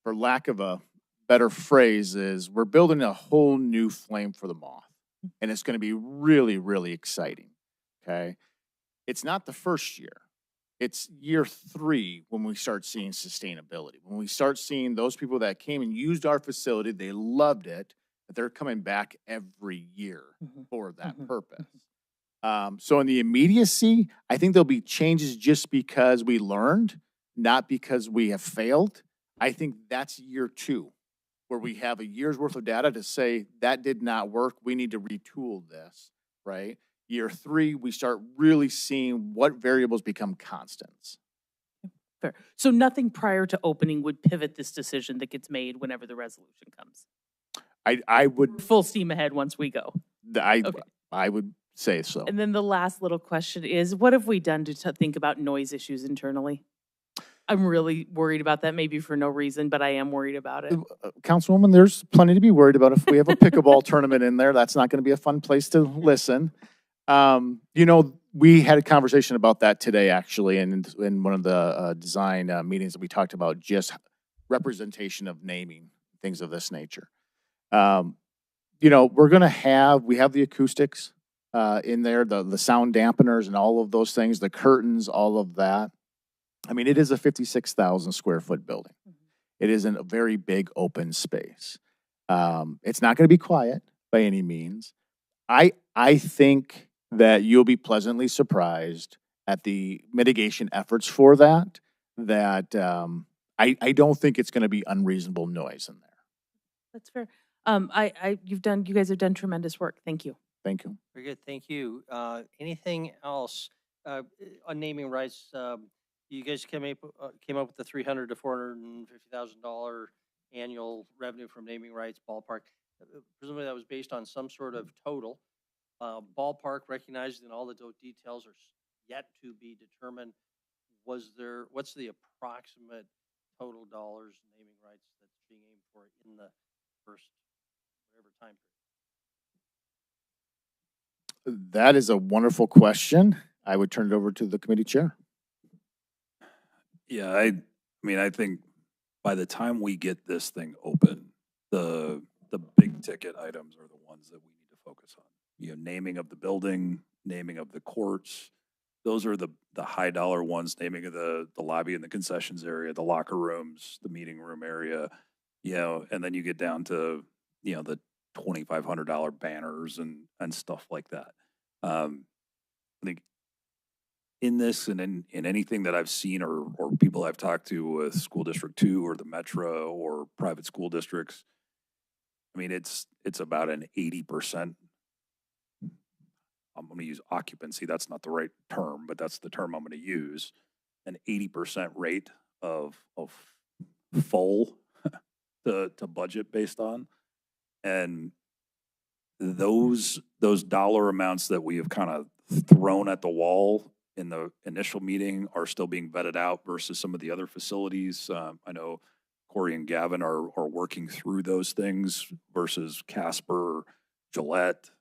for lack of a better phrase, is we're building a whole new flame for the moth. And it's going to be really, really exciting, okay? It's not the first year. It's year 3 when we start seeing sustainability. When we start seeing those people that came and used our facility, they loved it, but they're coming back every year for that purpose. So in the immediacy, I think there'll be changes just because we learned, not because we have failed. I think that's year 2, where we have a year's worth of data to say that did not work. We need to retool this, right? Year 3, we start really seeing what variables become constants. Fair. So nothing prior to opening would pivot this decision that gets made whenever the resolution comes. I would, Full steam ahead once we go. Okay. I would say so. And then the last little question is, what have we done to think about noise issues internally? I'm really worried about that, maybe for no reason, but I am worried about it. Councilwoman, there's plenty to be worried about. If we have a pickleball tournament in there, that's not going to be a fun place to listen. You know, we had a conversation about that today, actually, and in one of the design meetings that we talked about just representation of naming, things of this nature. You know, we have the acoustics in there, the sound dampeners and all of those things, the curtains, all of that. I mean, it is a 56,000 square foot building. It isn't a very big open space. It's not going to be quiet by any means. I think that you'll be pleasantly surprised at the mitigation efforts for that. I don't think it's going to be unreasonable noise in there. That's fair. You guys have done tremendous work. Thank you. Thank you. Very good, thank you. Anything else on naming rights? You guys came up with the $300,000 to $450,000 annual revenue from naming rights ballpark. Presumably that was based on some sort of total. Ballpark, recognizing that all the details are yet to be determined. What's the approximate total dollars naming rights that's being aimed for in the first whatever time period? That is a wonderful question. I would turn it over to the committee chair. Yeah, I mean, I think by the time we get this thing open, the big ticket items are the ones that we need to focus on. You know, naming of the building, naming of the courts. Those are the high dollar ones, naming of the lobby and the concessions area, the locker rooms, the meeting room area, you know, and then you get down to, you know, the $2,500 banners and stuff like that. I think in this and in anything that I've seen or people I've talked to with School District 2 or the Metro or private school districts, I mean, it's about an 80%. I'm going to use occupancy. That's not the right term, but that's the term I'm going to use. An 80% rate of full to budget based on. And those dollar amounts that we have kind of thrown at the wall in the initial meeting are still being vetted out versus some of the other facilities. I know Corey and Gavin are working through those things versus Casper, Gillette,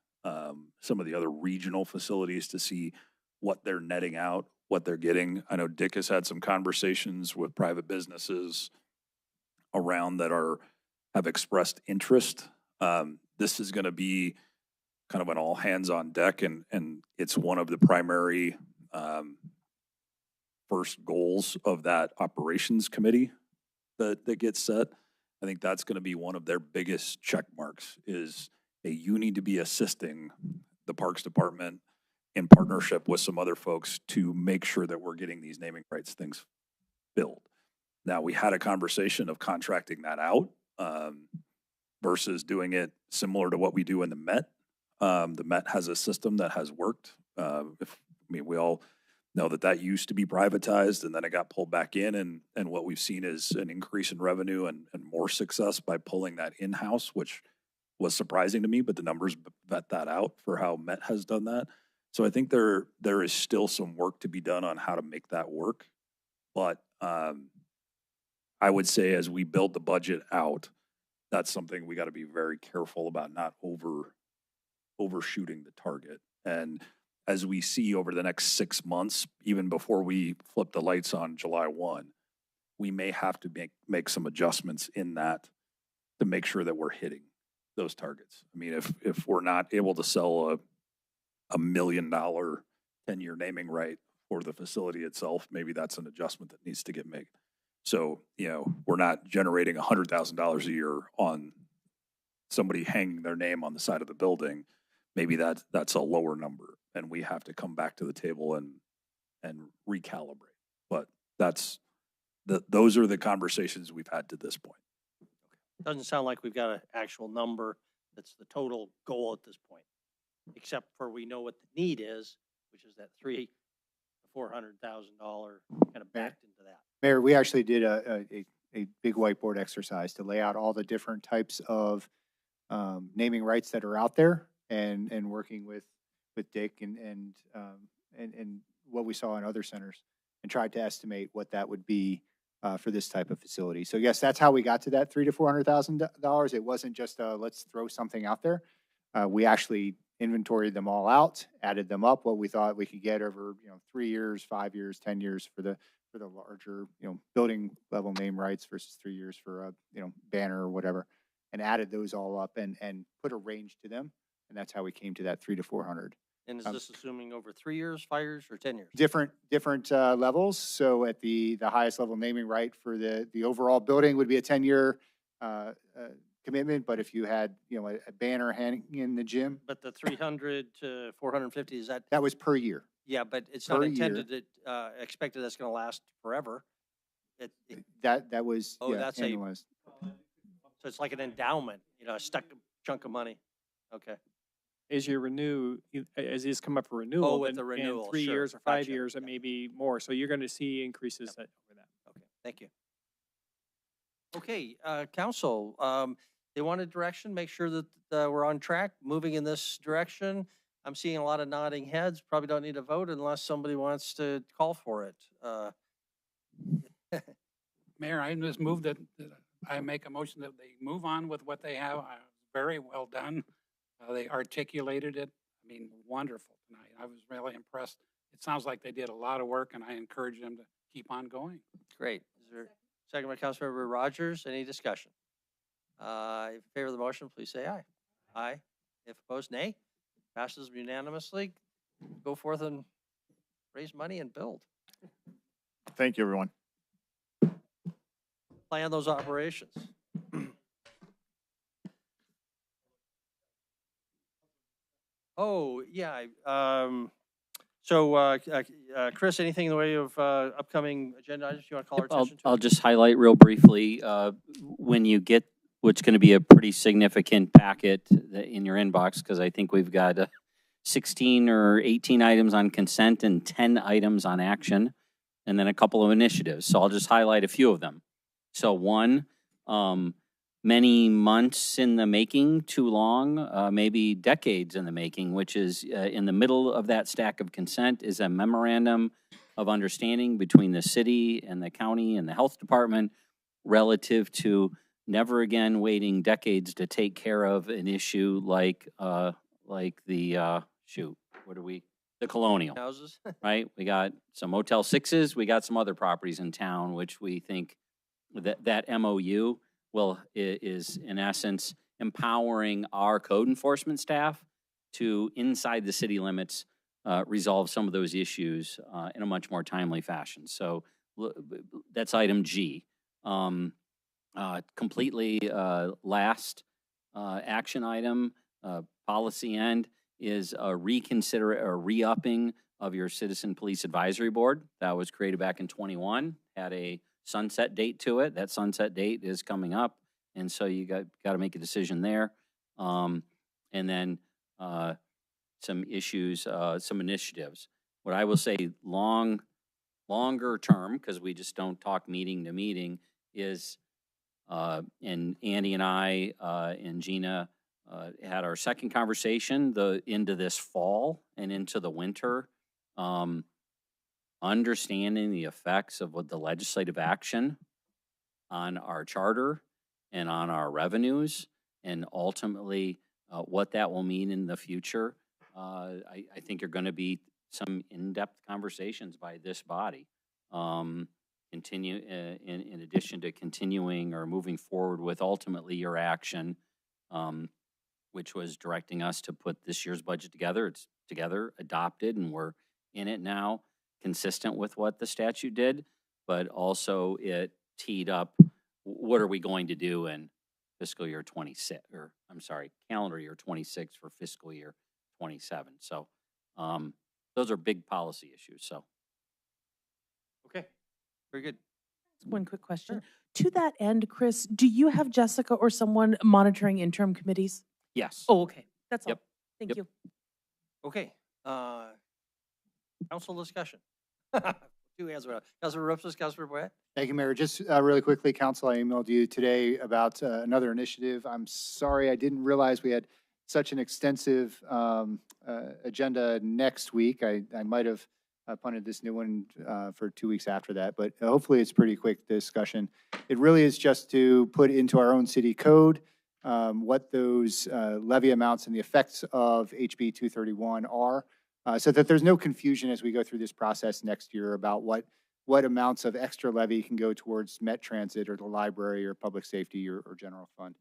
some of the other regional facilities to see what they're netting out, what they're getting. I know Dick has had some conversations with private businesses around that have expressed interest. This is going to be kind of an all hands on deck, and it's one of the primary first goals of that operations committee that gets set. I think that's going to be one of their biggest check marks is, hey, you need to be assisting the Parks Department in partnership with some other folks to make sure that we're getting these naming rights things filled. Now, we had a conversation of contracting that out versus doing it similar to what we do in the Met. The Met has a system that has worked. We all know that used to be privatized and then it got pulled back in. And what we've seen is an increase in revenue and more success by pulling that in-house, which was surprising to me, but the numbers vet that out for how Met has done that. So I think there is still some work to be done on how to make that work. But I would say as we build the budget out, that's something we got to be very careful about not overshooting the target. And as we see over the next 6 months, even before we flip the lights on July 1, we may have to make some adjustments in that to make sure that we're hitting those targets. I mean, if we're not able to sell a $1 million 10-year naming right for the facility itself, maybe that's an adjustment that needs to get made. So, you know, we're not generating $100,000 a year on somebody hanging their name on the side of the building. Maybe that's a lower number, and we have to come back to the table and recalibrate. But those are the conversations we've had to this point. Doesn't sound like we've got an actual number that's the total goal at this point. except for we know what the need is, which is that $300,000 to $400,000 kind of backed into that. Mayor, we actually did a big whiteboard exercise to lay out all the different types of naming rights that are out there, and working with Dick and what we saw in other centers, and tried to estimate what that would be for this type of facility. So yes, that's how we got to that $300,000 to $400,000. It wasn't just let's throw something out there. We actually inventoried them all out, added them up, what we thought we could get over 3 years, 5 years, 10 years for the larger building level name rights versus 3 years for a banner or whatever, and added those all up and put a range to them, and that's how we came to that 300 to 400. And is this assuming over 3 years, 5 years, or 10 years? Different levels. So at the highest level naming right for the overall building would be a 10-year commitment. But if you had a banner hanging in the gym, But the 300 to 450, is that? that was per year. Yeah, but it's Per not year. intended expected that's going to last forever. That was That's annualized. so it's like an endowment, a stuck chunk of money. Okay. As you renew, as these come up for renewal, with the then renewal, in 3 sure. years or 5 Gotcha. years, it may be more. So you're going to see increases over that. Okay, thank you. Okay, council, they wanted direction, make sure that we're on track, moving in this direction. I'm seeing a lot of nodding heads, probably don't need a vote unless somebody wants to call for it. Mayor, I just move that I make a motion that they move on with what they have. Very well done. They articulated it. I mean, wonderful tonight. I was really impressed. It sounds like they did a lot of work, and I encourage them to keep on going. Great. Is there a second by Councilmember Rogers? Any discussion? In favor of the motion, please say aye. Aye. If opposed, nay. Passes unanimously. Go forth and raise money and build. Thank you, everyone. Plan those operations. Oh, yeah. So, Chris, anything in the way of upcoming agenda items you want to call our attention to? I'll just highlight real briefly, when you get what's going to be a pretty significant packet in your inbox, because I think we've got 16 or 18 items on consent and 10 items on action, and then a couple of initiatives. So I'll just highlight a few of them. So one, many months in the making, too long, maybe decades in the making, which is in the middle of that stack of consent is a memorandum of understanding between the city and the county and the health department relative to never again waiting decades to take care of an issue like the the Colonial, Houses. right? We got some Motel 6s, we got some other properties in town, which we think that MOU is in essence empowering our code enforcement staff to, inside the city limits, resolve some of those issues in a much more timely fashion. So that's item G. Completely last action item, policy end, is a re-upping of your Citizen Police Advisory Board. That was created back in 21, had a sunset date to it. That sunset date is coming up, and so you got to make a decision there. And then some issues, some initiatives. What I will say longer term, because we just don't talk meeting to meeting, is, and Andy and I and Gina had our second conversation into this fall and into the winter, understanding the effects of what the legislative action on our charter and on our revenues, and ultimately what that will mean in the future. I think are going to be some in-depth conversations by this body. Continue in addition to continuing or moving forward with ultimately your action, which was directing us to put this year's budget together. It's together, adopted, and we're in it now, consistent with what the statute did, but also it teed up what are we going to do in fiscal year 26, or I'm sorry, calendar year 26 for fiscal year 27. So those are big policy issues. So. Okay, very good. One quick question. Sure. To that end, Chris, do you have Jessica or someone monitoring interim committees? Yes. Oh, okay. That's all. Yep. Thank Yep. you. Okay, council discussion. Two hands went up. Councilor Rupes, Councilor Boyette? Thank you, Mayor. Just really quickly, Council, I emailed you today about another initiative. I'm sorry, I didn't realize we had such an extensive agenda next week. I might have punted this new one for 2 weeks after that, but hopefully it's pretty quick discussion. It really is just to put into our own city code what those levy amounts and the effects of HB 231 are, so that there's no confusion as we go through this process next year about what amounts of extra levy can go towards Met Transit or the library or public safety or general fund.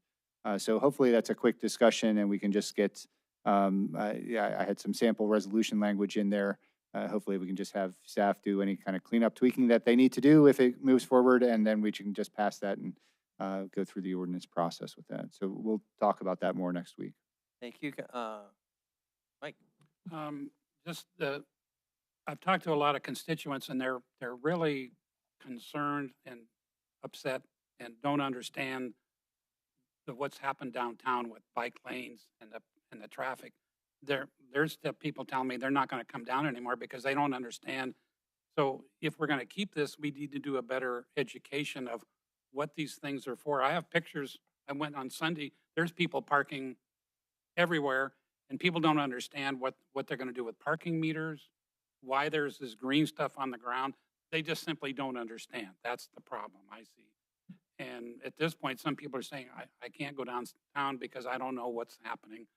So hopefully that's a quick discussion and we can just get, yeah, I had some sample resolution language in there. Hopefully we can just have staff do any kind of cleanup tweaking that they need to do if it moves forward, and then we can just pass that and go through the ordinance process with that. So we'll talk about that more next week. Thank you. Mike? I've talked to a lot of constituents and they're really concerned and upset and don't understand what's happened downtown with bike lanes and the traffic. There's the people telling me they're not going to come down anymore because they don't understand. So if we're going to keep this, we need to do a better education of what these things are for. I have pictures. I went on Sunday. There's people parking everywhere, and people don't understand what they're going to do with parking meters, why there's this green stuff on the ground. They just simply don't understand. That's the problem I see. And at this point, some people are saying, I can't go downtown because I don't know what's happening.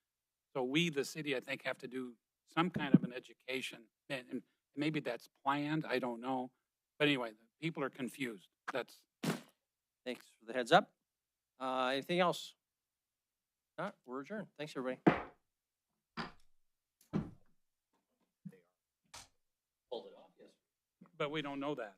So we, the city, I think, have to do some kind of an education. And maybe that's planned, I don't know. But anyway, the people are confused. Thanks for the heads up. Anything else? Not, we're adjourned. Thanks, everybody. But we don't know that.